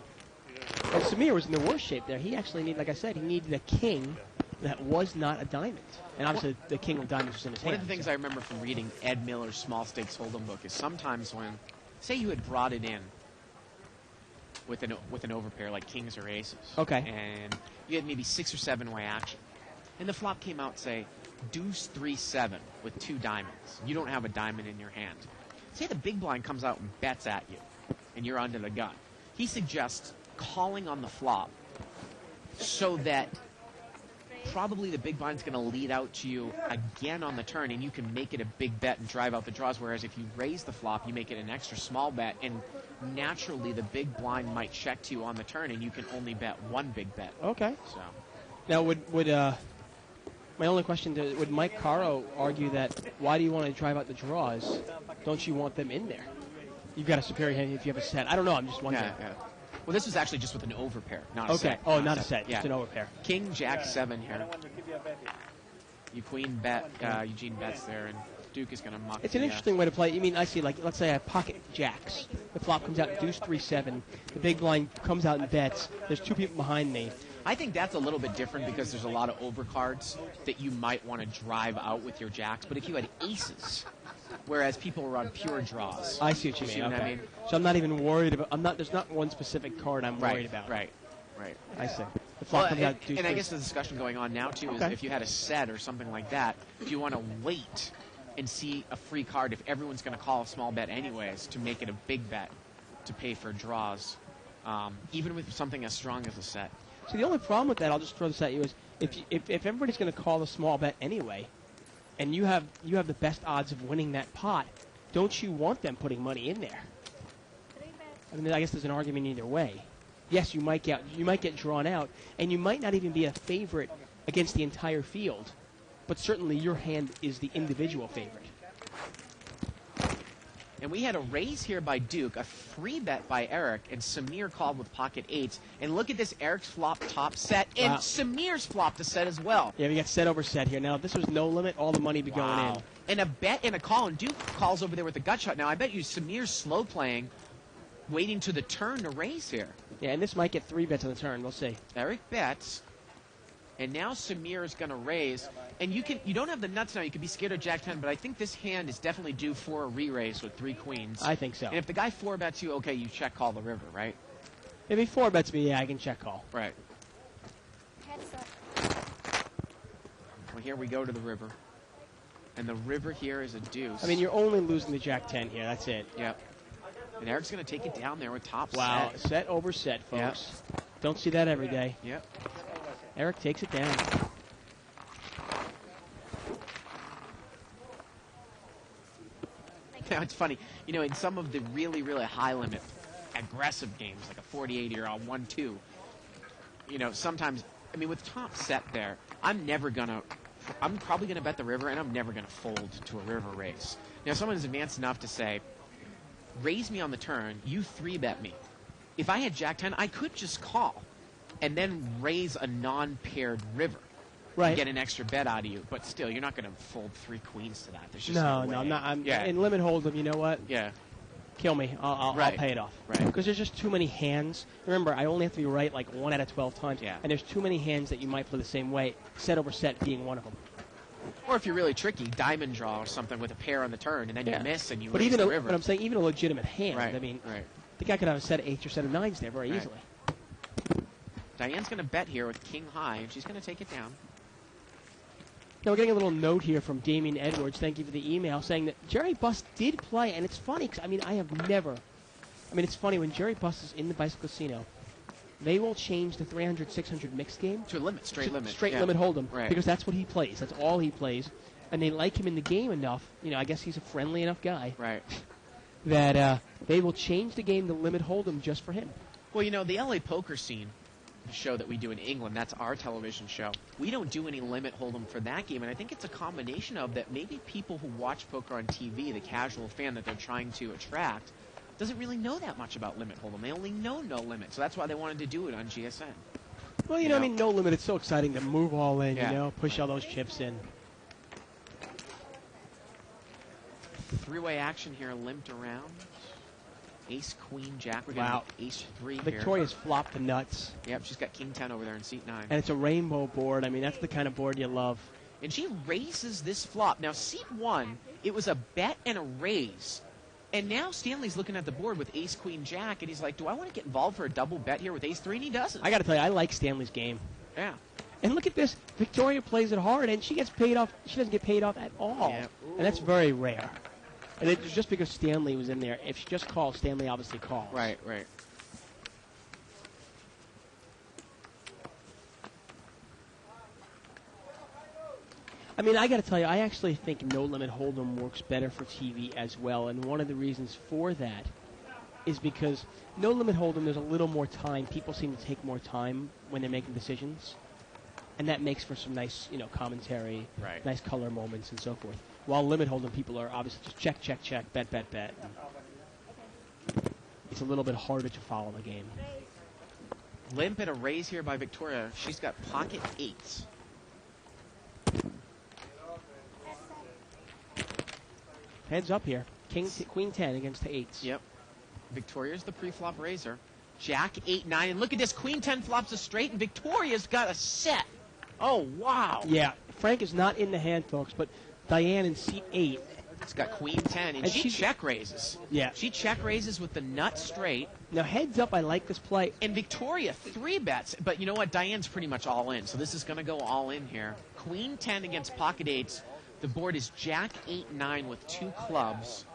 S3: And Samir was in the worst shape there. He actually needed, like I said, he needed a king that was not a diamond. And obviously the king of diamonds was in his hand.
S2: One of the things I remember from reading Ed Miller's Small Stakes Hold'em book is sometimes when, say you had brought it in with an overpair like kings or aces.
S3: Okay.
S2: And you had maybe 6 or 7 way action. And the flop came out, say, deuce 3-7 with 2 diamonds. You don't have a diamond in your hand. Say the big blind comes out and bets at you, and you're under the gun. He suggests calling on the flop so that probably the big blind's going to lead out to you again on the turn, and you can make it a big bet and drive out the draws, whereas if you raise the flop, you make it an extra small bet, and naturally the big blind might check to you on the turn, and you can only bet 1 big bet.
S3: Okay.
S2: So
S3: now, would my only question, would Mike Caro argue that, why do you want to drive out the draws? Don't you want them in there? You've got a superior hand if you have a set. I don't know. I'm just wondering.
S2: Yeah. Well, this was actually just with an overpair, not a set.
S3: Okay. Oh, not a set.
S2: Yeah.
S3: Just an overpair.
S2: King, Jack 7 here. You queen bet. Eugene bets there, and Duke is going to muck.
S3: It's an interesting way to play. You mean, I see, like, let's say I have pocket jacks. The flop comes out deuce 3-7. The big blind comes out and bets. There's 2 people behind me.
S2: I think that's a little bit different because there's a lot of overcards that you might want to drive out with your jacks. But if you had aces, whereas people were on pure draws.
S3: I see what you mean.
S2: What
S3: Okay.
S2: I mean?
S3: So I'm not even worried about. There's not one specific card I'm worried about.
S2: Right.
S3: I see. The flop comes out deuce
S2: and I
S3: 3-7.
S2: guess the discussion going on now too is if you had a set or something like that, do you want to wait and see a free card if everyone's going to call a small bet anyways to make it a big bet to pay for draws, even with something as strong as a set?
S3: See, the only problem with that, I'll just throw this at you, is if everybody's going to call a small bet anyway, and you have the best odds of winning that pot, don't you want them putting money in there? I mean, I guess there's an argument either way. Yes, you might get drawn out, and you might not even be a favorite against the entire field, but certainly your hand is the individual favorite.
S2: And we had a raise here by Duke, a free bet by Eric, and Samir called with pocket 8s. And look at this, Eric's flop top set, and Samir's flop to set as well.
S3: Yeah, we got set over set here. Now, if this was no limit, all the money would be going in.
S2: And a bet and a call, and Duke calls over there with a gut shot. Now, I bet you Samir's slow playing, waiting to the turn to raise here.
S3: Yeah, and this might get 3 bets on the turn. We'll see.
S2: Eric bets, And now Samir is going to raise. And you don't have the nuts now. You could be scared of Jack 10, but I think this hand is definitely due for a re-raise with 3 queens.
S3: I think so.
S2: And if the guy 4-bets you, okay, you check call the river, right?
S3: If he 4-bets me, yeah, I can check call.
S2: Right.
S5: Heads up.
S2: Well, here we go to the river. And the river here is a deuce.
S3: I mean, you're only losing the Jack 10 here. That's it.
S2: Yep. And Eric's going to take it down there with top
S3: Wow.
S2: set.
S3: Set over set, folks. Don't see that every day.
S2: Yep.
S3: Eric takes it down.
S2: Now, it's funny. You know, in some of the really, really high-limit, aggressive games, like a 40-80 or a 1-2, you know, sometimes, I mean, with top set there, I'm probably going to bet the river, and I'm never going to fold to a river raise. Now, someone is advanced enough to say, raise me on the turn, you 3-bet me. If I had Jack 10, I could just call and then raise a non-paired river.
S3: Right.
S2: Get an extra bet out of you, but still, you're not going to fold 3 queens to that. There's just
S3: No,
S2: way.
S3: I'm not.
S2: Yeah.
S3: In limit hold'em, you know what?
S2: Yeah.
S3: Kill me. I'll
S2: Right.
S3: pay it off.
S2: Right.
S3: Because there's just too many hands. Remember, I only have to be right like 1 out of 12 times.
S2: Yeah.
S3: And there's too many hands that you might play the same way, set over set being one of them.
S2: Or if you're really tricky, diamond draw or something with a pair on the turn, and then you miss and you
S3: But
S2: raise
S3: even
S2: the
S3: a,
S2: river.
S3: but I'm saying even a legitimate hand.
S2: Right.
S3: I mean,
S2: right.
S3: the guy could have a set of 8s or set of 9s there very
S2: Right.
S3: easily.
S2: Diane's going to bet here with king high, and she's going to take it down.
S3: Now, we're getting a little note here from Damien Edwards. Thank you for the email, saying that Jerry Buss did play, and it's funny because, I mean, it's funny when Jerry Buss is in the Bicycle Casino, they will change the 300-600 mixed game
S2: To a limit, straight limit.
S3: straight
S2: yeah.
S3: limit hold'em,
S2: Right.
S3: because that's what he plays. That's all he plays, and they like him in the game enough. You know, I guess he's a friendly enough guy
S2: Right.
S3: that they will change the game to limit hold'em just for him.
S2: Well, you know, the LA poker scene, the show that we do in England, that's our television show. We don't do any limit hold'em for that game, and I think it's a combination of that maybe people who watch poker on TV, the casual fan that they're trying to attract, doesn't really know that much about limit hold'em. They only know no limit, so that's why they wanted to do it on GSN.
S3: Well, you know, I mean, no limit. It's so exciting to move all in,
S2: Yeah.
S3: you know, push all those chips in.
S2: 3-way action here, limped around. Ace, queen, jack. We're
S3: Wow.
S2: going ace 3 here.
S3: Victoria's flopped the nuts,
S2: Yep, she's got king 10 over there in seat 9.
S3: and it's a rainbow board. I mean, that's the kind of board you love.
S2: And she raises this flop. Now, seat 1, it was a bet and a raise. And now Stanley's looking at the board with ace, queen, jack, and he's like, do I want to get involved for a double bet here with ace 3? And he doesn't.
S3: I got to tell you, I like Stanley's game.
S2: Yeah.
S3: And look at this. Victoria plays it hard, and she gets paid off. She doesn't get paid off at all.
S2: Yeah.
S3: And that's very rare. And it's just because Stanley was in there. If she just calls, Stanley obviously calls.
S2: Right, right.
S3: I mean, I got to tell you, I actually think No Limit Hold'em works better for TV as well. And one of the reasons for that is because No Limit Hold'em, there's a little more time. People seem to take more time when they're making decisions. And that makes for some nice, you know, commentary,
S2: Right.
S3: nice color moments and so forth. While Limit Hold'em, people are obviously just check, check, check, bet, bet, bet. It's a little bit harder to follow the game.
S2: Limp and a raise here by Victoria. She's got pocket 8s.
S3: Heads up here. Queen 10 against the 8s.
S2: Yep. Victoria's the pre-flop raiser. Jack 8, 9, and look at this. Queen 10 flops a straight, and Victoria's got a set. Oh, wow.
S3: Yeah, Frank is not in the hand, folks, but Diane in seat 8.
S2: It's got queen 10, and she
S3: she's-
S2: check raises.
S3: Yeah.
S2: She check raises with the nut straight,
S3: Now, heads up, I like this play.
S2: and Victoria 3-bets. But you know what? Diane's pretty much all in, so this is going to go all in here. Queen 10 against pocket 8s. The board is Jack 8, 9 with 2 clubs.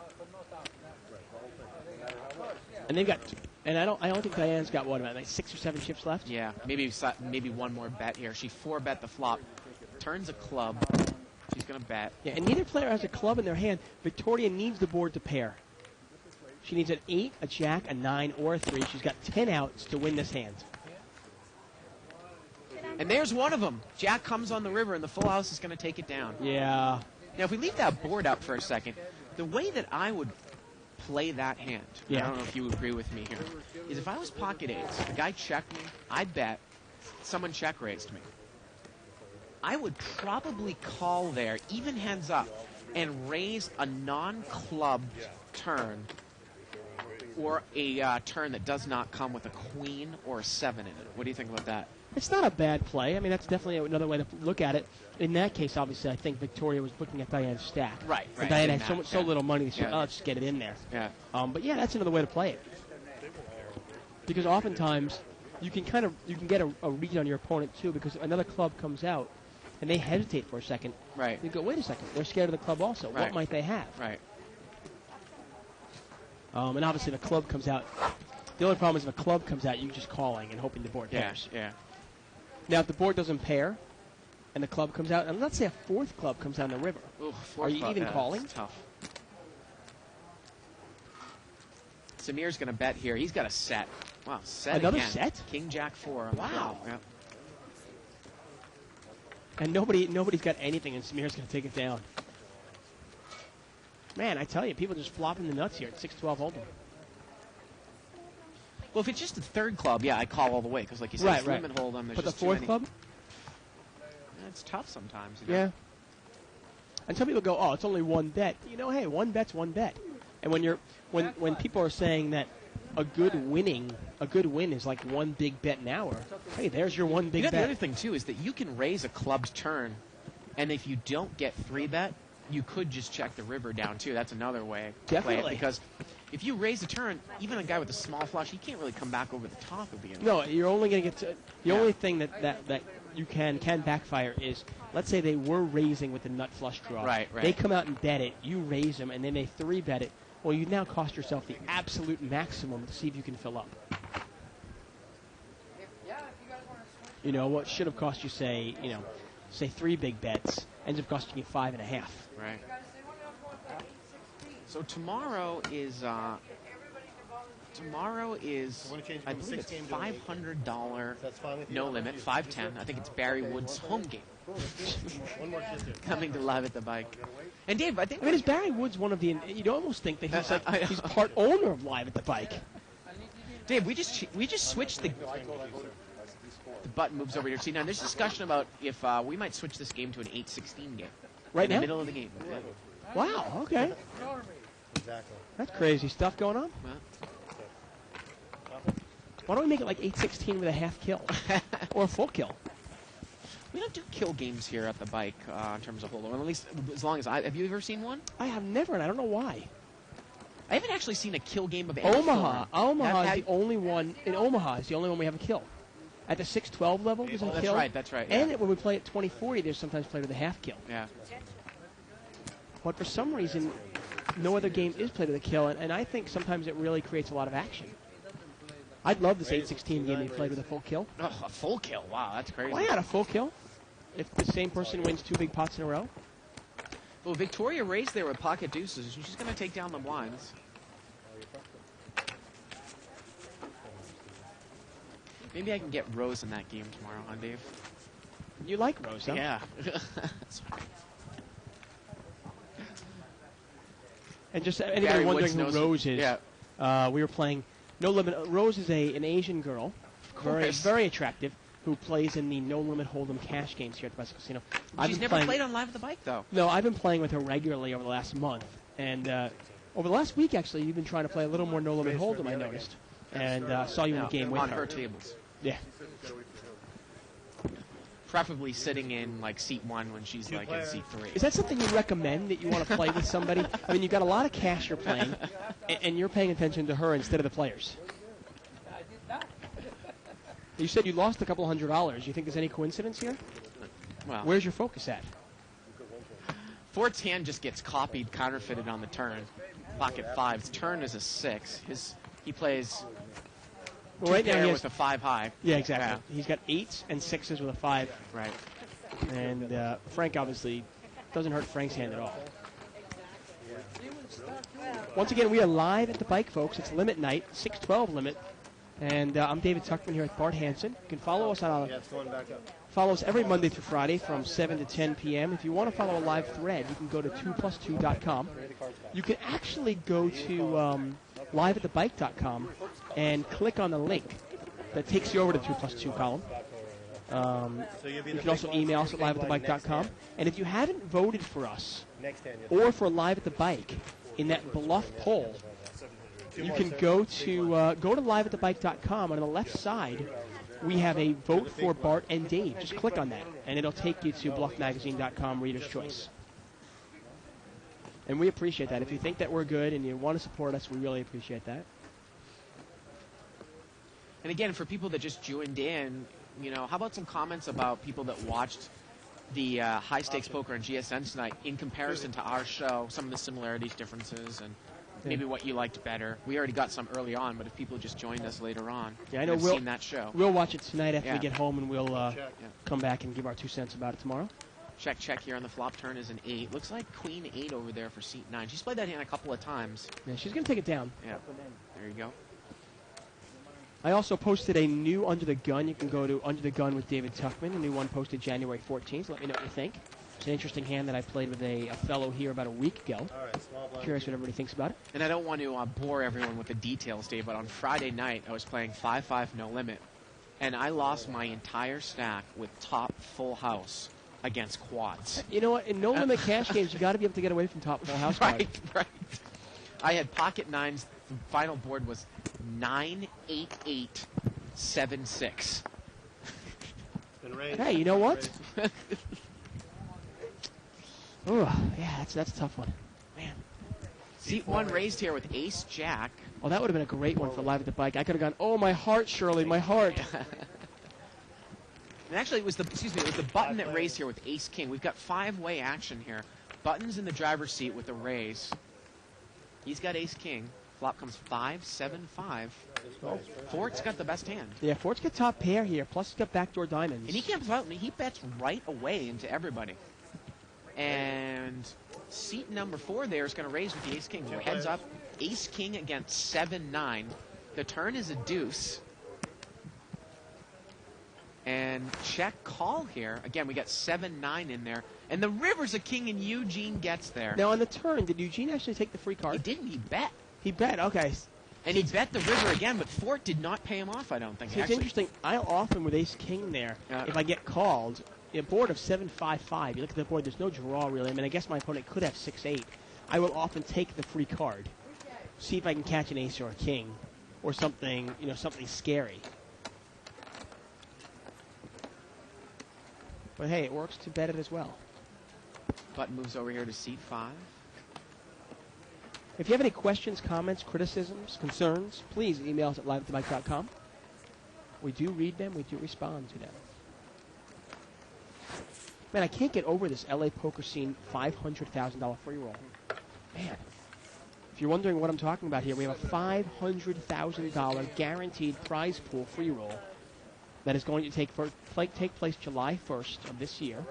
S3: And they've got, and I don't think Diane's got what, about like 6 or 7 chips left.
S2: Yeah, maybe one more bet here. She 4-bet the flop. Turns a club. She's going to bet.
S3: Yeah, and neither player has a club in their hand. Victoria needs the board to pair. She needs an 8, a jack, a 9, or a 3. She's got 10 outs to win this hand.
S2: And there's one of them. Jack comes on the river, and the full house is going to take it down.
S3: Yeah.
S2: Now, if we leave that board up for a second, the way that I would play that hand,
S3: Yeah.
S2: I don't know if you agree with me here, is if I was pocket 8s, the guy checked me, I bet, someone check raised me. I would probably call there, even hands up, and raise a non-clubbed turn or a turn that does not come with a queen or a 7 in it. What do you think about that?
S3: It's not a bad play. I mean, that's definitely another way to look at it. In that case, obviously, I think Victoria was looking at Diane's stack.
S2: Right.
S3: And Diane
S2: In
S3: had so,
S2: that,
S3: so
S2: yeah.
S3: little money, so
S2: Yeah.
S3: let's just get it in there.
S2: Yeah.
S3: But yeah, that's another way to play it. Because oftentimes, you can get a read on your opponent too, because another club comes out, and they hesitate for a second.
S2: Right.
S3: You go, wait a second, they're scared of the club also.
S2: Right.
S3: What might they have?
S2: Right.
S3: And obviously, the club comes out. The only problem is if a club comes out, you're just calling and hoping the board
S2: Yeah.
S3: pairs.
S2: Yeah.
S3: Now, if the board doesn't pair, and the club comes out, and let's say a fourth club comes down the river,
S2: Ooh,
S3: Are you even calling?
S2: That's tough. Samir's going to bet here. He's got a set. Wow, set
S3: Another
S2: again.
S3: set?
S2: King Jack 4. on the
S3: Wow.
S2: flop. Yeah.
S3: and nobody's got anything, and Samir's going to take it down. Man, I tell you, people just flopping the nuts here at 6-12 Hold'em.
S2: Well, if it's just the third club, yeah, I call all the way because, like you said,
S3: Right,
S2: it's
S3: right.
S2: limit hold'em. There's
S3: But the
S2: just too
S3: fourth
S2: many.
S3: club?
S2: Yeah, it's tough sometimes. You know?
S3: Yeah. And some people go, oh, it's only one bet. You know, hey, one bet's one bet. And when people are saying that a good win is like one big bet an hour, hey, there's your one big
S2: You know,
S3: bet.
S2: the other thing too is that you can raise a club's turn, and if you don't get 3-bet, you could just check the river down too. That's another way to play it,
S3: Definitely.
S2: because if you raise a turn, even a guy with a small flush, he can't really come back over the top of you.
S3: No, you're only going to get to the
S2: Yeah.
S3: only thing that you can backfire is, let's say they were raising with the nut flush draw.
S2: Right.
S3: They come out and bet it, you raise them, and then they 3-bet it. Well, you now cost yourself the absolute maximum to see if you can fill up. You know, what should have cost you, say 3 big bets, ends up costing you 5.5.
S2: Right. So tomorrow is
S8: wanna change
S2: I
S8: from
S2: believe it's
S8: 16 to an 8?
S2: $500
S8: That's fine with you.
S2: no limit, 510. I think it's Barry Wood's home game
S8: One more shift here.
S2: coming to Live at the Bike. And Dave, I think
S3: I mean, is Barry Woods one of the? You'd almost think that he's
S2: I know.
S3: he's part owner of Live at the Bike.
S2: Dave, we just switched the button moves over here. See, now there's discussion about if we might switch this game to an 8-16 game.
S3: Right
S2: in
S3: now?
S2: the middle of the game. Yeah.
S3: Wow. Okay.
S8: Exactly.
S3: That's crazy stuff going on.
S2: Well,
S3: Why don't we make it like 8-16 with a half kill or a full kill?
S2: we don't do kill games here at the Bike in terms of hold'em. At least as long as have you ever seen one?
S3: I have never, and I don't know why.
S2: I haven't actually seen a kill game of any
S3: Omaha.
S2: form.
S3: Omaha
S2: Have-
S3: is the only one. In Omaha is the only one we have a kill. At the 6-12 level, there's a
S2: that's
S3: kill.
S2: right, that's right,
S3: And
S2: yeah.
S3: when we play at 20-40, there's sometimes played with a half kill.
S2: Yeah.
S3: But for some reason, no other game is played with a kill, and I think sometimes it really creates a lot of action. I'd love this 8-16 game you played with a full kill.
S2: Oh, a full kill. Wow, that's crazy.
S3: Why not a full kill? If the same person wins 2 big pots in a row?
S2: Well, Victoria raised there with pocket deuces. She's going to take down the blinds. Maybe I can get Rose in that game tomorrow, huh, Dave?
S3: You like Rose, huh?
S2: Yeah.
S3: And just anybody
S2: Barry
S3: wondering
S2: Woods
S3: who
S2: knows
S3: Rose
S2: it.
S3: is,
S2: Yeah.
S3: we were playing No Limit. Rose is an Asian girl, very
S2: course.
S3: very attractive, who plays in the No Limit Hold'em cash games here at the Bicycle Casino.
S2: She's never played on Live at the Bike, though.
S3: No, I've been playing with her regularly over the last month, and over the last week actually, you've been trying to play a little more No Limit Hold'em. I noticed, and saw you in the game with
S2: on
S3: her.
S2: her tables.
S3: Yeah.
S2: Preferably sitting in like seat 1 when she's like in seat 3.
S3: Is that something you recommend that you want to play with somebody? I mean, you've got a lot of cash you're playing, and you're paying attention to her instead of the players. You said you lost a couple $100. You think there's any coincidence here?
S2: Well,
S3: Where's your focus at?
S2: Ford's hand just gets copied, counterfeited on the turn. Pocket 5's turn is a 6. He plays
S3: Well, right now
S2: pair
S3: he
S2: with
S3: has,
S2: a 5 high.
S3: yeah, exactly. He's got 8s and 6s with a 5,
S2: Right.
S3: and Frank obviously doesn't hurt Frank's hand at all. Once again, we are live at the Bike, folks. It's limit night, 6-12 limit, and I'm David Tuckman here with Bart Hansen. You can follow us on
S8: Yeah, it's going back up.
S3: Follow us every Monday through Friday from 7 to 10 p.m. If you want to follow a live thread, you can go to 2plus2.com. You can actually go to liveatthebike.com and click on the link that takes you over to 2plus2 column.
S8: So you'll be
S3: You
S8: the
S3: can also
S8: big
S3: email
S8: boss
S3: us at liveatthebike.com.
S8: next
S3: And if you haven't voted for us
S8: Next hand, you'll
S3: or for Live at the Bike in that Bluff poll, you can go to liveatthebike.com. On the left side, we have a vote for Bart and Dave. Just click on that, and it'll take you to bluffmagazine.com Reader's Choice. And we appreciate that. If you think that we're good and you want to support us, we really appreciate that.
S2: And again, for people that just joined in, how about some comments about people that watched the high stakes poker on GSN tonight in comparison to our show, some of the similarities, differences, and maybe what you liked better. We already got some early on, but if people just joined us later on,
S3: yeah, I know
S2: have
S3: we'll
S2: seen that show.
S3: We'll watch it tonight after we
S2: Yeah.
S3: get home, and we'll come back and give our 2 cents about it tomorrow.
S2: Check here on the flop turn is an 8. Looks like Queen 8 over there for seat 9. She's played that hand a couple of times.
S3: Yeah, she's going to take it down.
S2: Yeah, there you go.
S3: I also posted a new Under the Gun. You can go to Under the Gun with David Tuchman, a new one posted January 14th. Let me know what you think. It's an interesting hand that I played with a fellow here about a week ago.
S8: All right, small blind.
S3: Curious what everybody thinks about it.
S2: And I don't want to bore everyone with the details, Dave, but on Friday night I was playing 5-5 no limit, and I lost my entire stack with top full house against quads.
S3: You know what? In no limit cash games, you got to be able to get away from top full house cards.
S2: Right. I had pocket nines. The final board was 9-8-8-7-6.
S8: Been raised.
S3: Hey, you know what? Oh, yeah, that's a tough one. Man.
S2: Seat 1 raised here with ace jack.
S3: Oh, that would have been a great one for Live at the Bike. I could have gone, oh, my heart, Shirley, my heart.
S2: And actually, it was the button that raised here with ace king. We've got 5-way action here. Button's in the driver's seat with the raise. He's got ace king. Flop comes 5-7-5. Fort's got the best hand.
S3: Yeah, Fort's got top pair here, plus he's got backdoor diamonds.
S2: And he bets right away into everybody. And seat number 4 there is going to raise with the ace king. So heads up, ace king against 7-9. The turn is a deuce. And check call here. Again, we got 7-9 in there. And the river's a king, and Eugene gets there.
S3: Now, on the turn, did Eugene actually take the free
S2: He
S3: card?
S2: didn't. He bet.
S3: He bet, okay.
S2: And he bet the river again, but Fort did not pay him off, I don't think.
S3: See, it's
S2: Actually,
S3: interesting. I'll often, with ace king there, if I get called, a board of 7-5-5, you look at the board, there's no draw really. I mean, I guess my opponent could have 6-8. I will often take the free card, see if I can catch an ace or a king, or something, something scary. But hey, it works to bet it as well.
S2: Button moves over here to seat 5.
S3: If you have any questions, comments, criticisms, concerns, please email us at liveatthebike.com. We do read them. We do respond to them. Man, I can't get over this LA Poker Scene $500,000 free roll. Man, if you're wondering what I'm talking about here, we have a $500,000 guaranteed prize pool free roll that is going to take place July 1st of this year.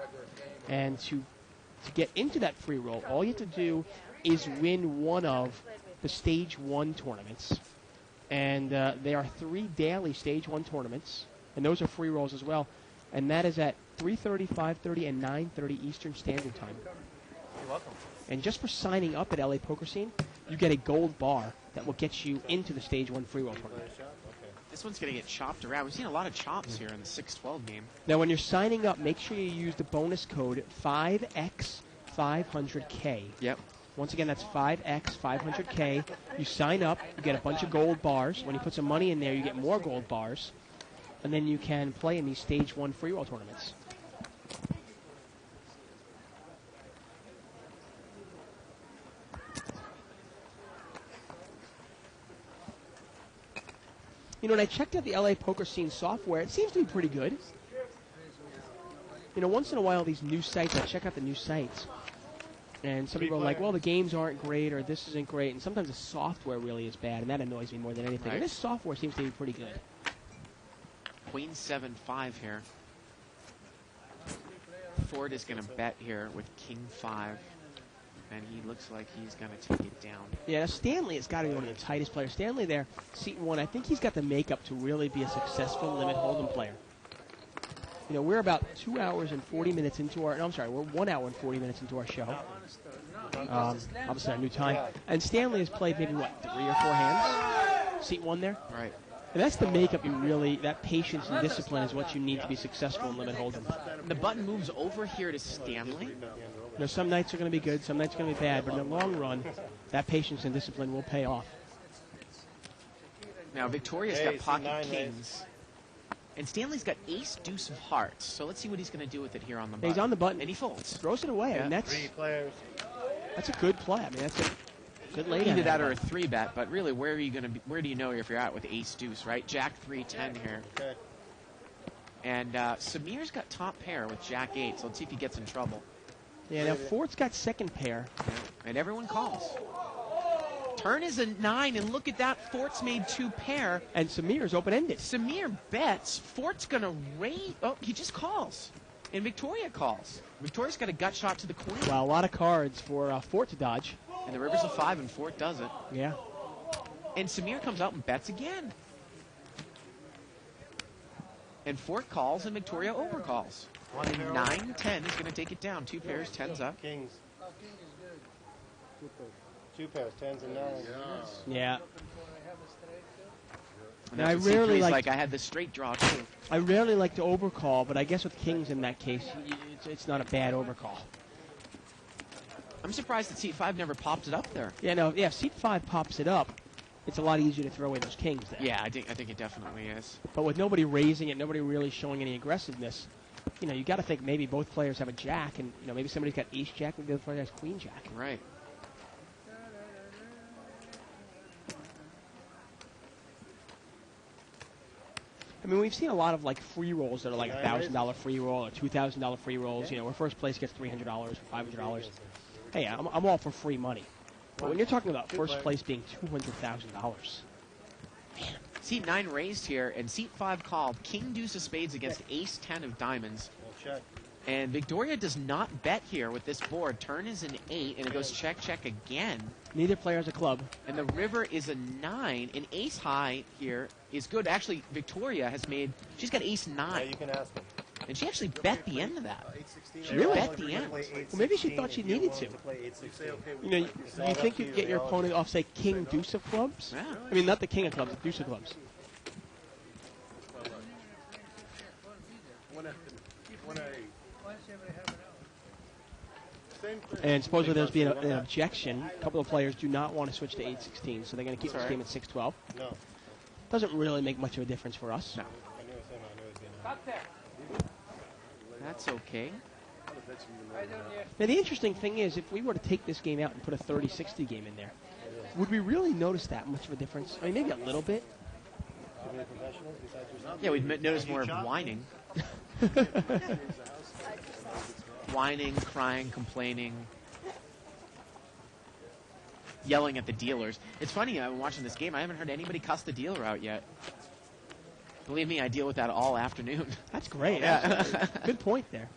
S3: And to get into that free roll, all you have to do is win one of the Stage 1 tournaments. And there are 3 daily Stage 1 tournaments, and those are free rolls as well. And that is at 3:30, 5:30, and 9:30 Eastern Standard Time.
S8: You're welcome.
S3: And just for signing up at LA Poker Scene, you get a gold bar that will get you into the Stage 1 free roll tournament.
S2: This one's going to get chopped around. We've seen a lot of chops here in the 6-12 game.
S3: Now, when you're signing up, make sure you use the bonus code 5X500K.
S2: Yep.
S3: Once again, that's 5X500K. You sign up, you get a bunch of gold bars. When you put some money in there, you get more gold bars. And then you can play in these Stage 1 free roll tournaments. When I checked out the LA Poker Scene software, it seems to be pretty good. Once in a while, these new sites, I check out the new sites. And some people are like, well, the games aren't great, or this isn't great. And sometimes the software really is bad, and that annoys me more than anything.
S2: Right.
S3: And this software seems to be pretty good.
S2: Queen 7-5 here. Ford is going to bet here with King 5. And he looks like he's going to take it down.
S3: Yeah, now Stanley has got to be one of the tightest players. Stanley there, seat 1, I think he's got the makeup to really be a successful limit hold'em player. We're about 2 hours and 40 minutes into our, no, I'm sorry, we're 1 hour and 40 minutes into our show. Obviously our new time. And Stanley has played maybe, 3 or 4 hands? Seat 1 there?
S2: Right.
S3: And that's the makeup that patience and discipline is what you need to be successful in limit hold'em.
S2: The button moves over here to Stanley.
S3: Some nights are going to be good, some nights are going to be bad, but in the long run, that patience and discipline will pay off.
S2: Now, Victoria's
S8: Hey,
S2: got
S8: you see
S2: pocket
S8: 9 raised.
S2: kings. And Stanley's got ace, deuce of hearts. So let's see what he's going to do with it here on the
S3: Yeah,
S2: button.
S3: he's on the button.
S2: And he folds.
S3: Throws it away. I mean,
S2: Yeah.
S3: that's
S8: 3 players.
S3: a good play. I mean, that's a good lay down.
S2: Either that
S3: there.
S2: or a 3-bet, but really, where are you going to be? Where do you know if you're at with ace, deuce, right? Jack 3-10 here.
S8: Okay.
S2: And Samir's got top pair with Jack 8, so let's see if he gets in trouble.
S3: Yeah, now Fort's got second pair.
S2: And everyone calls. Turn is a 9, and look at that. Fort's made 2 pair.
S3: And Samir's open-ended.
S2: Samir bets. Fort's going to raise. Oh, he just calls. And Victoria calls. Victoria's got a gut shot to the queen.
S3: Wow, a lot of cards for Fort to dodge.
S2: And the river's a 5, and Fort does it.
S3: Yeah.
S2: And Samir comes out and bets again. And Fort calls, and Victoria overcalls. And 9-10 is going to take it down. 2 pairs, 10's up.
S8: Kings.
S4: Oh, king is good.
S8: 2 pairs, 10s and 9s.
S3: Yeah.
S4: I have a straight too.
S2: And
S3: I
S2: that's what
S3: rarely
S2: C3's
S3: like-
S2: I had the straight draw, too.
S3: I rarely like to overcall, but I guess with kings in that case, it's not a bad overcall.
S2: I'm surprised that C5 never popped it up there.
S3: Yeah, no, yeah, if seat 5 pops it up, it's a lot easier to throw away those kings there.
S2: Yeah, I think it definitely is.
S3: But with nobody raising it, nobody really showing any aggressiveness, you got to think maybe both players have a jack, and maybe somebody's got ace jack, maybe the other player has queen jack.
S2: Right.
S3: I mean, we've seen a lot of like free rolls that are like $1,000 free roll or $2,000 free rolls. Where first place gets $300 or $500. Hey, I'm all for free money. But when you're talking about first place being $200,000,
S2: Seat 9 raised here, and seat 5 called. King deuce of spades against ace 10 of diamonds.
S8: We'll check.
S2: And Victoria does not bet here with this board. Turn is an 8, and it goes check, check again.
S3: neither player has a club.
S2: And the river is a 9. And ace high here is good. Actually, Victoria has made, she's got ace 9.
S8: Yeah, you can ask him.
S2: And she actually bet the end of that. She
S3: Really?
S2: bet the end.
S3: Well, maybe she thought she needed to. You think you get your opponent off, say, king deuce of clubs?
S2: Yeah.
S3: I mean, not the king of clubs, the deuce of clubs.
S4: Once every half an hour.
S3: And supposedly there's been an objection. A couple of players do not want to switch to 8-16, so they're going to keep this game at 6-12.
S8: No.
S3: Doesn't really make much of a difference for us.
S2: No.
S8: I knew it was him. I knew it was gonna
S4: Cut there.
S2: That's okay.
S4: I don't hear.
S3: Now, the interesting thing is, if we were to take this game out and put a 30-60 game in there, would we really notice that much of a difference? I mean, maybe a little bit.
S8: Too many professionals besides yourself?
S2: Yeah, we'd notice more of whining. Whining, crying, complaining, yelling at the dealers. It's funny, I'm watching this game, I haven't heard anybody cuss the dealer out yet. Believe me, I deal with that all afternoon.
S3: That's great.
S2: Yeah.
S3: Good point there.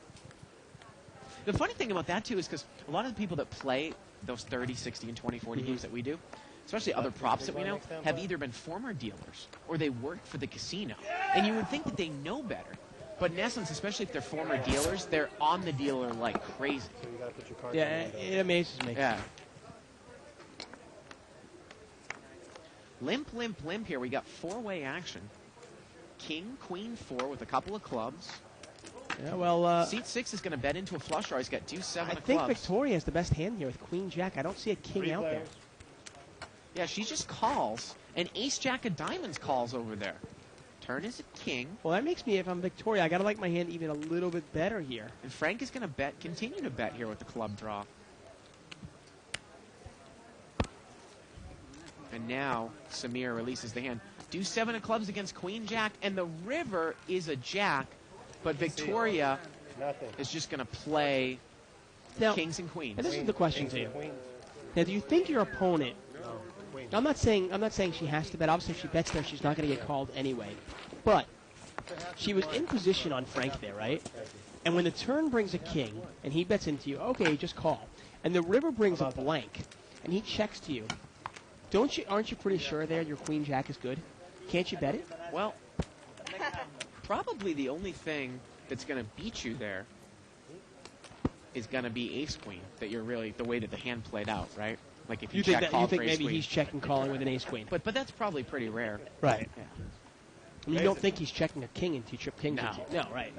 S2: The funny thing about that, too, is because a lot of the people that play those 30, 60, and 20, 40 games that we do, especially other props that we know, have either been former dealers or they work for the casino. And you would think that they know better. But in essence, especially if they're former dealers, they're on the dealer like crazy.
S8: So you gotta put your cards
S3: Yeah,
S8: on the window.
S3: it amazes me.
S2: Yeah. Limp, limp, limp here. We got 4-way action. King, queen, 4 with a couple of clubs.
S3: Yeah, well,
S2: Seat 6 is going to bet into a flush draw. He's got deuce 7
S3: I
S2: of
S3: think
S2: clubs.
S3: Victoria has the best hand here with queen jack. I don't see a king
S8: 3
S3: out there.
S8: players.
S2: Yeah, she just calls. And ace jack of diamonds calls over there. Turn is a king.
S3: Well, that makes me, if I'm Victoria, I got to like my hand even a little bit better here.
S2: And Frank is going to bet, continue to bet here with the club draw. And now Samir releases the hand. Deuce 7 of clubs against queen jack, and the river is a jack, but Victoria
S8: Nothing.
S2: is just going to play
S3: Now,
S2: kings and queens.
S3: and this is the question
S8: Kings
S3: to you.
S8: and queens.
S3: Now, do you think your opponent?
S8: No, queen.
S3: I'm not saying she has to bet. Obviously, if she bets there, she's not going to get called anyway. But she was in position on Frank there, right? And when the turn brings a king and he bets into you, okay, just call. And the river brings a blank, and he checks to you. Aren't you pretty sure there your queen jack is good? Can't you bet it?
S2: Well, probably the only thing that's going to beat you there is going to be ace queen. That you're really the way that the hand played out, right? Like if you check
S3: you
S2: call
S3: think
S2: for ace
S3: maybe
S2: queen.
S3: he's checking calling with an ace queen?
S2: But that's probably pretty rare.
S3: Right.
S2: Yeah.
S3: I mean, you don't think he's checking a king into you, trip kings
S2: No.
S3: into you. No, right.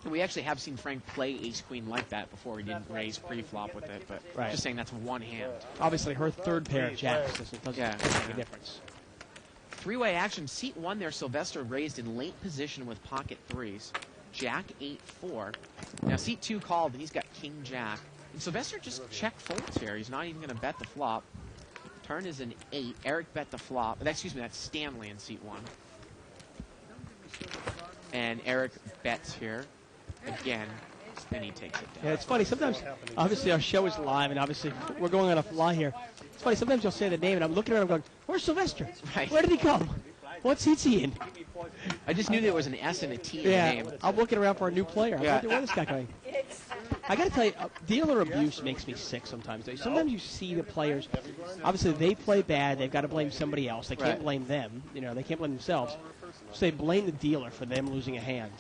S2: We actually have seen Frank play ace-queen like that before. He didn't raise pre-flop with it, but
S3: Right.
S2: just saying that's one hand.
S3: Obviously, her third pair of jacks doesn't
S2: Yeah.
S3: make a difference.
S2: Three-way action. Seat 1 there, Sylvester raised in late position with pocket threes. Jack 8-4. Now seat 2 called, and he's got king jack. And Sylvester just check folds here. He's not even going to bet the flop. Turn is an 8. Eric bet the flop. Excuse me, that's Stanley in seat 1. And Eric bets here again, and he takes it down.
S3: Yeah, it's funny. Sometimes, obviously, our show is live, and obviously, we're going on a fly here. It's funny. Sometimes you'll say the name, and I'm looking around and going, where's Sylvester?
S2: Right.
S3: Where did he come? What seat's he in?
S2: I just knew there was an S and a T in the
S3: Yeah,
S2: name.
S3: I'm looking around for a new player. I
S2: Yeah.
S3: wonder where this guy going. I got to tell you, dealer abuse makes me sick sometimes. Though. Sometimes you see the players, obviously they play bad. They've got to blame somebody else. They can't
S2: Right.
S3: blame them. You know, they can't blame themselves. So they blame the dealer for them losing a hand.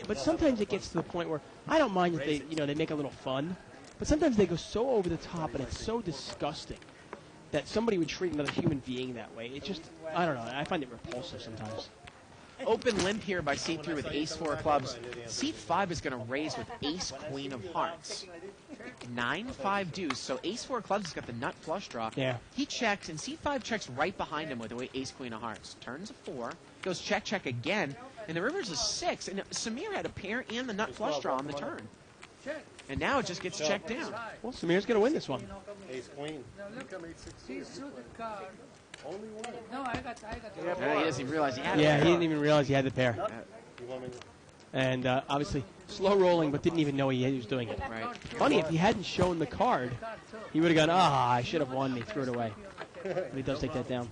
S3: But sometimes it gets to the point where I don't mind if they make a little fun, but sometimes they go so over the top and it's so disgusting that somebody would treat another human being that way. It just, I don't know. I find it repulsive sometimes.
S2: Open limp here by seat 3 with ace-4 clubs. Seat 5 is going to raise with ace-queen of hearts. 9-5 deuce, so ace-4 clubs has got the nut flush draw.
S3: Yeah.
S2: He checks, and seat 5 checks right behind him with the ace-queen of hearts. Turns a 4, goes check, check again, and the river's a 6. And Samir had a pair and the nut flush draw on the turn. And now it just gets checked down.
S3: Well, Samir's going to win this one.
S8: Ace queen.
S4: He threw the card.
S8: Only one.
S4: No, I got
S2: He doesn't even realize he had
S3: Yeah,
S2: it.
S3: he didn't even realize he had the pair.
S8: You want me to?
S3: And obviously, slow rolling, but didn't even know he was doing it.
S2: Right.
S3: Funny, if he hadn't shown the card, he would have gone, I should have won. He threw it away. But he does take that down.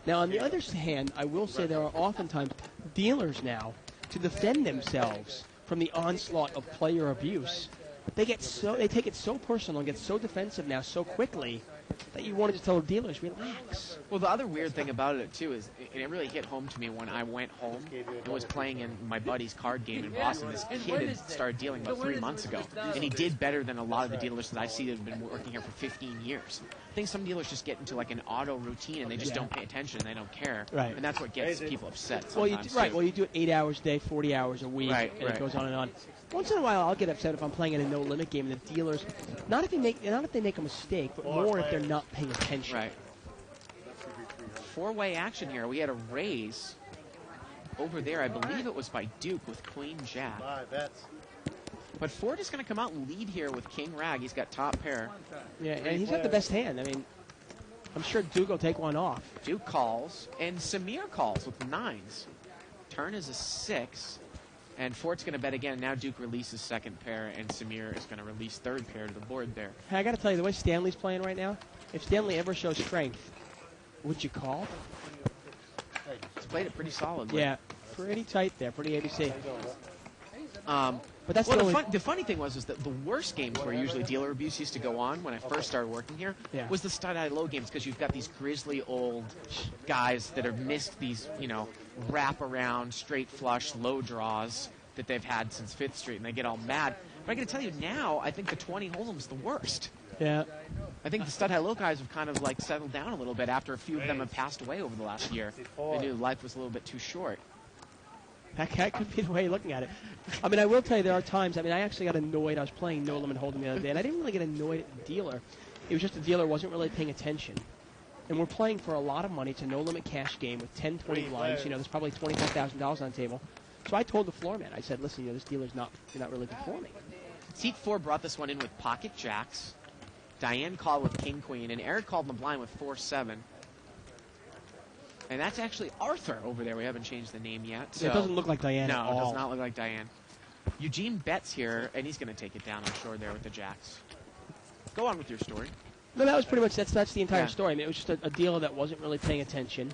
S3: Now, on the other hand, I will say there are oftentimes dealers now, to defend themselves from the onslaught of player abuse, they take it so personal and get so defensive now so quickly that you want to just tell the dealers, relax.
S2: Well, the other weird thing about it, too, is and it really hit home to me when I went home and was playing in my buddy's card game in Boston. This kid had started dealing about 3 months ago, and he did better than a lot of the dealers that I see that have been working here for 15 years. I think some dealers just get into like an auto routine, and they just don't pay attention, and they don't care.
S3: Right.
S2: And that's what gets people upset
S3: Well,
S2: sometimes,
S3: you do it 8 hours a day, 40 hours a week,
S2: Right,
S3: and
S2: right.
S3: it goes on and on. Once in a while, I'll get upset if I'm playing in a no-limit game, and the dealers, not if they make a mistake, but more if they're not paying attention.
S2: Right. Four-way action here. We had a raise over there. I believe it was by Duke with Queen Jack.
S8: 5 bets.
S2: But Ford is going to come out and lead here with King Rag. He's got top pair.
S3: Yeah, and he's got the best hand. I mean, I'm sure Duke will take one off.
S2: Duke calls, and Samir calls with 9s. Turn is a 6, and Ford's going to bet again. Now Duke releases second pair, and Samir is going to release third pair to the board there.
S3: Hey, I got to tell you, the way Stanley's playing right now, if Stanley ever shows strength, would you call?
S2: He's played it pretty solidly.
S3: Yeah, pretty tight there, pretty ABC. But that's
S2: Well,
S3: the only...
S2: the funny thing was that the worst games where usually dealer abuse used to go on when I first started working here
S3: Yeah.
S2: was the stud-high-low games, because you've got these grisly old guys that have missed these, wrap-around, straight flush, low draws that they've had since 5th Street, and they get all mad. But I got to tell you, now I think the 20 Hold'em's the worst.
S3: Yeah.
S2: I think the stud-high-low guys have kind of like settled down a little bit after a few of them have passed away over the last year. They knew life was a little bit too short.
S3: That could be the way you're looking at it. I mean, I will tell you, there are times, I actually got annoyed. I was playing No Limit Hold'em the other day, and I didn't really get annoyed at the dealer. It was just the dealer wasn't really paying attention. And we're playing for a lot of money. It's a no-limit cash game with 10, 20 blinds. There's probably $25,000 on the table. So I told the floor man, I said, listen, this dealer's not really performing.
S2: Seat 4 brought this one in with pocket jacks. Diane called with king queen, and Eric called in the blind with 4-7. And that's actually Arthur over there. We haven't changed the name yet. So.
S3: It doesn't look like Diane at
S2: No,
S3: all.
S2: it does not look like Diane. Eugene bets here, and he's going to take it down, I'm sure, there with the jacks. Go on with your story.
S3: No, that was pretty much, that's the entire
S2: Yeah.
S3: story. I mean, it was just a dealer that wasn't really paying attention,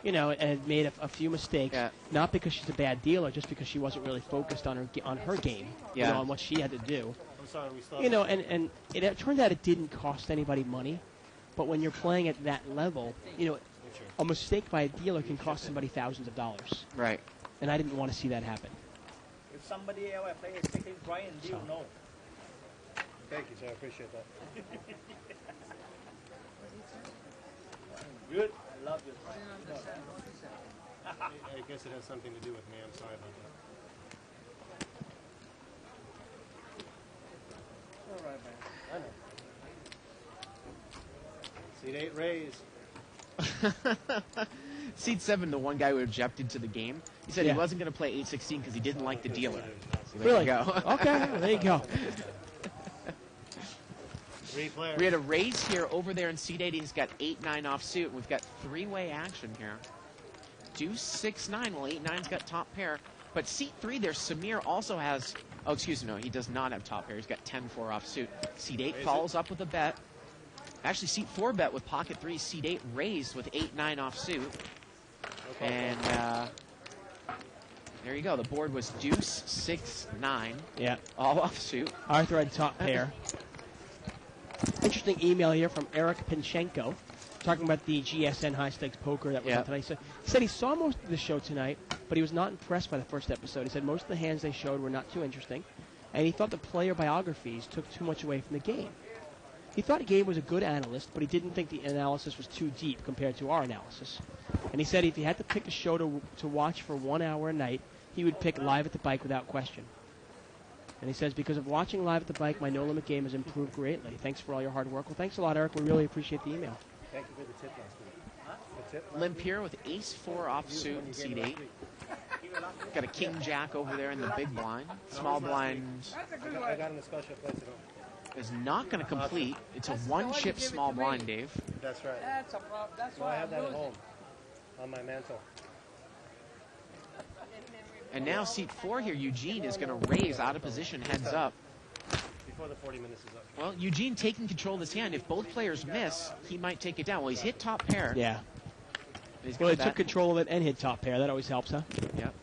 S3: and had made a few mistakes.
S2: Yeah.
S3: Not because she's a bad dealer, just because she wasn't really focused on her game,
S2: Yeah.
S3: on what she had to do.
S8: I'm sorry, we stopped.
S3: And it turned out it didn't cost anybody money, but when you're playing at that level, a mistake by a dealer can cost somebody thousands of dollars,
S2: Right.
S3: and I didn't want to see that happen.
S6: If somebody else play a second Brian, do you know?
S8: Thank you, sir. I appreciate that.
S6: Good. I love you.
S8: I guess it has something to do with me. I'm sorry about that. I know. Seat 8 raise.
S2: Seat 7, the one guy who objected to the game, he said
S3: Yeah.
S2: he wasn't going to play 8-16 because he didn't like the dealer. So there
S3: Really?
S2: you go.
S3: Okay, well, there you go.
S8: 3 players.
S2: We had a raise here over there in seat 8. He's got 8-9 offsuit. We've got three-way action here. Deuce 6-9. Well, 8-9's got top pair. But seat 3 there, Samir also has... Oh, excuse me, no, he does not have top pair. He's got 10-4 offsuit. Seat 8 follows up with a bet. Actually, seat 4 bet with pocket 3. Seat 8 raised with 8-9 offsuit. And there you go. The board was deuce 6-9.
S3: Yeah.
S2: All offsuit.
S3: Arthur had top pair. Interesting email here from Eric Pinchenko talking about the GSN high stakes poker that was
S2: Yeah.
S3: on tonight. He said he saw most of the show tonight, but he was not impressed by the first episode. He said most of the hands they showed were not too interesting, and he thought the player biographies took too much away from the game. He thought Gabe was a good analyst, but he didn't think the analysis was too deep compared to our analysis. And he said if he had to pick a show to watch for 1 hour a night, he would pick Live at the Bike without question. And he says, because of watching Live at the Bike, my no-limit game has improved greatly. Thanks for all your hard work. Well, thanks a lot, Eric. We really appreciate the email.
S8: Thank you for the tip last week. The tip last
S2: Limp here with ace-4 offsuit in seat 8. Got a king-jack over there in the big blind. Small blind
S8: I got him a special place at home.
S2: is not going to complete. It's a one-chip small blind, Dave.
S8: That's right.
S4: That's a problem. That's
S8: Well, I
S4: why
S8: have
S4: I'm
S8: that at
S4: losing.
S8: home on my mantle.
S2: And now seat 4 here, Eugene is going to raise out of position, heads up.
S8: Before the 40 minutes is up.
S2: Well, Eugene taking control of this hand. If both players miss, he might take it down. Well, he's hit top pair.
S3: Yeah.
S2: He's
S3: Well,
S2: gonna
S3: he took
S2: bet.
S3: control of it and hit top pair. That always helps, huh?
S2: Yep.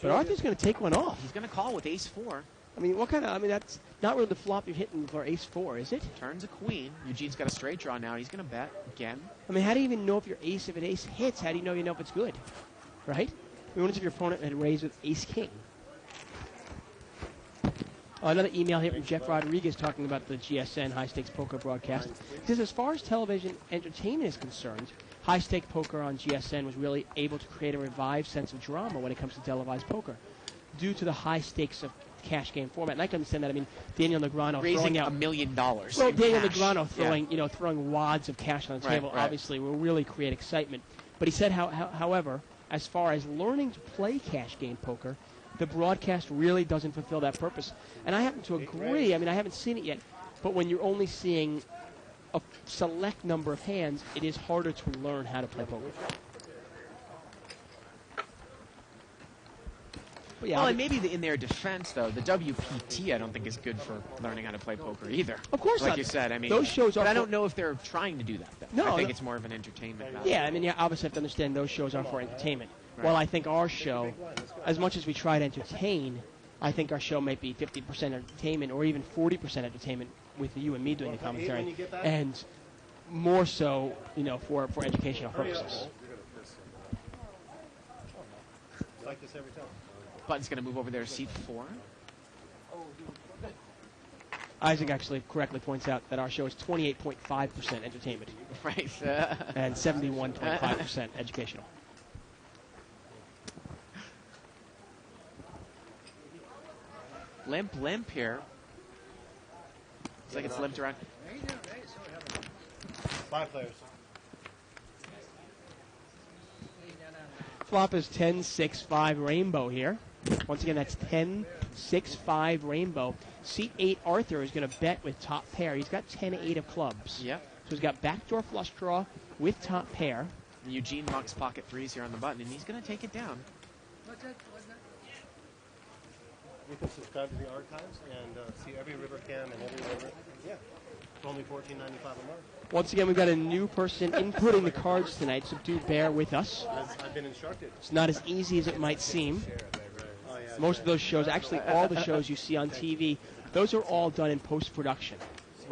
S3: But Arthur's going to take one off.
S2: He's going to call with ace-4.
S3: I mean, what kind of... I mean, that's not really the flop you're hitting for ace-4, is it?
S2: Turns a queen. Eugene's got a straight draw now. He's going to bet again.
S3: I mean, how do you even know if your ace, if an ace hits, how do you know if it's good? Right? I mean, what if your opponent had raised with ace-king? Another email here from Jeff Rodriguez talking about the GSN high-stakes poker broadcast. He says, as far as television entertainment is concerned, high-stakes poker on GSN was really able to create a revived sense of drama when it comes to televised poker, due to the high stakes of cash game format. And I can understand that. I mean, Daniel Negreanu
S2: Raising
S3: throwing
S2: $1
S3: out...
S2: million.
S3: Well,
S2: in
S3: Daniel
S2: cash.
S3: Negreanu
S2: Yeah.
S3: throwing wads of cash on the
S2: Right,
S3: table,
S2: right.
S3: obviously, will really create excitement. But he said, however, as far as learning to play cash game poker, the broadcast really doesn't fulfill that purpose. And I happen to agree. I mean, I haven't seen it yet, but when you're only seeing a select number of hands, it is harder to learn how to play poker. But yeah,
S2: Well, and maybe in their defense, though, the WPT I don't think is good for learning how to play poker either.
S3: Of course
S2: like
S3: not.
S2: you said. I mean,
S3: Those shows are
S2: But I
S3: for-
S2: don't know if they're trying to do that. Though.
S3: No,
S2: I think
S3: no.
S2: it's more of an entertainment value.
S3: Yeah, I mean, you obviously have to understand those shows are for entertainment.
S2: Right.
S3: Well, I think our show, as much as we try to entertain, I think our show might be 50% entertainment or even 40% entertainment with you and me doing the commentary, and more so, for educational purposes.
S8: Like this every time.
S2: Button's going to move over there to seat 4.
S3: Isaac actually correctly points out that our show is 28.5% entertainment
S2: Right.
S3: and 71.5% educational.
S2: Limp here. Looks like it's limped around.
S8: 5 players.
S3: Flop is 10-6-5 rainbow here. Once again, that's 10-6-5 rainbow. Seat 8 Arthur is going to bet with top pair. He's got 10-8 of clubs.
S2: Yep.
S3: So he's got backdoor flush draw with top pair.
S2: Eugene mucks pocket 3s here on the button, and he's going to take it down.
S4: What's that?
S8: You can subscribe to the archives and see every river cam and every river. Yeah. For only $14.95 a month.
S3: Once again, we've got a new person inputting the cards tonight, so do bear with us.
S8: As I've been instructed.
S3: It's not as easy as it might seem.
S8: Oh, yeah,
S3: Most of those shows, actually all the shows you see on TV, those are all done in post-production.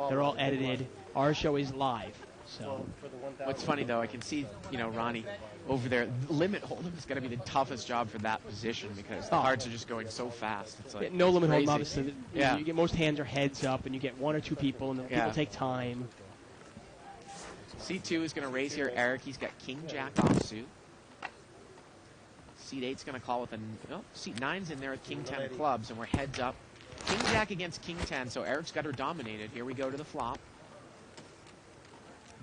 S3: They're all edited. Our show is live. So
S8: for the 1,000.
S2: What's funny, though, I can see, Ronnie over there. Limit hold'em is going to be the toughest job for that position because the cards are just going so fast. It's like
S3: no limit
S2: crazy.
S3: hold'em, obviously.
S2: Yeah.
S3: You get most hands are heads up, and you get one or two people, and the people
S2: Yeah.
S3: take time.
S2: C2 is going to raise here. Eric, he's got king jack offsuit. Seat 8's going to call with seat 9's in there with king 10 clubs, and we're heads up King Jack against King 10, so Eric's got her dominated. Here we go to the flop.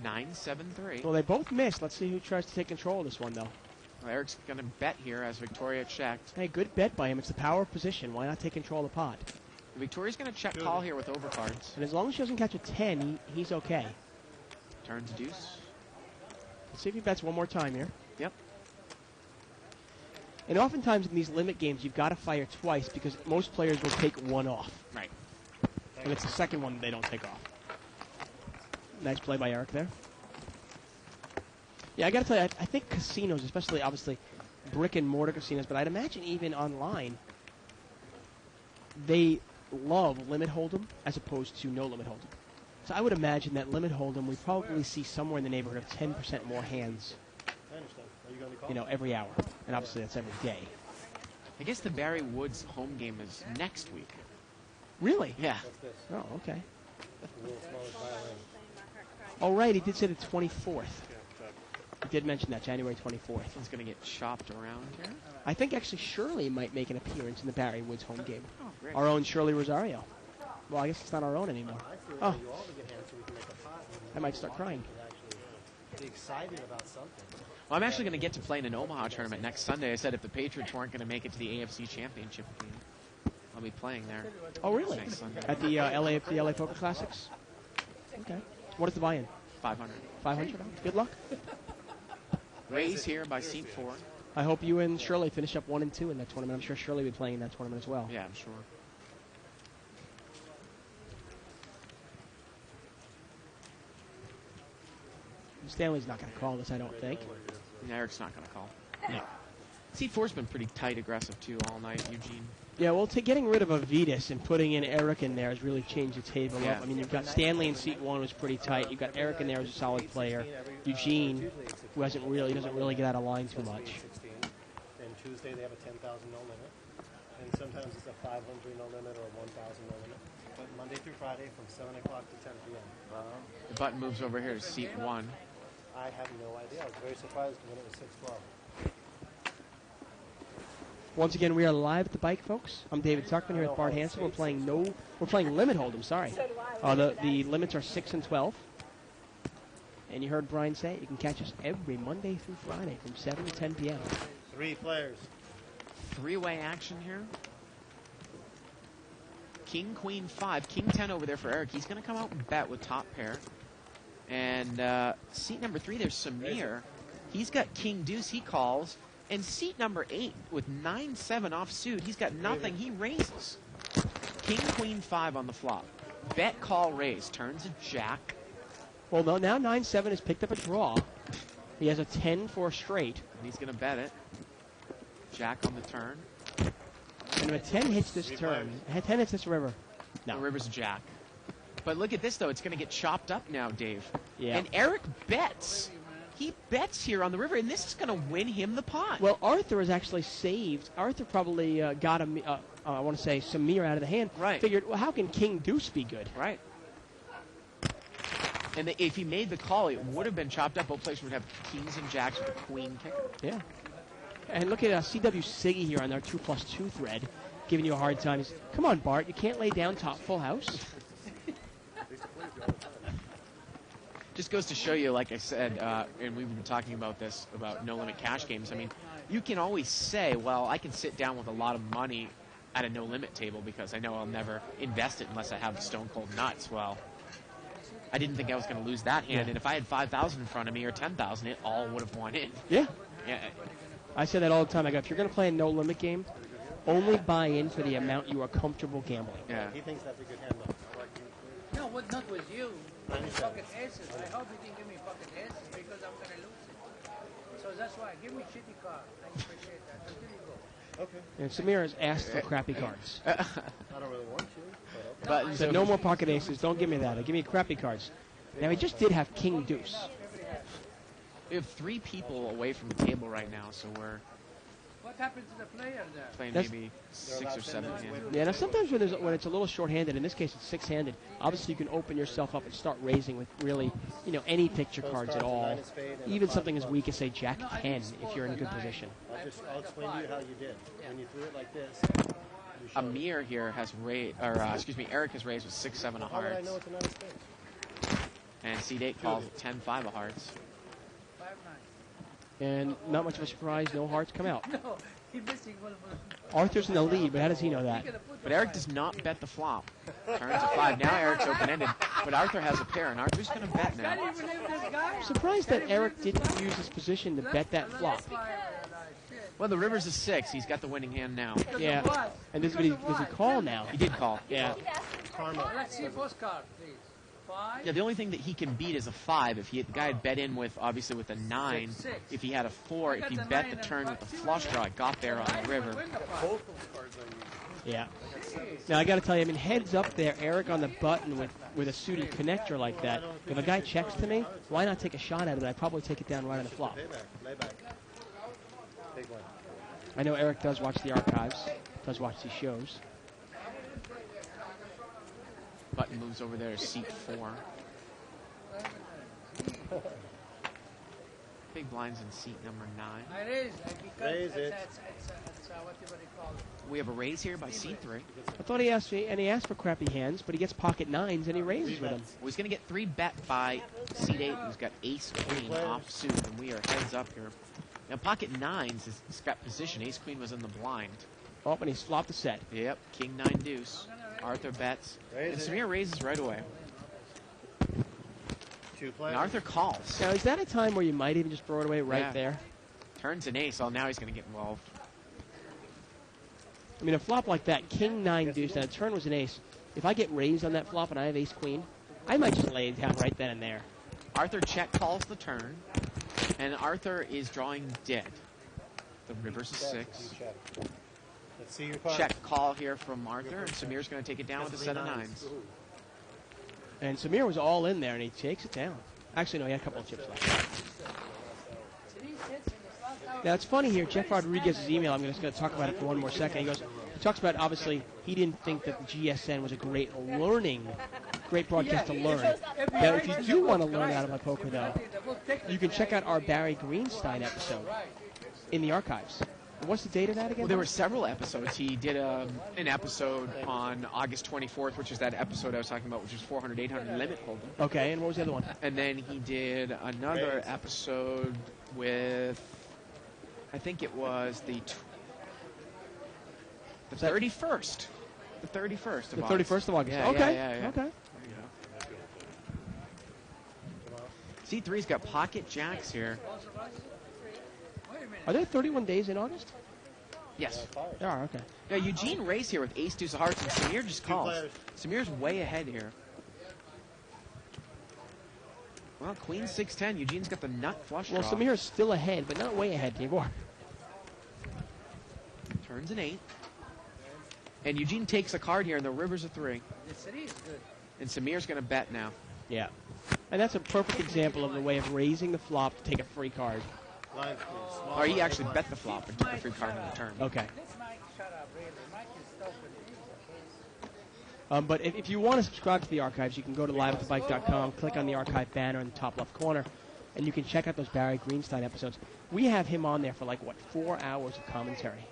S2: 9-7-3.
S3: Well, they both missed. Let's see who tries to take control of this one, though.
S2: Well, Eric's going to bet here as Victoria checked.
S3: Hey, good bet by him. It's the power of position. Why not take control of the pot?
S2: Victoria's going to check call here with overcards.
S3: And as long as she doesn't catch a 10, he's okay.
S2: Turns deuce.
S3: Let's see if he bets one more time here.
S2: Yep.
S3: And oftentimes in these limit games, you've got to fire twice because most players will take one off.
S2: Right.
S3: And it's the second one they don't take off. Nice play by Eric there. Yeah, I got to tell you, I think casinos, especially obviously brick and mortar casinos, but I'd imagine even online, they love limit hold'em as opposed to no limit hold'em. So I would imagine that limit hold'em, we probably see somewhere in the neighborhood of 10% more hands,
S8: I understand. Are you going to call?
S3: you know, every hour. And obviously that's every day.
S2: I guess the Barry Woods home game is next week.
S3: Really?
S2: Yeah.
S8: What's this?
S3: Oh, okay.
S8: The world's smallest violin.
S3: Oh, right, he did say the 24th. He did mention that, January 24th.
S2: It's going to get chopped around here.
S3: I think actually Shirley might make an appearance in the Barry Woods home game.
S2: Oh, great.
S3: Our own Shirley Rosario. Well, I guess it's not our own anymore.
S8: I feel
S3: Oh.
S8: you all to get hands so we can make a pot.
S3: I might start crying.
S8: Be excited about something.
S2: Well, I'm actually going to get to play in an Omaha tournament next Sunday. I said if the Patriots weren't going to make it to the AFC Championship game, I'll be playing there.
S3: Oh, really?
S2: Next Sunday.
S3: At the LA Poker Classics? Okay. What is the buy-in?
S2: 500.
S3: 500? Good luck.
S2: Raise here by seat 4.
S3: I hope you and Shirley finish up 1 and 2 in that tournament. I'm sure Shirley will be playing in that tournament as well.
S2: Yeah, I'm sure.
S3: Stanley's not going to call this, I don't think.
S2: And Eric's not going to call.
S3: No.
S2: Seat 4's been pretty tight, aggressive, too, all night, Eugene.
S3: Yeah, well, getting rid of Avitas and putting in Eric in there has really changed the table
S2: Yeah.
S3: up. I mean, you've got Stanley in seat 1 was pretty tight. You've got Eric in there as a solid player. Eugene, who doesn't really get out of line too much.
S8: 16. And Tuesday they have a 10,000 no limit. And sometimes it's a 500 no limit or a 1,000 no limit. But Monday through Friday from 7 o'clock to 10 p.m.
S2: The button moves over here to seat 1.
S8: I have no idea. I was very surprised when it was 6:12.
S3: Once again, we are live at the bike, folks. I'm David Tuckman here with Bart Hansen. We're playing limit hold'em. Sorry, the limits are 6 and 12. And you heard Brian say it. You can catch us every Monday through Friday from 7 to 10 p.m.
S8: 3 players.
S2: 3-way action here. King, Queen, 5. King 10 over there for Eric. He's going to come out and bet with top pair. And seat number 3, there's Samir. He's got King Deuce. He calls. And seat number 8 with 9-7 offsuit. He's got nothing. He raises. King, Queen, 5 on the flop. Bet, call, raise. Turns a jack.
S3: Well, no, now 9-7 has picked up a draw. He has a 10 for a straight.
S2: And he's going to bet it. Jack on the turn.
S3: And if a 10 hits this turn, 10 hits this river.
S2: The
S3: No.
S2: river's a jack. But look at this, though. It's going to get chopped up now, Dave.
S3: Yeah.
S2: And Eric bets. He bets here on the river, and this is going to win him the pot.
S3: Well, Arthur is actually saved. Arthur probably got him, I want to say, Samir out of the hand.
S2: Right.
S3: Figured, well, how can King Deuce be good?
S2: Right. And if he made the call, it would have been chopped up. Both players would have kings and jacks with a queen kicker.
S3: Yeah. And look at CW Siggy here on their 2+2 thread, giving you a hard time. He's, come on, Bart, you can't lay down top full house.
S2: Just goes to show you, like I said, and we've been talking about this, about no-limit cash games. I mean, you can always say, well, I can sit down with a lot of money at a no-limit table because I know I'll never invest it unless I have stone-cold nuts. Well, I didn't think I was going to lose that hand,
S3: Yeah.
S2: and if I had 5,000 in front of me or 10,000, it all would have won in.
S3: Yeah.
S2: Yeah.
S3: I say that all the time. I go, if you're going to play a no-limit game, only buy in for the amount you are comfortable gambling.
S2: Yeah.
S8: He thinks that's a good hand, though.
S4: No, what not with you.
S8: I understand.
S4: Pocket aces. I hope you didn't give me pocket aces because I'm gonna lose it. So that's why. Give me shitty card. I appreciate that. Until you go.
S8: Okay.
S3: And Samir has asked for crappy cards.
S8: I don't really want to, but okay.
S2: But
S3: He said, no more pocket aces. Don't give me that. Give me crappy cards. Now, he just did have King Deuce.
S2: we have 3 people away from the table right now, so we're
S4: What happened to the player there?
S2: playing
S3: That's-
S2: maybe 6 or 7 hands.
S3: Yeah, now sometimes when it's a little short-handed, in this case it's six-handed, obviously you can open yourself up and start raising with really, any picture
S8: Those
S3: cards at
S8: cards are
S3: all.
S8: nine of spade and a
S3: Even
S8: five
S3: something
S8: of
S3: as weak as, say, Jack 10 if you're in a good position.
S8: I'll explain to you how you did. When you threw it like this,
S2: Amir here has raised, or excuse me, Eric has raised with 6-7 of
S8: How would I
S2: hearts.
S8: know it's another stage?
S2: And C8 calls 10-5 of hearts.
S4: 5-9.
S3: And not much of a surprise, no hearts come out.
S4: No, he's missing one.
S3: Arthur's in the lead, but how does he know that?
S2: But Eric does not bet the flop. Turns a 5. Now Eric's open-ended, but Arthur has a pair, and Arthur's going to bet now.
S4: Can't even believe this guy.
S3: I'm surprised that Eric didn't use his position to bet that flop.
S2: Well, the river's a 6. He's got the winning hand now.
S3: Yeah. And does he call now?
S2: He did call.
S3: Yeah.
S8: Karma.
S4: Let's see postcard, please. 5.
S2: Yeah, the only thing that he can beat is a 5. If the guy had bet in with, obviously, with a 9, if he had a 4, if he bet the turn with a flush draw, it got there on the river.
S3: Yeah. Now, I got to tell you, I mean, heads up there, Eric on the button with a suited connector like that. If a guy checks to me, why not take a shot at it? I'd probably take it down right on the flop.
S8: Layback. Big one.
S3: I know Eric does watch the archives, does watch these shows.
S2: Button moves over there to seat 4. Big blinds in seat number 9.
S4: It is, because
S8: Raise it.
S4: it's what do you call it?
S2: We have a raise here by seat 3.
S3: I thought he asked me, and he asked for crappy hands, but he gets pocket 9s and he raises with them.
S2: Well, he's going to get 3 bet by seat 8, who's got ace queen offsuit, and we are heads up here. Now, pocket 9s has got position. Ace queen was in the blind.
S3: Oh, and he's flopped the set.
S2: Yep, king 9 deuce. Arthur bets. And
S8: Raise it.
S2: Samir raises right away.
S8: 2
S2: And
S8: players.
S2: Arthur calls.
S3: Now, is that a time where you might even just throw it away right
S2: Yeah.
S3: there?
S2: Turns an ace. Oh, now he's going to get involved.
S3: I mean, a flop like that, king 9 deuce, and a turn was an ace. If I get raised on that flop and I have ace queen, I might just lay it down right then and there.
S2: Arthur check calls the turn, and Arthur is drawing dead. The river's a 6.
S8: You check. Let's see your card.
S2: Check call here from Arthur, and Samir's going to take it down with a set of 9s.
S3: And Samir was all in there, and he takes it down. Actually, no, he had a couple of chips left. Now, it's funny here, Jeff Rodriguez's email, I'm just going to talk about it for one more second. He talks about, obviously, he didn't think that the GSN was a great broadcast to learn. Now, if you do want to learn how to play poker, though, you can check out our Barry Greenstein episode in the archives. And what's the date of that again?
S2: Well, there were several episodes. He did an episode on August 24th, which is that episode I was talking about, which is 400, 800 limit hold'em.
S3: Okay, and what was the other one?
S2: And then he did another episode with, I think it was the 31st. The 31st of
S3: The
S2: August.
S3: 31st of August.
S2: Yeah,
S3: Okay,
S2: yeah.
S3: okay.
S2: C3's got pocket jacks here.
S3: Are there 31 days in August?
S2: Yes.
S3: There are, okay.
S2: Now, Eugene raised here with ace deuce of hearts, and Samir just calls.
S8: players.
S2: Samir's way ahead here. Well, queen 6-10. Eugene's got the nut flush
S3: Well,
S2: draw.
S3: Samir's still ahead, but not way ahead, Diego.
S2: Turns an 8. And Eugene takes a card here, and the river's a 3.
S4: The city is good.
S2: And Samir's going to bet now.
S3: Yeah. And that's a perfect example of the way of raising the flop to take a free card.
S8: Lines, please. Small
S2: Or he
S8: lines.
S2: actually bet the flop and took a free card on the turn.
S3: Okay.
S4: This Mike, shut up, really. Mike is stupid.
S3: But if you want to subscribe to the archives, you can go to liveatthebike.com, click on the archive banner in the top left corner, and you can check out those Barry Greenstein episodes. We have him on there for 4 hours of commentary.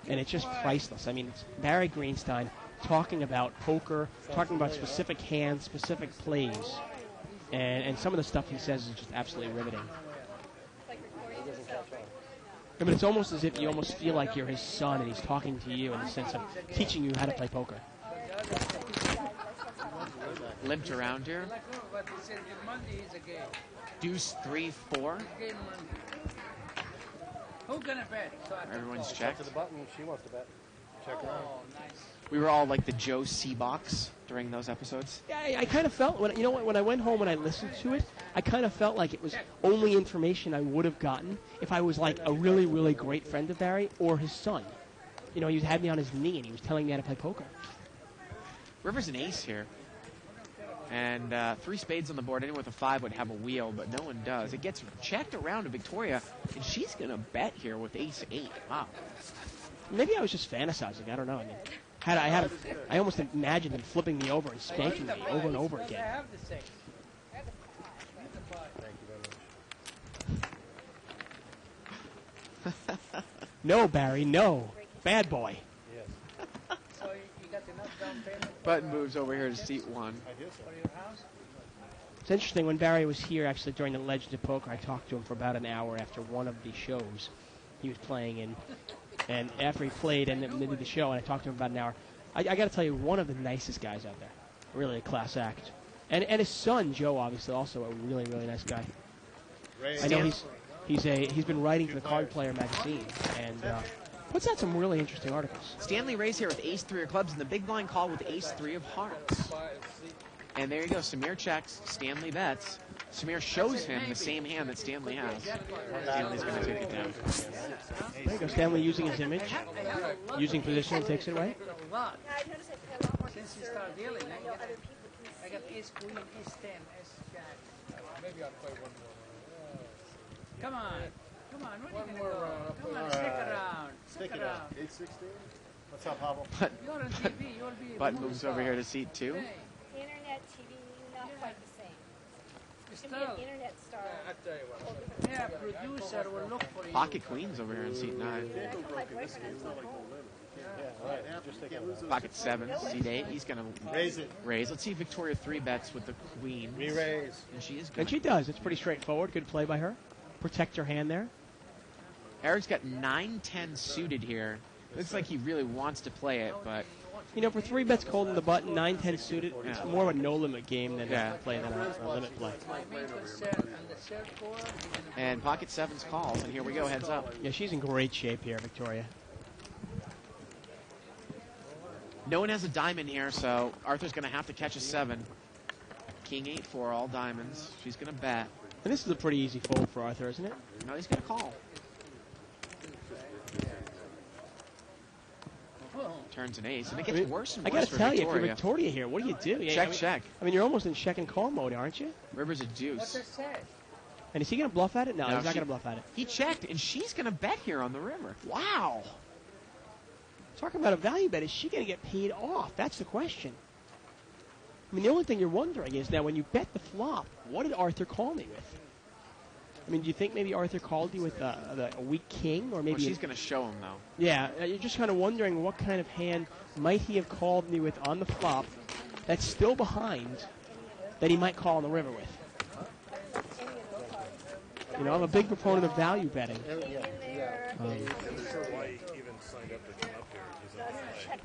S3: And it's just priceless. I mean, it's Barry Greenstein talking about poker, talking about specific hands, specific plays. And some of the stuff he says is just absolutely riveting. I mean, it's almost as if you almost feel like you're his son and he's talking to you in the sense of teaching you how to play poker.
S2: Limped around here.
S4: But he said Monday is a game.
S2: Deuce 3-4.
S4: Game Monday. Who's gonna bet? So I
S2: Everyone's
S8: Check
S2: checked.
S8: to the button. She wants to bet. Check her out.
S4: Oh, nice.
S2: We were all like the Joe C box during those episodes.
S3: Yeah, I kind of felt when I went home and I listened to it, I kind of felt like it was only information I would have gotten if I was like a really, really great friend of Barry or his son. You know, he had me on his knee and he was telling me how to play poker.
S2: River's an ace here. And 3 spades on the board. Anyone with a 5 would have a wheel, but no one does. It gets checked around to Victoria, and she's going to bet here with ace 8. Wow.
S3: Maybe I was just fantasizing. I don't know. I mean, I almost imagined him flipping me over and spanking me over and over
S4: I
S3: again.
S4: have the 6.
S8: Thank you very much.
S3: No, Barry, no. Bad boy.
S8: Yes.
S2: Button moves over here to seat 1.
S8: I do so.
S4: For your house?
S3: It's interesting, when Barry was here, actually, during the Legends of Poker, I talked to him for about an hour after one of the shows he was playing in. And after he played and then did the show, and I talked to him about an hour, I got to tell you, one of the nicest guys out there. Really a class act. And his son, Joe, obviously, also a really, really nice guy. I know he's been writing for the Card Player magazine, and puts out some really interesting articles.
S2: Stanley Ray's here with ace-3 of clubs, and the big blind call with ace-3 of hearts. And there you go. Samir checks. Stanley bets. Samir shows him the same hand that Stanley has. Stanley's going to take it down.
S3: There you go. Stanley using his image, using position, and takes it away.
S4: Lot.
S5: I noticed I pay a lot more
S4: Since you
S5: concern
S4: start dealing,
S5: when I
S4: I
S5: know
S4: get
S5: other people can
S4: I
S5: see.
S4: got ace queen, ace 10, ace jack.
S9: Maybe I'll play one more.
S4: Come on. Come on, where are you
S9: more
S4: going to
S9: round.
S4: go? Come on, stick around.
S8: Stick
S4: Stick
S8: it
S4: around.
S8: out. 816. What's up, Pavel?
S4: You're on TV, you'll be a
S2: Button
S4: movie
S2: moves over
S4: star.
S2: here to seat 2.
S4: Hey,
S5: The internet, TV, not quite the same.
S4: you
S5: You can be an
S4: still,
S5: internet star.
S9: I'll tell you what.
S5: Whole different
S4: yeah, producer will look for you.
S2: Pocket queens over here in seat 9.
S5: And I told my boyfriend I was going home.
S8: Yeah, right. Just take it out.
S2: Pocket 7, seat 8. He's going to
S8: Raise it.
S2: raise. Let's see if Victoria 3 bets with the queen.
S8: Re-raise.
S2: And she is
S3: And
S2: going
S3: she does. It's pretty straightforward. Good play by her. Protect her hand there.
S2: Eric's got 9-10 suited here. Looks like he really wants to play it, but
S3: You know, for 3 bets cold in the button, 9-10 suited, it's
S2: Yeah.
S3: more of a no-limit game than
S2: Yeah.
S3: a play than a limit play.
S4: My main concern on the third board,
S2: and Pocket 7's calls, and here we go, heads up.
S3: Yeah, she's in great shape here, Victoria.
S2: No one has a diamond here, so Arthur's going to have to catch a 7. King 8-4, all diamonds. She's going to bet.
S3: And this is a pretty easy fold for Arthur, isn't it?
S2: No, he's going to call. Turns an ace, and it gets worse and
S3: I
S2: worse
S3: got
S2: for
S3: to tell you, if
S2: Victoria.
S3: you're Victoria here, what do you do? Yeah,
S2: Check,
S3: I mean,
S2: check.
S3: I mean, you're almost in check and call mode, aren't you?
S2: River's a
S4: what's
S2: deuce.
S4: that say?
S3: And is he going to bluff at it? No,
S2: No,
S3: he's not
S2: she-
S3: going to bluff at it.
S2: He checked, and she's going to bet here on the river.
S3: Wow. Talking about a value bet, is she going to get paid off? That's the question. I mean, the only thing you're wondering is now when you bet the flop, what did Arthur call me with? I mean, do you think maybe Arthur called you with a weak king, or
S2: Well,
S3: maybe?
S2: she's going to show him, though.
S3: Yeah, you're just kind of wondering what kind of hand might he have called me with on the flop that's still behind that he might call on the river with. You know, I'm a big proponent of value betting.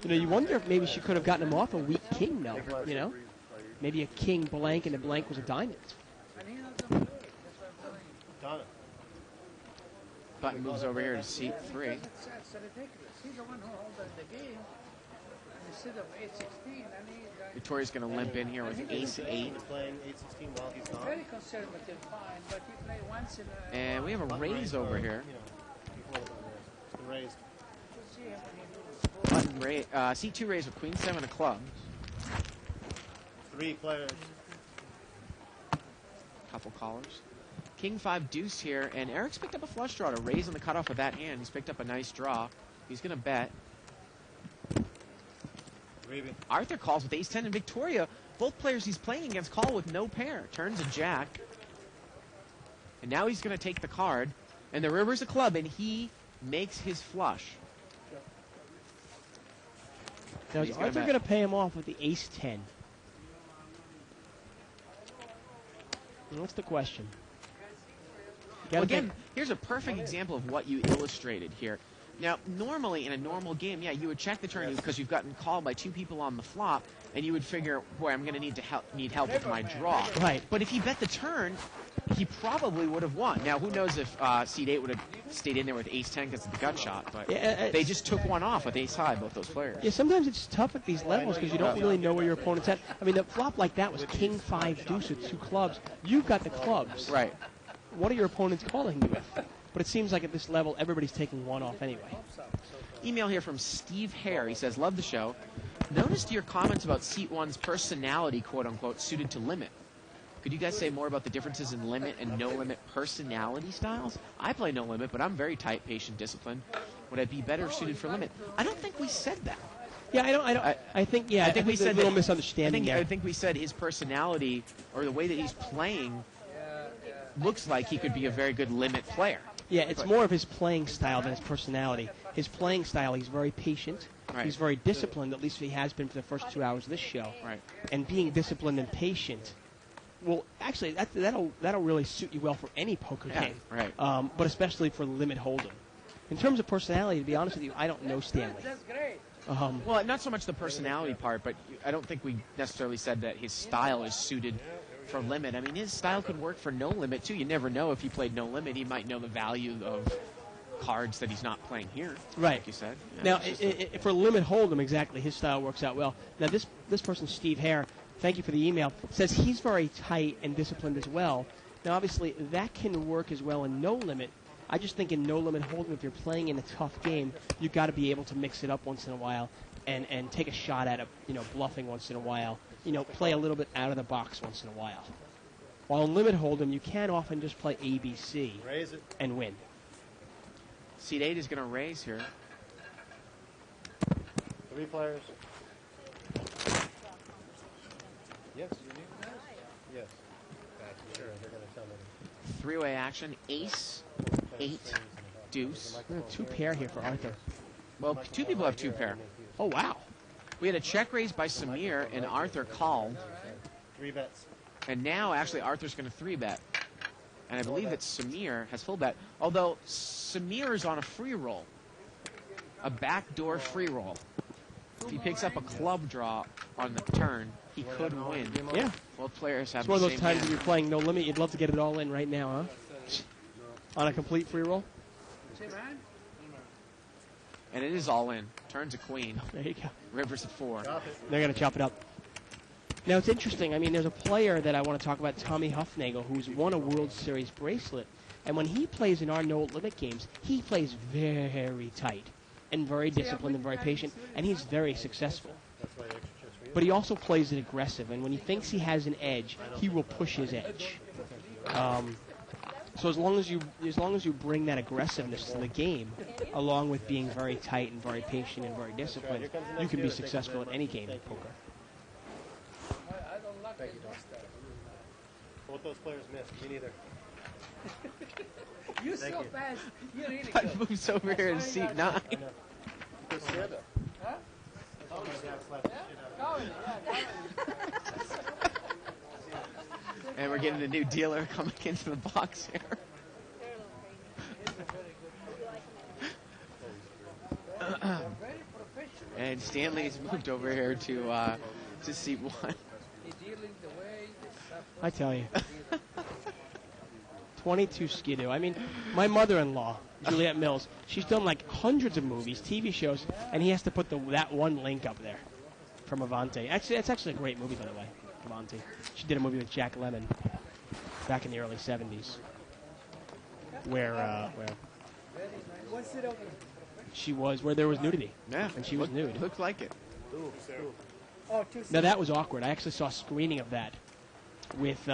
S3: You know, you wonder if maybe she could have gotten him off a weak king, though. You know, maybe a king blank and the blank was a diamond.
S4: And he doesn't do it. That's what I'm telling you.
S8: Donna.
S2: Button moves over here to seat 3.
S4: It's ridiculous. He's the one who holds the game. Instead of 8-16, and he
S2: Victoria's going to limp in here with ace 8.
S8: He's playing 816 while he's gone.
S4: very conservative, fine, but he play once in a...
S2: And we have a raise over here.
S8: It's been raised.
S4: See him when he moves.
S2: Button seat 2 raise with queen 7 of clubs.
S8: 3 players.
S2: Couple callers. King 5 deuce here, and Eric's picked up a flush draw to raise on the cutoff with that hand. He's picked up a nice draw. He's going to bet.
S8: Reaving.
S2: Arthur calls with ace 10, and Victoria, both players he's playing against call with no pair. Turns a jack. And now he's going to take the card. And the river's a club, and he makes his flush.
S3: Now, is
S2: He's gonna
S3: Arthur
S2: bet.
S3: going to pay him off with the ace 10? What's the question? You
S2: Well,
S3: gotta
S2: again,
S3: think-
S2: here's a perfect example of what you illustrated here. Now, normally in a normal game, yeah, you would check the turn because you've gotten called by 2 people on the flop, and you would figure, boy, I'm going to need help with my draw.
S3: Right.
S2: But if he bet the turn, he probably would have won. Now, who knows if seed 8 would have stayed in there with ace 10 because of the gut shot, but
S3: Yeah,
S2: they just took one off with ace high, both those players.
S3: Yeah, sometimes it's tough at these levels because you don't really know where your opponent's at. I mean, the flop like that was king 5 deuce with 2 clubs. You've got the clubs.
S2: Right.
S3: What are your opponents calling you with? But it seems like at this level, everybody's taking one off anyway.
S2: Email here from Steve Hare. He says, love the show. Noticed your comments about seat 1's personality, quote-unquote, suited to limit. Could you guys say more about the differences in limit and no-limit personality styles? I play no limit, but I'm very tight, patient, disciplined. Would I be better suited for limit? I don't think we said that.
S3: Yeah, I think we
S2: I
S3: said
S2: there's
S3: a little
S2: that-
S3: misunderstanding there.
S2: I think we said his personality or the way that he's playing looks like he could be a very good limit player.
S3: Yeah, it's more of his playing style than his personality. His playing style, he's very patient.
S2: Right.
S3: He's very disciplined, at least he has been for the first 2 hours of this show.
S2: Right.
S3: And being disciplined and patient, well, actually, that'll really suit you well for any poker
S2: Yeah,
S3: game.
S2: right.
S3: But especially for limit hold'em. In terms of personality, to be honest with you, I don't know Stanley.
S4: That's great.
S2: Well, not so much the personality part, but I don't think we necessarily said that his style is suited for limit. I mean, his style could work for no limit, too. You never know if he played no limit. He might know the value of cards that he's not playing here,
S3: Right.
S2: like you said. Yeah,
S3: Now,
S2: it's just
S3: for limit hold'em, exactly, his style works out well. Now, this person, Steve Hare, thank you for the email, says he's very tight and disciplined as well. Now, obviously, that can work as well in no limit. I just think in no limit hold'em, if you're playing in a tough game, you've got to be able to mix it up once in a while and take a shot at it, bluffing once in a while. Play a little bit out of the box once in a while. While in limit hold'em, you can often just play ABC
S8: Raise it.
S3: and win.
S2: Seat 8 is going to raise here.
S8: 3 players. Yes. Yes. Sure, they're going to tell me.
S2: Three-way action. Ace, 8, deuce.
S3: We have 2 pair here for Arthur.
S2: Well, 2 people have 2 pair.
S3: Oh, wow.
S2: We had a check raise by Samir, and Arthur called.
S8: 3 bets.
S2: And now, actually, Arthur's going to 3-bet. And I believe that Samir has full bet. Although, Samir is on a free roll. A backdoor free roll. If he picks up a club draw on the turn, he could win.
S3: Yeah.
S2: Both players have
S3: It's one of
S2: the
S3: those
S2: same
S3: times
S2: hand.
S3: when you're playing no limit, you'd love to get it all in right now, huh? On a complete free roll?
S4: See, man?
S2: And it is all in. Turns a queen.
S3: There you go.
S2: Rivers a 4.
S3: They're going to chop it up. Now, it's interesting. I mean, there's a player that I want to talk about, Tommy Huffnagel, who's won a World Series bracelet. And when he plays in our no-limit games, he plays very tight and very disciplined and very patient, and he's very successful.
S8: That's why the extra chips for you.
S3: But he also plays it aggressive, and when he thinks he has an edge, he will push his edge. So as long as you bring that aggressiveness to the game, along with being very tight and very patient and very disciplined, you can be successful at any game in poker.
S4: I don't like it.
S8: Both those players missed. Me neither.
S4: You're
S8: Thank
S4: so
S8: you.
S4: fast. You're really
S2: I
S4: good.
S2: moves over here in seat 9.
S4: Huh?
S8: Oh, my dad slapped the shit out of me.
S2: And we're getting a new dealer coming into the box here. And Stanley's moved over here to seat 1.
S4: He's dealing the way the stuff.
S3: I tell you. 22 Skidoo. I mean, my mother-in-law, Juliette Mills, she's done like hundreds of movies, TV shows, and he has to put that one link up there from Avante. Actually, it's actually a great movie, by the way, Avante. She did a movie with Jack Lemmon back in the early 70s where she was, where there was nudity.
S2: Yeah,
S3: And she was nude.
S2: Looked like it.
S4: Oh, two
S3: Now that was awkward. I actually saw a screening of that with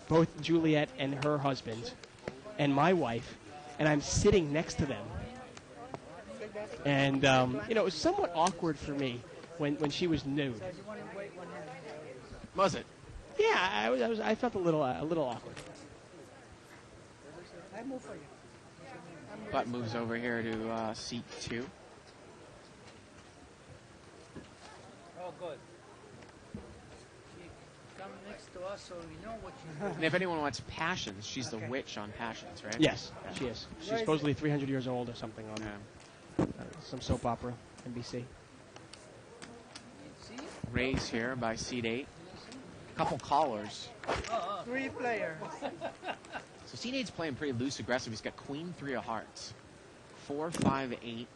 S3: both Juliet and her husband and my wife, and I'm sitting next to them. And it was somewhat awkward for me when she was nude.
S2: Was it?
S3: Yeah, I felt a little awkward.
S4: I move for you.
S2: Butt moves over here to seat 2.
S4: Oh, good. Come next to us so we know what you do.
S2: And if anyone wants Passions, she's the witch on Passions, right?
S3: Yes, she is. She's supposedly 300 years old or something on
S2: Yeah.
S3: some soap opera, NBC.
S4: See?
S2: Raise here by seat 8. Couple callers.
S4: 3 players.
S2: So seat 8's playing pretty loose, aggressive. He's got Queen 3 of Hearts. 4, 5, 8.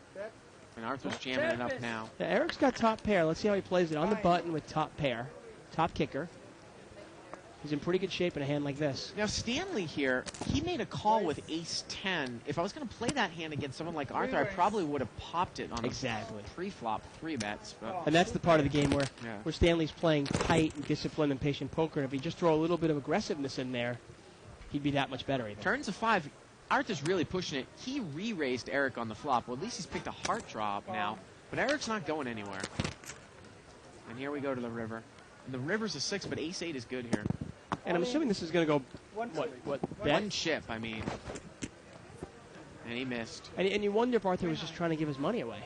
S2: And Arthur's jamming it up now.
S3: Yeah, Eric's got top pair. Let's see how he plays it on the button with top pair. Top kicker. He's in pretty good shape in a hand like this.
S2: Now, Stanley here, he made a call with Ace-10. If I was going to play that hand against someone like Arthur, I probably would have popped it on
S3: Exactly.
S2: a pre-flop 3 bets. But
S3: And that's the part of the game where
S2: Yeah.
S3: Stanley's playing tight and disciplined and patient poker. If he just throw a little bit of aggressiveness in there, he'd be that much better. Even.
S2: turns a 5. Arthur's really pushing it. He re-raised Eric on the flop. Well, at least he's picked a heart draw up now. But Eric's not going anywhere. And here we go to the river. And the river's a 6, but Ace-8 is good here.
S3: And I'm assuming this is going to go, what,
S2: One
S3: bet?
S2: chip, I mean. And he missed.
S3: And you wonder if Arthur was just trying to give his money away.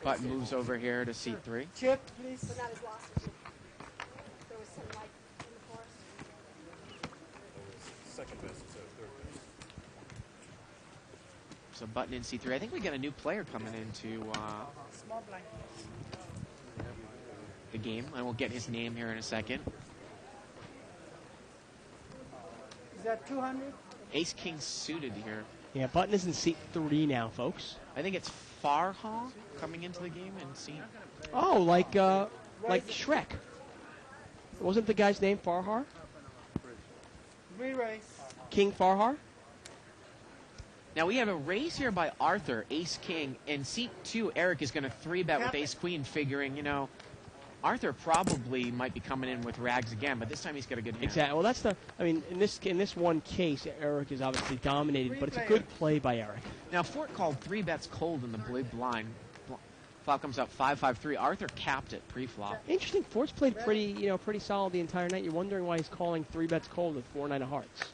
S2: Button moves over here to seat 3.
S7: Chip, please.
S5: But not as lost as you. There was some like in the forest.
S9: Second best instead of third best.
S2: So Button in seat 3. I think we got a new player coming into
S4: Small blind.
S2: the game. I will get his name here in a second.
S7: Is that 200?
S2: Ace King suited here.
S3: Yeah, Button is in seat 3 now, folks.
S2: I think it's Farha coming into the game and seat.
S3: Oh, like Shrek. Wasn't the guy's name Farhar?
S7: Re-race.
S3: King Farhar?
S2: Now we have a raise here by Arthur, Ace King, and seat 2, Eric is going to 3-bet with
S7: Cap it.
S2: Ace Queen, figuring, Arthur probably might be coming in with rags again, but this time he's got a good hand.
S3: Exactly. Well, in this one case, Eric is obviously dominated, but it's a good play by Eric.
S2: Now Fort called 3-bets cold in the blue blind. Flop comes up 5-5-3. Arthur capped it pre-flop.
S3: Interesting. Fort's played pretty solid the entire night. You're wondering why he's calling 3-bets cold with 4-9 of hearts.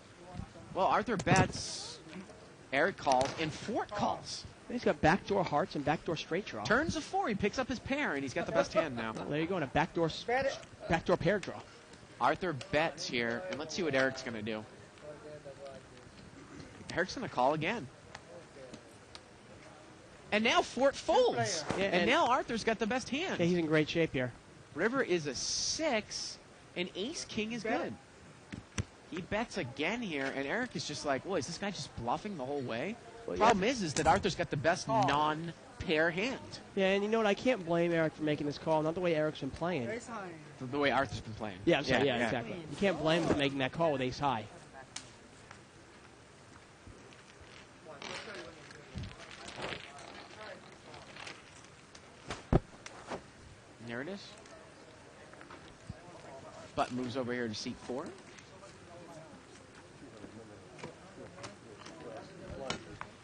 S2: Well, Arthur bets, Eric calls, and Fort calls.
S3: He's got backdoor hearts and backdoor straight draw.
S2: Turns a 4, he picks up his pair, and he's got the best hand now.
S3: Well, there you go, and a backdoor pair draw.
S2: Arthur bets here, and let's see what Eric's going to do. Eric's going to call again. And now Fort folds.
S3: Yeah,
S2: and now Arthur's got the best hand.
S3: Yeah, he's in great shape here.
S2: River is a 6, and Ace King is good. He bets again here, and Eric is just like, boy, is this guy just bluffing the whole way?
S3: Well,
S2: Problem is that Arthur's got the best non-pair hand.
S3: Yeah, and you know what? I can't blame Eric for making this call. Not the way Eric's been playing.
S7: Race high.
S2: The way Arthur's been playing.
S3: Yeah, exactly. You can't blame him for making that call with ace high.
S2: There it is. Button moves over here to seat 4.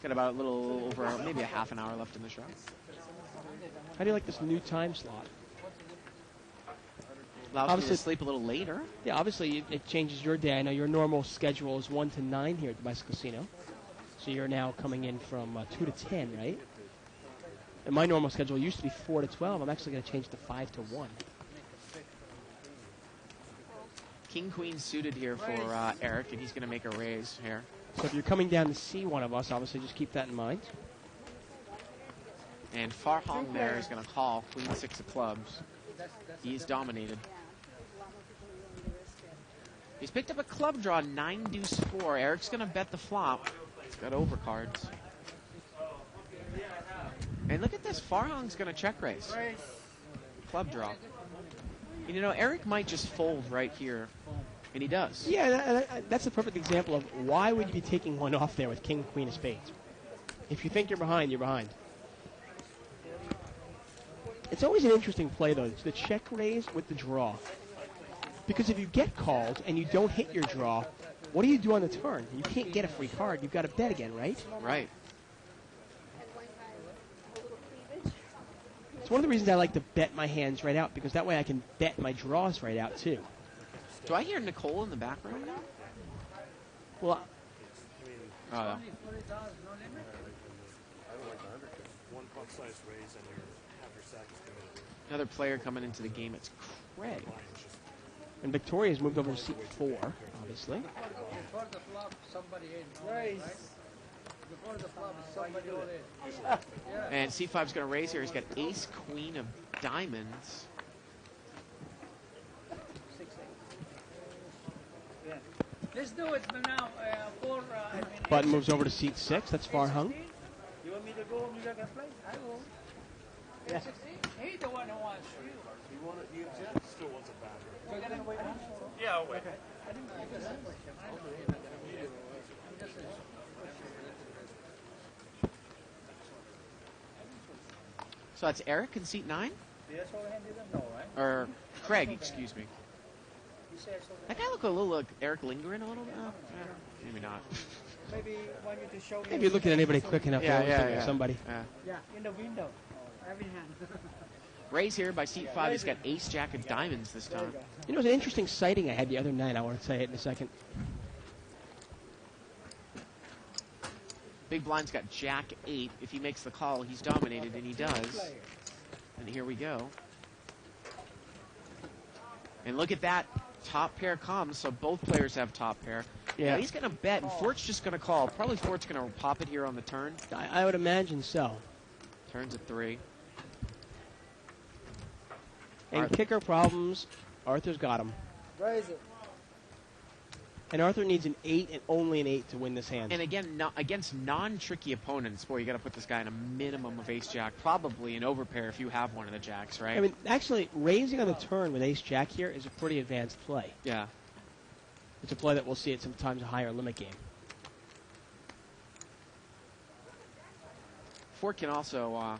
S2: Got about a little over, maybe a half an hour left in the show.
S3: How do you like this new time slot?
S2: Allows me
S3: Obviously-
S2: to sleep a little later.
S3: Yeah, obviously it changes your day. I know your normal schedule is 1 to 9 here at the Bicycle Casino. So you're now coming in from 2 to 10, right? And my normal schedule used to be 4 to 12. I'm actually going to change to 5 to 1.
S2: King Queen suited here for Eric, and he's going to make a raise here.
S3: So if you're coming down to see one of us, obviously just keep that in mind.
S2: And Farhong there is going to call Queen 6 of clubs. He's dominated. He's picked up a club draw, 9-deuce-4. Eric's going to bet the flop. He's got overcards. And look at this. Farhong's going to check raise. Club draw. And Eric might just fold right here. And he does.
S3: Yeah, that's a perfect example of why would you be taking one off there with King, Queen of Spades. If you think you're behind, you're behind. It's always an interesting play, though. It's the check raise with the draw. Because if you get called and you don't hit your draw, what do you do on the turn? You can't get a free card. You've got to bet again, right?
S2: Right.
S3: It's one of the reasons I like to bet my hands right out, because that way I can bet my draws right out, too.
S2: Do I hear Nicole in the background now?
S3: Well,
S2: Oh, no.
S9: I don't like the 100. One pot size raise and half your sack is committed.
S2: Another player coming into the game. It's Craig.
S3: and Victoria's moved over to seat 4, obviously.
S4: Before the flop, somebody in.
S7: Race.
S4: Before the flop, somebody all in.
S2: And C5's going to raise here. He's got ace, queen of diamonds.
S4: Let's do it now.
S3: Button moves over to seat 6. That's far hung.
S7: You want me to go? You can play?
S4: I will.
S7: Yeah.
S4: He's the one who wants you.
S9: You want it? You still wants it back.
S4: We're gonna wait.
S9: Yeah, I'll wait.
S2: So that's Eric in seat 9?
S4: Yes, all hand didn't know, right?
S2: Or Craig, excuse me.
S4: He says so.
S2: That guy look a little like Eric Lindgren a little bit? Maybe not.
S7: Maybe want you to show me.
S3: Maybe you're looking at anybody quick enough.
S2: Yeah,
S3: to
S2: yeah,
S3: look at
S2: yeah.
S3: Somebody.
S2: Yeah.
S7: Yeah, in the window. Every hand.
S2: Raise here by seat 5. He's got ace, jack, and diamonds this time.
S3: You know, it was an interesting sighting I had the other night. I want to say it in a second.
S2: Big blind's got jack 8. If he makes the call, he's dominated, and he does. And here we go. And look at that. Top pair comes, so both players have top pair.
S3: Yeah.
S2: Now he's going to bet, and Fort's just going to call. Probably Fort's going to pop it here on the turn.
S3: I would imagine so.
S2: Turns at 3.
S3: And
S2: Arthur.
S3: kicker problems, Arthur's got him.
S7: Raise it.
S3: And Arthur needs an 8 and only an 8 to win this hand.
S2: And again, against non-tricky opponents, boy, you got to put this guy in a minimum of ace-jack, probably an overpair if you have one of the jacks, right?
S3: I mean, actually, raising on the turn with ace-jack here is a pretty advanced play.
S2: Yeah.
S3: It's a play that we'll see at sometimes a higher limit game.
S2: Fort can also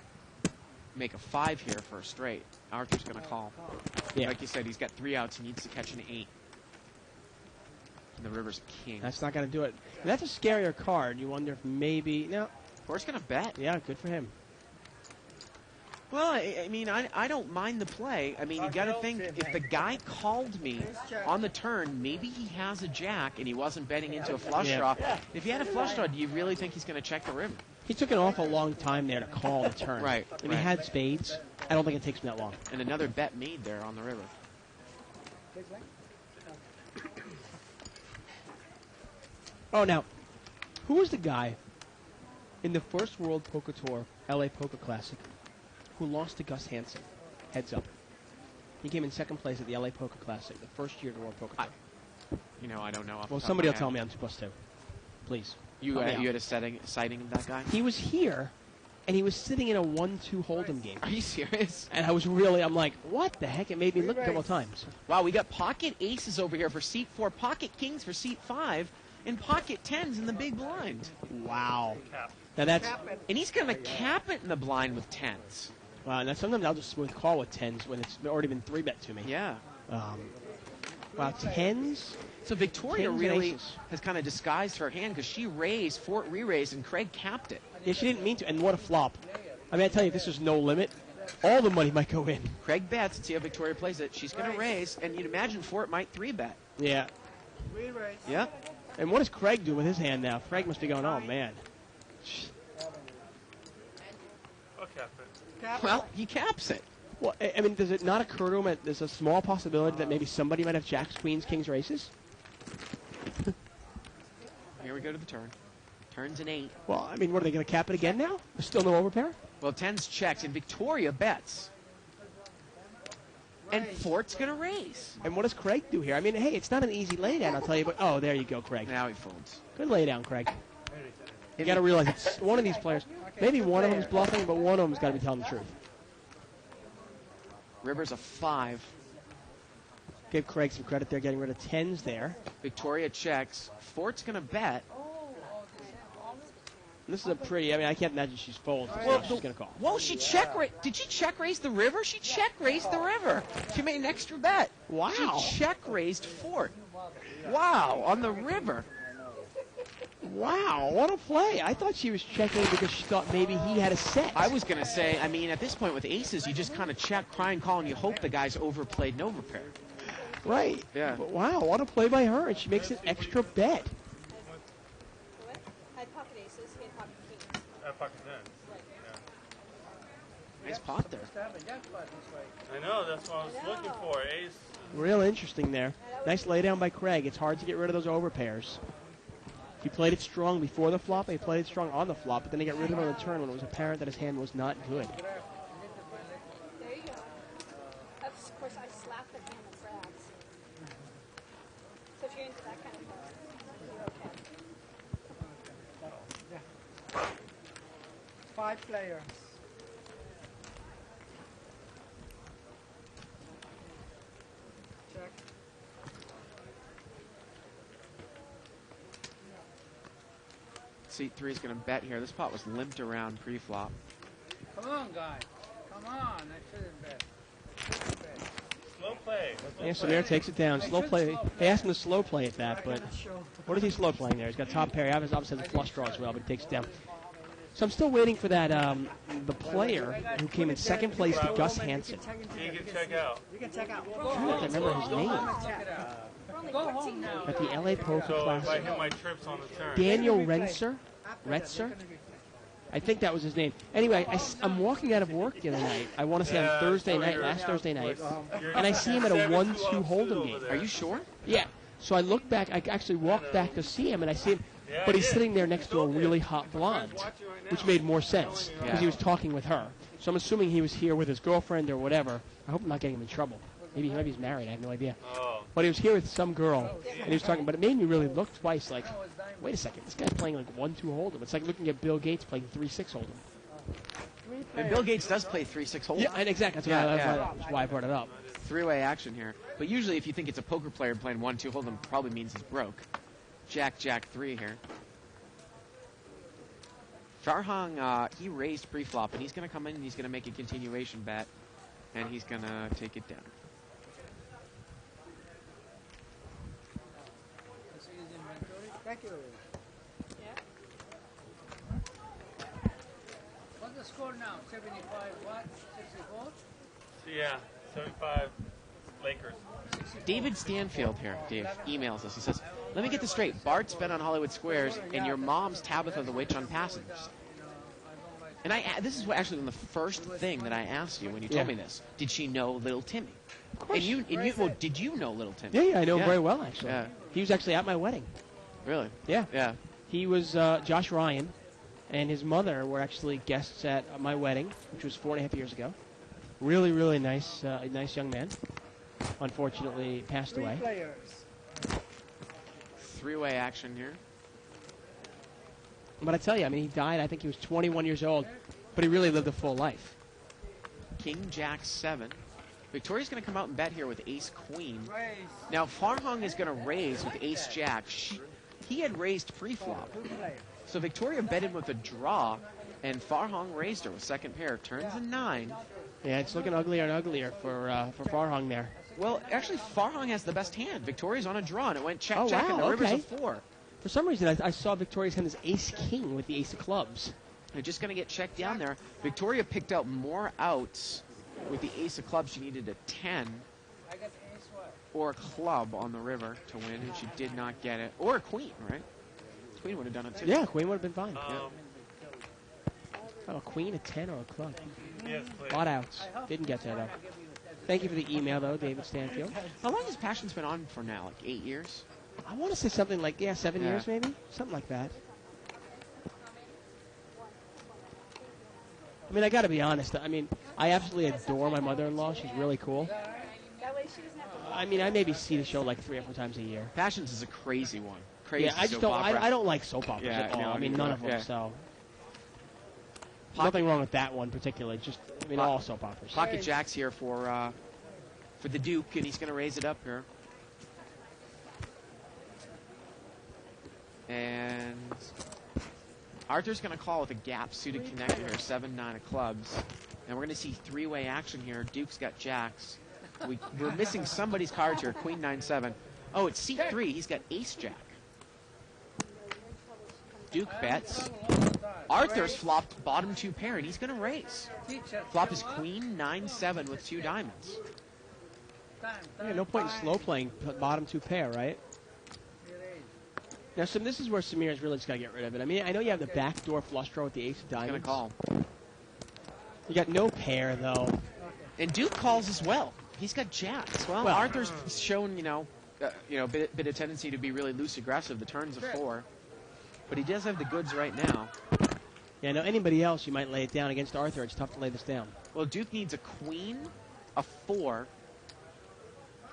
S2: make a 5 here for a straight. Arthur's going to call.
S3: Yeah.
S2: Like you said, he's got 3 outs. He needs to catch an 8. And the river's king.
S3: That's not going to do it. And that's a scarier card. You wonder if maybe... No.
S2: Fort's going to bet.
S3: Yeah, good for him.
S2: Well, I mean, I don't mind the play. I mean, you got to think, if the guy called me on the turn, maybe he has a jack and he wasn't betting into a flush
S3: Yeah.
S2: draw. If he had a flush draw, do you really think he's going to check the river?
S3: He took an awful long time there to call the turn.
S2: Right,
S3: If he
S2: right.
S3: had spades, I don't think it takes him that long.
S2: And another bet made there on the river.
S3: Oh, now, who was the guy in the first World Poker Tour, LA Poker Classic, who lost to Gus Hansen? Heads up. He came in second place at the LA Poker Classic, the first year of the World Poker Tour.
S2: You know, I don't know. Off
S3: Well,
S2: the top
S3: somebody will
S2: of my
S3: tell
S2: head.
S3: me I'm supposed to. Please.
S2: You
S3: Help me out.
S2: had a sighting of that guy?
S3: He was here, and he was sitting in a 1-2 hold'em game.
S2: Are you serious?
S3: And I was really, I'm like, what the heck? It made me look a couple of times.
S2: Wow, we got pocket aces over here for seat 4, pocket kings for seat 5, and pocket 10s in the big blind.
S3: Wow. Now that's,
S2: And he's going to cap it in the blind with 10s.
S3: wow, now sometimes I'll just smooth call with 10s when it's already been 3-bet to me.
S2: Yeah.
S3: Wow, 10s?
S2: So Victoria
S3: 10s and
S2: really
S3: aces.
S2: has kind of disguised her hand because she raised, Fort re-raised, and Craig capped it.
S3: Yeah, she didn't mean to, and what a flop. I mean, I tell you, if this was no limit, all the money might go in.
S2: Craig bets. See how Victoria plays it. She's going to raise, and you'd imagine Fort might 3-bet.
S3: Yeah.
S7: We raise.
S2: Yep.
S3: And what does Craig do with his hand now? Craig must be going, oh, man.
S9: I'll cap it.
S2: Well, he caps it.
S3: Well, I mean, does it not occur to him that there's a small possibility that maybe somebody might have jacks, queens, kings, or aces?
S2: Here we go to the turn. Turns an 8.
S3: Well, I mean, what, are they going to cap it again now? There's still no overpair?
S2: Well, 10's checked, and Victoria bets. And Fort's going to raise.
S3: And what does Craig do here? I mean, hey, it's not an easy laydown, I'll tell you. But oh, there you go, Craig.
S2: Now he folds.
S3: Good laydown, Craig. You got to realize it's one of these players. Maybe one of them's bluffing, but one of them's got to be telling the truth.
S2: River's a 5.
S3: Give Craig some credit there, getting rid of 10s there.
S2: Victoria checks. Fort's going to bet.
S3: This is a pretty, I mean, I can't imagine she's folded. She's going to call.
S2: Whoa, she check raised. Did she check raise the river? She check raised the river. She made an extra bet.
S3: Wow.
S2: She check raised Fort. Wow, on the river.
S3: Wow, what a play. I thought she was checking because she thought maybe he had a set.
S2: I was going to say, I mean, at this point with aces, you just kind of check, cry and call, and you hope the guy's overplayed and overpair.
S3: Right.
S2: Yeah.
S3: But wow, what a play by her. And she makes an extra bet.
S5: I had pocket aces, he had pocket kings.
S9: Pocket 10.
S2: Nice pot there.
S4: To have a jackpot this way.
S9: I know, that's what I was looking for. Ace.
S3: Real interesting there. Nice laydown by Craig. It's hard to get rid of those overpairs. He played it strong before the flop, and he played it strong on the flop, but then he got rid of it on the turn when it was apparent that his hand was not good.
S5: There you go. Of course, I slapped the hand with crabs. So if you're into that kind of stuff, you're okay.
S7: 5 players. Check.
S2: Seat 3 is going to bet here. This pot was limped around pre-flop.
S4: Come on, guys. Come on. I shouldn't bet.
S9: Slow play.
S3: Yeah, Samir takes it down. Slow play. They asked him to slow play at that, but
S7: Show.
S3: what is he slow playing there? He's got top pair. He obviously has a flush draw as well, but he takes it down. So I'm still waiting for that the player who came in second place to Gus Hansen.
S9: You can check out.
S7: You can check out.
S3: I can't remember his name.
S5: For only 14 now.
S3: At the LA Poker
S9: So if I
S3: Classic.
S9: hit my trips on the turn.
S3: Daniel Retzer? I think that was his name. Anyway, I'm walking out of work the other night. I want to say on Thursday night, last Thursday night. And I see him at a 1-2 Hold'em game.
S2: Are you sure?
S3: Yeah. So I look back. I actually walked back to see him, and I see him. But he's sitting there next to a really hot blonde, which made more sense because he was talking with her. So I'm assuming he was here with his girlfriend or whatever. I hope I'm not getting him in trouble. Maybe he's married. I have no idea. But he was here with some girl, and he was talking. But it made me really look twice. Like, wait a second, this guy's playing like 1-2 Hold'em. It's like looking at Bill Gates playing 3-6 Hold'em.
S2: And Bill Gates does play 3-6 Hold'em.
S3: Yeah, and exactly. That's why I brought it up.
S2: Three-way action here. But usually, if you think it's a poker player playing 1-2 Hold'em, probably means he's broke. Jack 3 here. Farhang, he raised pre-flop, and he's going to come in and he's going to make a continuation bet, and he's going to take it down.
S7: Thank you.
S4: What's the score now? 75 what? 64?
S9: Yeah, 75 Lakers.
S2: David Stanfield here, Dave, emails us. He says, let me get this straight. Bart's bet on Hollywood Squares, and your mom's Tabitha the Witch on Passengers. And this is actually the first thing that I asked you when you told me this. Did she know Little Timmy?
S3: Of course.
S2: Did you know Little Timmy?
S3: Yeah, I know him very well, actually.
S2: Yeah.
S3: He was actually at my wedding.
S2: Really?
S3: Yeah.
S2: Yeah.
S3: He was Josh Ryan, and his mother were actually guests at my wedding, which was 4.5 years ago. Really, really nice young man. Unfortunately, passed away.
S7: Players.
S2: Three-way action here.
S3: But I tell you, I mean, he died, I think he was 21 years old, but he really lived a full life.
S2: King Jack 7. Victoria's going to come out and bet here with Ace Queen.
S7: Raise.
S2: Now, Farhang is going to raise with Ace Jack. He had raised pre-flop.
S7: Two players.
S2: So Victoria bet him with a draw, and Farhang raised her with second pair. Turns a 9.
S3: Yeah, it's looking uglier and uglier for Farhang there.
S2: Well, actually, Farhang has the best hand. Victoria's on a draw, and it went check,
S3: Oh,
S2: check,
S3: wow,
S2: and the river's
S3: okay.
S2: a 4.
S3: For some reason, I saw Victoria's hand as Ace-King with the Ace of Clubs.
S2: They're just going to get checked down there. Victoria picked out more outs with the Ace of Clubs. She needed a 10
S4: I got ace what?
S2: or a club on the river to win, and she did not get it. Or a queen, right? Queen would have done it, too.
S3: Yeah, Queen would have been fine.
S9: Um,
S3: Oh, a Queen, a 10, or a club.
S9: yes, please.
S3: A lot of outs. Didn't get there, though. Thank you for the email, though, David Stanfield.
S2: How long has Passion's been on for now? Like 8 years?
S3: I want to say something like, 7
S2: Yeah.
S3: years, maybe? Something like that. I mean, I got to be honest. I mean, I absolutely adore my mother-in-law. She's really cool.
S5: That way she doesn't have to.
S3: I mean, I maybe see the show like 3 or 4 times a year.
S2: Passions is a crazy one. Crazy
S3: Yeah, I just
S2: soap
S3: don't.
S2: opera.
S3: I don't like soap operas
S2: Yeah,
S3: at all.
S2: no,
S3: I mean,
S2: neither
S3: none
S2: do
S3: of
S2: I.
S3: them.
S2: Yeah.
S3: So
S2: Pocket-
S3: nothing wrong with that one particularly. Just I mean, all soap operas.
S2: Pocket Jack's here for the Duke, and he's going to raise it up here. And Arthur's going to call with a gap suited connector here, 7-9 of clubs. And we're going to see three-way action here. Duke's got jacks. We're missing somebody's cards here, Queen 9-7. Oh, it's seat 3. He's got Ace Jack. Duke bets. Arthur's flopped bottom 2 pair, and he's going to raise. Flop is Queen 9-7 with 2 diamonds.
S3: Yeah, no point in slow playing bottom 2 pair, right? Now, this is where Samir's really just got to get rid of it. I mean, I know you have the backdoor flush draw with the ace of
S2: He's going
S3: diamonds.
S2: to call.
S3: You got no pair, though.
S2: And Duke calls as well. He's got jacks. Well, Arthur's shown, bit of tendency to be really loose aggressive. The turn's a 4. But he does have the goods right now.
S3: Yeah, no, anybody else, you might lay it down. Against Arthur, it's tough to lay this down.
S2: Well, Duke needs a queen, a 4.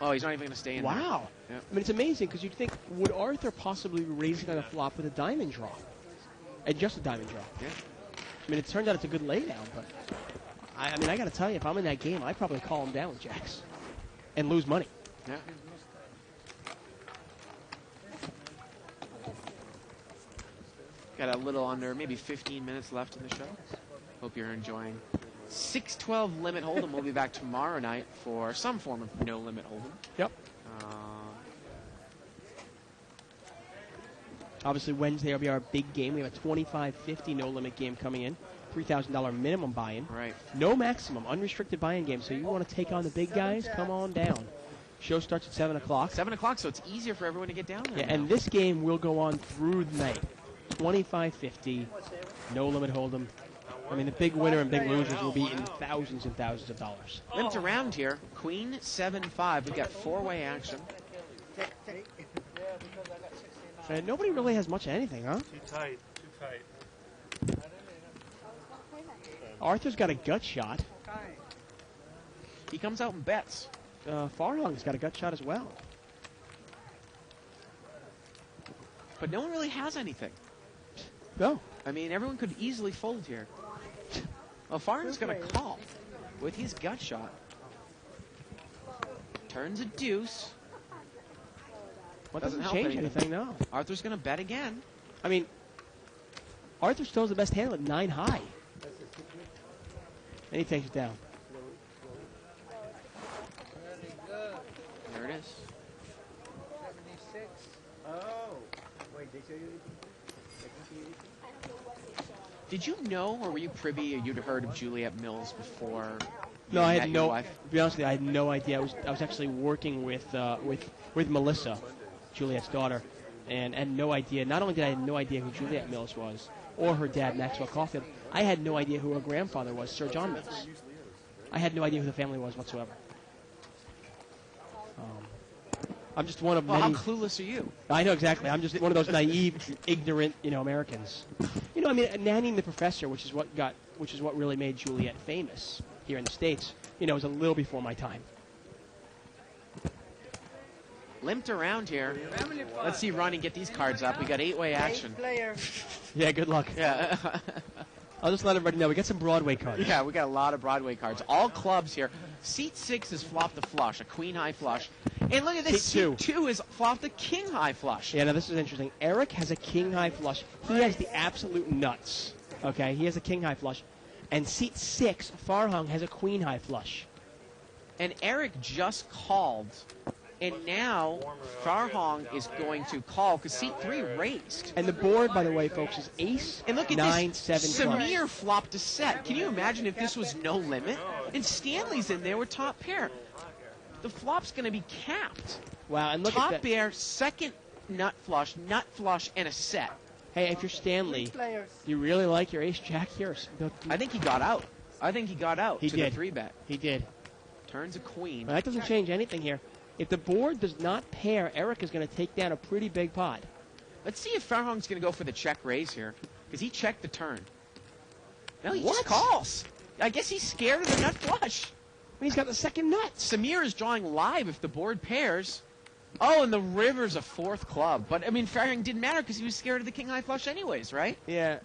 S2: Oh, he's not even going to stay in there.
S3: Wow.
S2: Yeah.
S3: I mean, it's amazing because you'd think, would Arthur possibly be raising on a flop with a diamond draw? And just a diamond draw.
S2: Yeah.
S3: I mean, it turns out it's a good laydown, but I mean, I got to tell you, if I'm in that game, I'd probably call him down with jacks and lose money.
S2: Yeah. Got a little under, maybe 15 minutes left in the show. Hope you're enjoying 6-12 Limit Hold'em. We'll be back tomorrow night for some form of No Limit Hold'em.
S3: Yep. Obviously, Wednesday will be our big game. We have a $25.50 no-limit game coming in. $3,000 minimum buy-in.
S2: Right.
S3: No maximum, unrestricted buy-in game. So you want to take on the big guys, come on down. Show starts at 7 o'clock.
S2: 7 o'clock, so it's easier for everyone to get down there.
S3: Yeah,
S2: now.
S3: and this game will go on through the night. $25.50, no-limit hold'em. I mean, the big winner and big losers will be in thousands and thousands of dollars.
S2: Limped around here. Queen 7-5. We've got four-way action.
S3: And nobody really has much of anything, huh?
S9: Too tight. Too tight.
S3: Arthur's got a gut shot.
S2: He comes out and bets.
S3: Farhong's got a gut shot as well.
S2: But no one really has anything.
S3: No.
S2: I mean, everyone could easily fold here. Well, Farhan's going to call with his gut shot. Turns a deuce.
S3: What
S2: Doesn't
S3: doesn't
S2: help
S3: change
S2: anything.
S3: anything, no.
S2: Arthur's going to bet again.
S3: I mean, Arthur still has the best hand at 9 high. And he takes it down.
S4: Very good.
S2: There it is.
S4: 76.
S7: Oh. Wait, they show you 18?
S2: Did you know, or were you privy, or you'd heard of Juliet Mills before?
S3: No,
S2: you
S3: I
S2: met
S3: had
S2: your
S3: no.
S2: wife?
S3: To be honest with you, I had no idea. I was actually working with Melissa, Juliet's daughter, and had no idea. Not only did I have no idea who Juliet Mills was, or her dad Maxwell Caulfield, I had no idea who her grandfather was, Sir John Mills. I had no idea who the family was whatsoever. I'm just one of
S2: Well,
S3: many.
S2: how clueless are you?
S3: I know exactly. I'm just one of those naive, ignorant, Americans. I mean, Nanny the Professor, which is what really made Juliet famous here in the States. Was a little before my time.
S2: Limped around here. Let's see Ronnie get these cards up. We got 8-way action.
S4: Player.
S3: Yeah, good luck.
S2: Yeah.
S3: I'll just let everybody know we got some Broadway cards.
S2: Yeah, we got a lot of Broadway cards. All clubs here. Seat 6 is flopped the flush, a queen high flush. And look at this.
S3: Seat
S2: Seat 2 is flopped the king high flush.
S3: Yeah, now this is interesting. Eric has a king high flush. He has the absolute nuts. Okay, he has a king high flush. And seat 6, Farhong, has a queen high flush.
S2: And Eric just called. And now Farhong is going to call because seat 3 raised.
S3: And the board, by the way, folks, is ace,
S2: And look at
S3: 9,
S2: this.
S3: 7, clubs.
S2: Samir flopped a set. Can you imagine if this was no limit? And Stanley's in there with top pair. The flop's going to be capped.
S3: Wow, and look
S2: Top
S3: at that.
S2: pair, second nut flush, and a set.
S3: Hey, if you're Stanley,
S4: Players.
S3: you really like your ace-jack here?
S2: I think he got out. He
S3: He did.
S2: the 3-bet.
S3: He did.
S2: Turns a queen.
S3: Well, that doesn't change anything here. If the board does not pair, Eric is going to take down a pretty big pot.
S2: Let's see if Farhong's going to go for the check raise here. Because he checked the turn. No, he
S3: What?
S2: just calls. I guess he's scared of the nut flush.
S3: He's got the second nuts.
S2: Samir is drawing live if the board pairs. Oh, and the river's a 4th club. But, I mean, Farhong didn't matter because he was scared of the king high flush anyways, right?
S3: Yeah.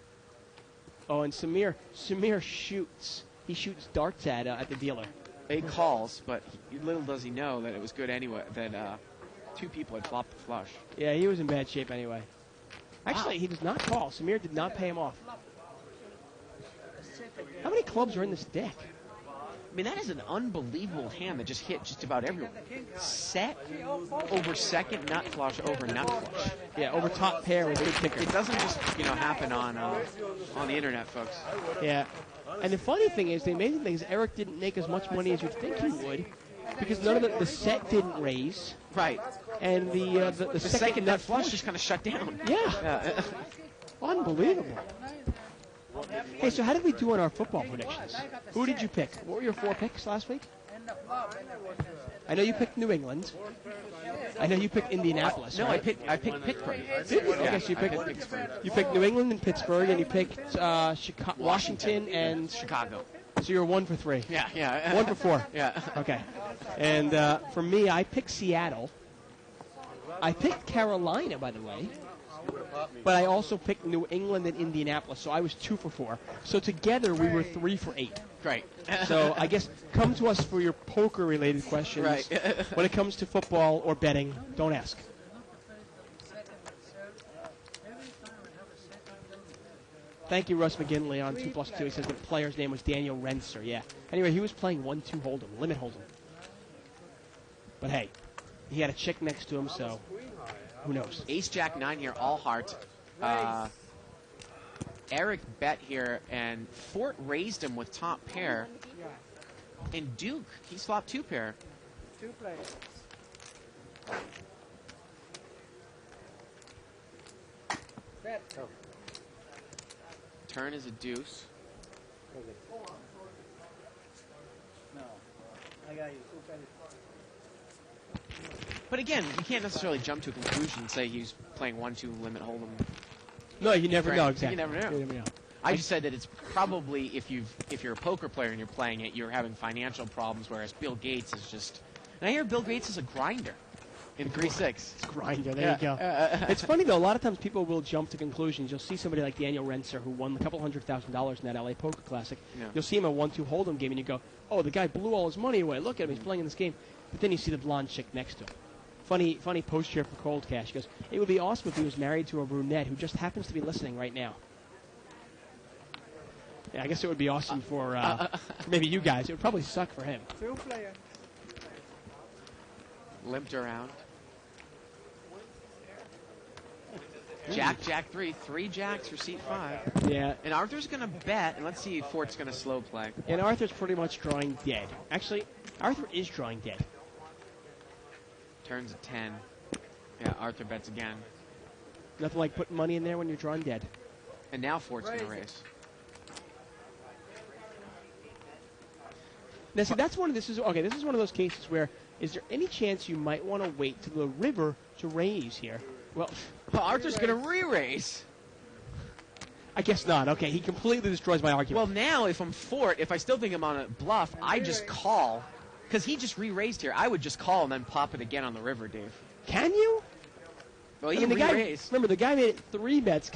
S3: Oh, and Samir shoots. He shoots darts at the dealer.
S2: He calls, but little does he know that it was good anyway, that 2 people had flopped the flush.
S3: Yeah, he was in bad shape anyway. Actually, he does not call. Samir did not pay him off. How many clubs are in this deck?
S2: I mean, that is an unbelievable hand that just hit just about everyone. Set over second nut flush over nut flush.
S3: Yeah, over top pair with good kicker.
S2: It doesn't just, happen on the internet, folks.
S3: Yeah. And the funny thing is, the amazing thing is Eric didn't make as much money as you'd think he would because none of the set didn't raise.
S2: Right.
S3: And the
S2: second nut flush just kind of shut down.
S3: Yeah. Unbelievable. Hey, so how did we do on our football predictions? Who did you pick? What were your 4 picks last week? I know you picked New England. I know you picked Indianapolis.
S2: No,
S3: right?
S2: I picked Pittsburgh.
S3: Did you?
S2: Yeah,
S3: Okay, so
S2: I picked Pittsburgh.
S3: you picked New England and Pittsburgh, and you picked Washington and
S2: Chicago.
S3: So you're 1 for 3.
S2: Yeah.
S3: 1 for 4.
S2: Yeah.
S3: Okay. And for me, I picked Seattle. I picked Carolina, by the way. But I also picked New England and Indianapolis, so I was 2 for 4. So together we were 3 for 8.
S2: Great.
S3: So I guess come to us for your poker-related questions.
S2: Right.
S3: When it comes to football or betting, don't ask. Thank you, Russ McGinley on 2+2. He says the player's name was Daniel Renser. Yeah. Anyway, he was playing 1-2 hold'em, limit hold'em. But hey, he had a chick next to him, so Who knows?
S2: Ace Jack 9 here, all heart. Eric bet here, and Fort raised him with top pair.
S4: Yeah.
S2: And Duke, he flopped 2 pair.
S4: 2 players. Bet.
S2: Turn is a deuce.
S6: No. I got you. 2 players.
S2: But again, you can't necessarily jump to a conclusion and say he's playing 1-2 limit hold'em.
S3: No, you never know.
S2: You
S3: Exactly.
S2: never know.
S3: You never know.
S2: I just said that it's probably if you're a poker player and you're playing it, you're having financial problems, whereas Bill Gates is just. And I hear Bill Gates is a grinder in 3-6.
S3: Grinder, there you go. It's funny, though. A lot of times people will jump to conclusions. You'll see somebody like Daniel Renser, who won a couple $100,000 in that LA Poker Classic.
S2: Yeah.
S3: You'll see him a 1-2 hold'em game, and you go, oh, the guy blew all his money away. Look at him. He's playing in this game. But then you see the blonde chick next to him. Funny post here for Cold Cash. He goes, it would be awesome if he was married to a brunette who just happens to be listening right now. Yeah, I guess it would be awesome for maybe you guys. It would probably suck for him.
S4: 2 players.
S2: Limped around. Jack, Jack 3. 3 jacks for seat 5.
S3: Yeah.
S2: And Arthur's going to bet, and let's see if Fort's going to slow play.
S3: And Arthur's pretty much drawing dead. Actually, Arthur is drawing dead.
S2: Turns a 10. Yeah, Arthur bets again.
S3: Nothing like putting money in there when you're drawing dead.
S2: And now Fort's going to raise.
S3: Now, see, this is one of those cases where, is there any chance you might want to wait to the river to raise here? Well,
S2: Arthur's going to re-raise.
S3: I guess not. Okay, he completely destroys my argument.
S2: Well, now, if I'm Fort, if I still think I'm on a bluff, I just call. Because he just re-raised here. I would just call and then pop it again on the river, Dave.
S3: Can you?
S2: Well,
S3: I
S2: he
S3: mean, the guy,
S2: re-raised.
S3: remember, the guy made 3 bets.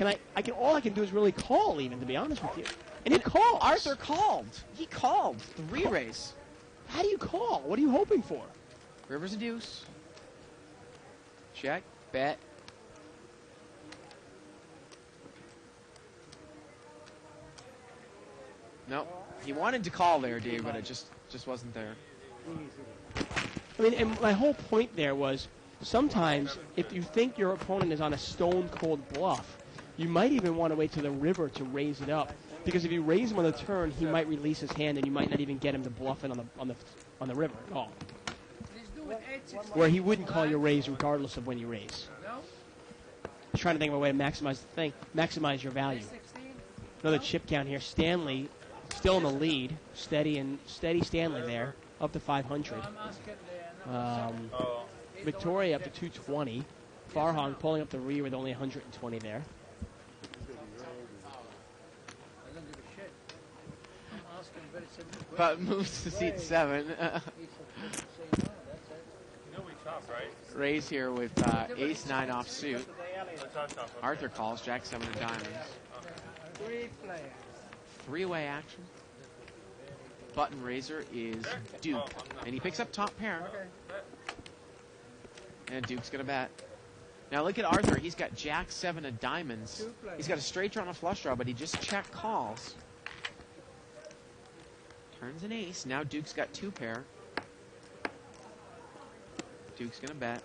S3: All I can do is really call, even, to be honest with you. And he calls.
S2: Arthur called. He called the re-raise.
S3: How do you call? What are you hoping for?
S2: River's a deuce. Check. Bet. No. He wanted to call there, Dave, but it just wasn't there.
S3: I mean, and my whole point there was sometimes if you think your opponent is on a stone-cold bluff, you might even want to wait to the river to raise it up. Because if you raise him on the turn, he might release his hand, and you might not even get him to bluff it on the river at all.
S4: Let's do it 8-6.
S3: Where he wouldn't call your raise regardless of when you raise.
S4: No?
S3: He's trying to think of a way to maximize the thing, maximize your value.
S4: 16.
S3: Another chip count here. Stanley still in the lead, steady Stanley there, up to 500.
S4: I'm asking the
S3: Victoria up to 220. Farhang pulling up the rear with only 120 there.
S4: I don't give a shit. I'm asking very simple question.
S2: But moves to seat 7.
S4: He's supposed to say no, that's it.
S9: You know we chop, right?
S2: Raise here with ace-9 off suit. Arthur calls, jack 7 of diamonds.
S4: 3 players.
S2: 3-way action. Button raiser is Duke. And he picks up top pair. And Duke's going to bet. Now look at Arthur. He's got jack 7 of diamonds. He's got a straight draw and a flush draw, but he just check calls. Turns an ace. Now Duke's got 2 pair. Duke's going to bet.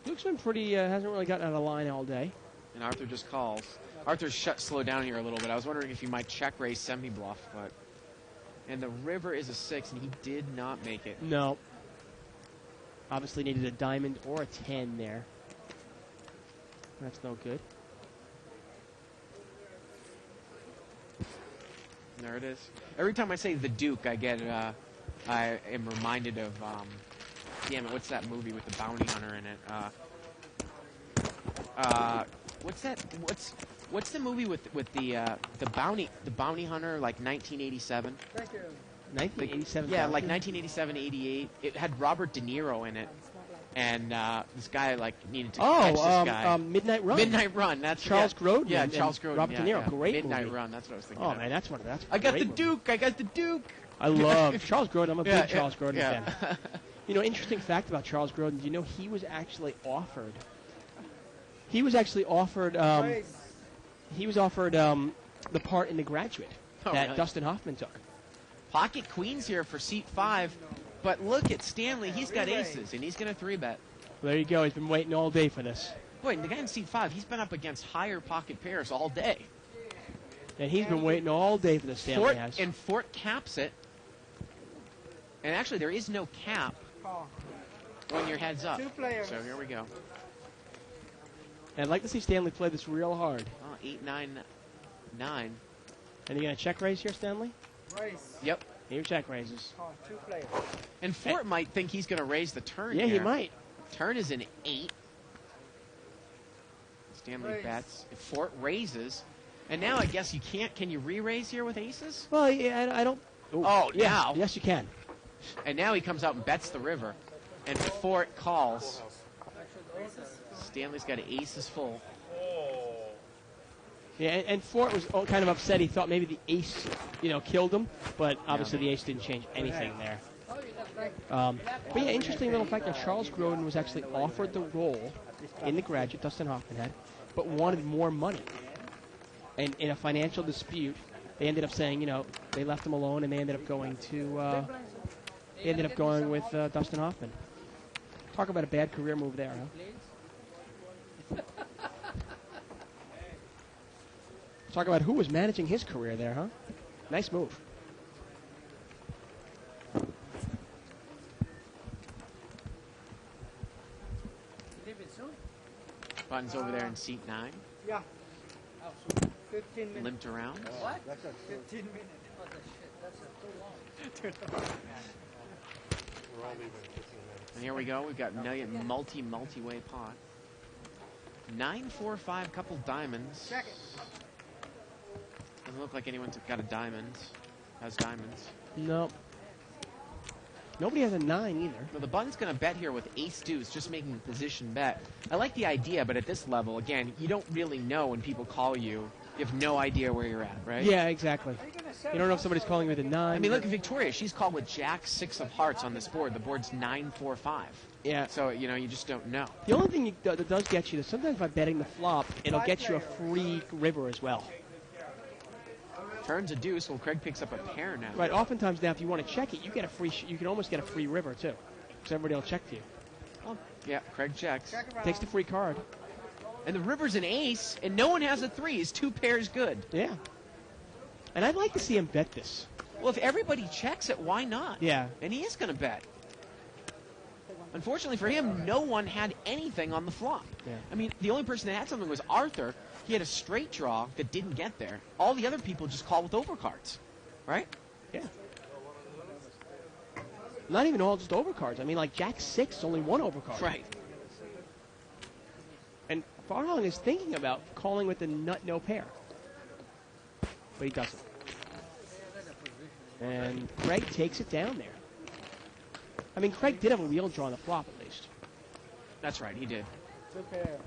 S3: Duke's been pretty, hasn't really gotten out of line all day.
S2: And Arthur just calls. Arthur's slowed down here a little bit. I was wondering if he might check raise semi-bluff, but... And the river is a 6, and he did not make it.
S3: No. Obviously needed a diamond or a 10 there. That's no good.
S2: There it is. Every time I say the Duke, I am reminded of, damn it, what's that movie with the bounty hunter in it? What's the movie with the bounty hunter, like 1987?
S4: Thank you.
S3: 1987.
S2: Yeah, like 1987, 88. It had Robert De Niro in it, and this guy needed to catch this guy.
S3: Midnight Run.
S2: Midnight Run. That's
S3: Charles Grodin.
S2: Yeah,
S3: and
S2: Charles Grodin.
S3: Robert De Niro.
S2: Yeah.
S3: Great
S2: Midnight
S3: movie.
S2: Run. That's what I was thinking.
S3: Oh
S2: of.
S3: man, that's
S2: I got
S3: great
S2: the
S3: movie.
S2: Duke. I got the Duke.
S3: I love Charles Grodin. I'm a big Charles Grodin
S2: yeah.
S3: fan. You know, interesting fact about Charles Grodin. Do you know he was actually offered? He was actually offered. He was offered the part in The Graduate that
S2: really?
S3: Dustin Hoffman took.
S2: Pocket queens here for seat 5, but look at Stanley. He's got aces, and he's going to 3-bet.
S3: Well, there you go. He's been waiting all day for this.
S2: Boy, the guy in seat 5, he's been up against higher pocket pairs all day.
S3: And he's been waiting all day for the Stanley has.
S2: And Fort caps it. And actually, there is no cap when your head's up.
S4: 2 players.
S2: So here we go.
S3: And I'd like to see Stanley play this real hard.
S2: Oh, 8, 9, 9.
S3: And you going to check raise here, Stanley?
S4: Raise.
S2: Yep.
S3: Here check raises.
S4: Oh, 2 players.
S2: And Fort might think he's going to raise the turn
S3: Yeah,
S2: here.
S3: he might.
S2: Turn is an 8. Stanley
S4: Raise.
S2: bets. If Fort raises. And now I guess you can't. Can you re-raise here with aces?
S3: Well, yeah, I don't. Ooh.
S2: Oh,
S3: yeah.
S2: now.
S3: Yes, you can.
S2: And now he comes out and bets the river. And Fort calls. Stanley's got aces full.
S3: Yeah, and Fort was kind of upset. He thought maybe the ace, killed him. But obviously the ace didn't change anything there. But yeah, interesting little fact that Charles Grodin was actually offered the role in the Graduate, Dustin Hoffman had, but wanted more money. And in a financial dispute, they ended up saying, they left him alone, and they ended up going with Dustin Hoffman. Talk about a bad career move there, huh? Talk about who was managing his career there, huh? Nice move.
S2: Button's over there in seat 9.
S4: Yeah. 15 minutes.
S2: Limped around.
S4: What? 15 minutes. Oh, the shit. That's too long.
S9: We're all leaving in 15 minutes.
S2: And here we go. We've got multi-way pot. 9-4-5, couple diamonds.
S4: Check it.
S2: Doesn't look like anyone's got a diamond. Has diamonds.
S3: No. Nobody has a 9 either.
S2: Well, the button's going to bet here with ace deuce, just making a position bet. I like the idea, but at this level, again, you don't really know when people call you. You have no idea where you're at, right?
S3: Yeah, exactly. You don't know if somebody's calling with a 9.
S2: I mean, look at Victoria. She's called with Jack 6 of hearts on this board. The board's 9-4-5.
S3: Yeah.
S2: So, you just don't know.
S3: The only thing that does get you is sometimes by betting the flop, it'll get you a free river as well.
S2: Turns a deuce. Well, Craig picks up a pair now.
S3: Right. Oftentimes now, if you want to check it, you get a free. You can almost get a free river too, because everybody will check to you.
S2: Oh, yeah, Craig checks.
S3: Takes the free card.
S2: And the river's an ace, and no one has a 3. Is 2 pairs good?
S3: Yeah. And I'd like to see him bet this.
S2: Well, if everybody checks it, why not?
S3: Yeah.
S2: And he is going to bet. Unfortunately for him, no one had anything on the flop.
S3: Yeah.
S2: I mean, the only person that had something was Arthur. He had a straight draw that didn't get there. All the other people just call with overcards, right?
S3: Yeah. Not even all just overcards. I mean, like Jack 6 is only 1 overcard.
S2: Right.
S3: And Farhang is thinking about calling with the nut no pair. But he doesn't. And Craig takes it down there. I mean, Craig did have a wheel draw on the flop at least.
S2: That's right, he did.
S4: 2 pairs.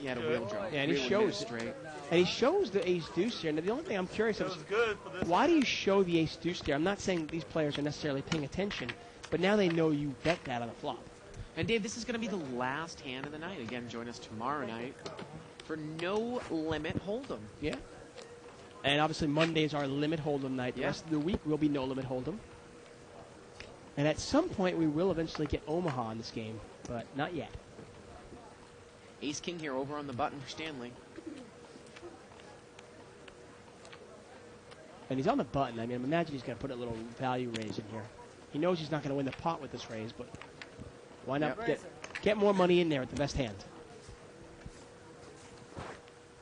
S2: He had a wheel draw.
S3: Yeah, and he
S2: Really
S3: shows
S2: made
S3: it.
S2: straight.
S3: And he shows the ace deuce here. Now, the only thing I'm curious of is why do you show the ace deuce there? I'm not saying that these players are necessarily paying attention, but now they know you bet that on the flop.
S2: And Dave, this is going to be the last hand of the night. Again, join us tomorrow night for No Limit Hold'em.
S3: Yeah. And obviously Monday is our limit hold'em night. The
S2: Yeah.
S3: rest of the week will be no limit hold'em. And at some point we will eventually get Omaha in this game, but not yet.
S2: Ace King here over on the button for Stanley.
S3: And he's on the button. I mean, imagine he's going to put a little value raise in here. He knows he's not going to win the pot with this raise, but why not get more money in there at the best hand?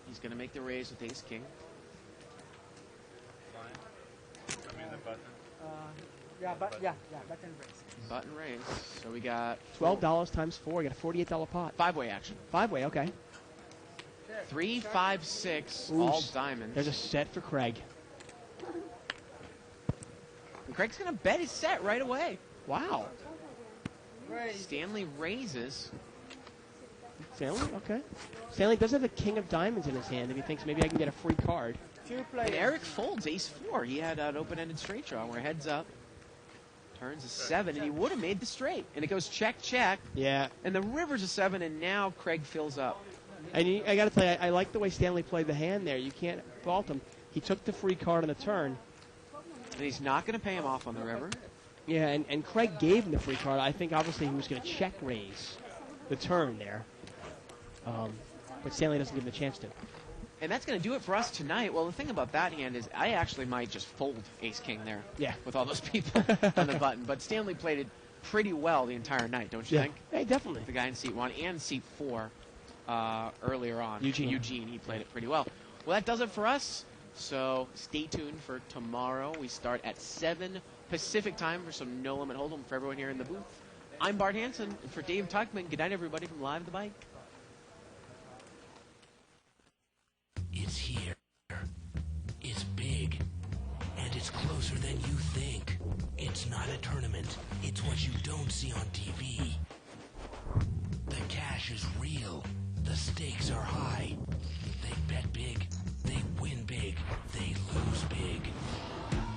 S2: He's going to make the raise with Ace King.
S4: Yeah, button raise.
S2: Button raise. So we got
S3: $12 times 4. We got a $48 pot.
S2: 5-way action.
S3: 5-way, okay.
S2: 3, 5, 6,
S3: Ooh,
S2: all diamonds.
S3: There's a set for Craig.
S2: And Craig's going to bet his set right away.
S3: Wow.
S4: Raise.
S2: Stanley raises.
S3: Stanley, okay. Stanley does have the king of diamonds in his hand if he thinks maybe I can get a free card.
S4: 2
S2: And
S4: players.
S2: Eric folds Ace 4. He had an open-ended straight draw where heads up. Turns a 7, and he would have made the straight. And it goes check, check.
S3: Yeah.
S2: And the river's a 7, and now Craig fills up.
S3: And I got to tell you, I like the way Stanley played the hand there. You can't fault him. He took the free card on the turn.
S2: And he's not going to pay him off on the river.
S3: Yeah, and Craig gave him the free card. I think obviously he was going to check raise the turn there. But Stanley doesn't give him a chance to.
S2: And that's going to do it for us tonight. Well, the thing about that hand is I actually might just fold ace-king there.
S3: Yeah.
S2: With all those people on the button. But Stanley played it pretty well the entire night, don't you think?
S3: Hey, definitely.
S2: The guy in seat 1 and seat 4 earlier on.
S3: Eugene,
S2: he played it pretty well. Well, that does it for us. So stay tuned for tomorrow. We start at 7 Pacific time for some No Limit Hold'em for everyone here in the booth. I'm Bart Hanson. And for Dave Tuckman, good night, everybody, from Live the Bike.
S1: It's here. It's big. And it's closer than you think. It's not a tournament. It's what you don't see on TV. The cash is real. The stakes are high. They bet big. They win big. They lose big.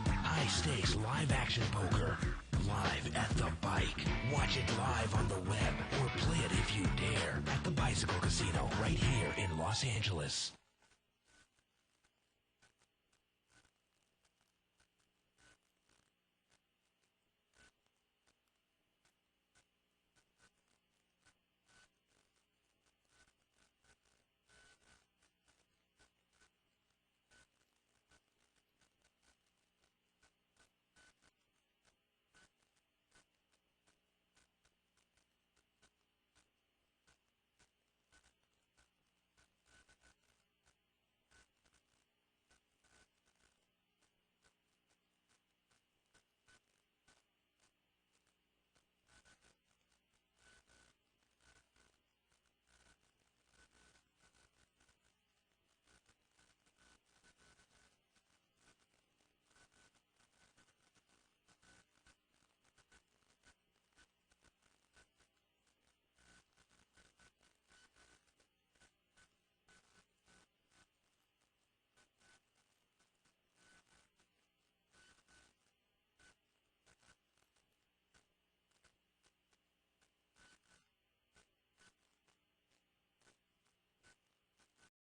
S1: High stakes live action poker. Live at the bike. Watch it live on the web or play it if you dare at the Bicycle Casino right here in Los Angeles.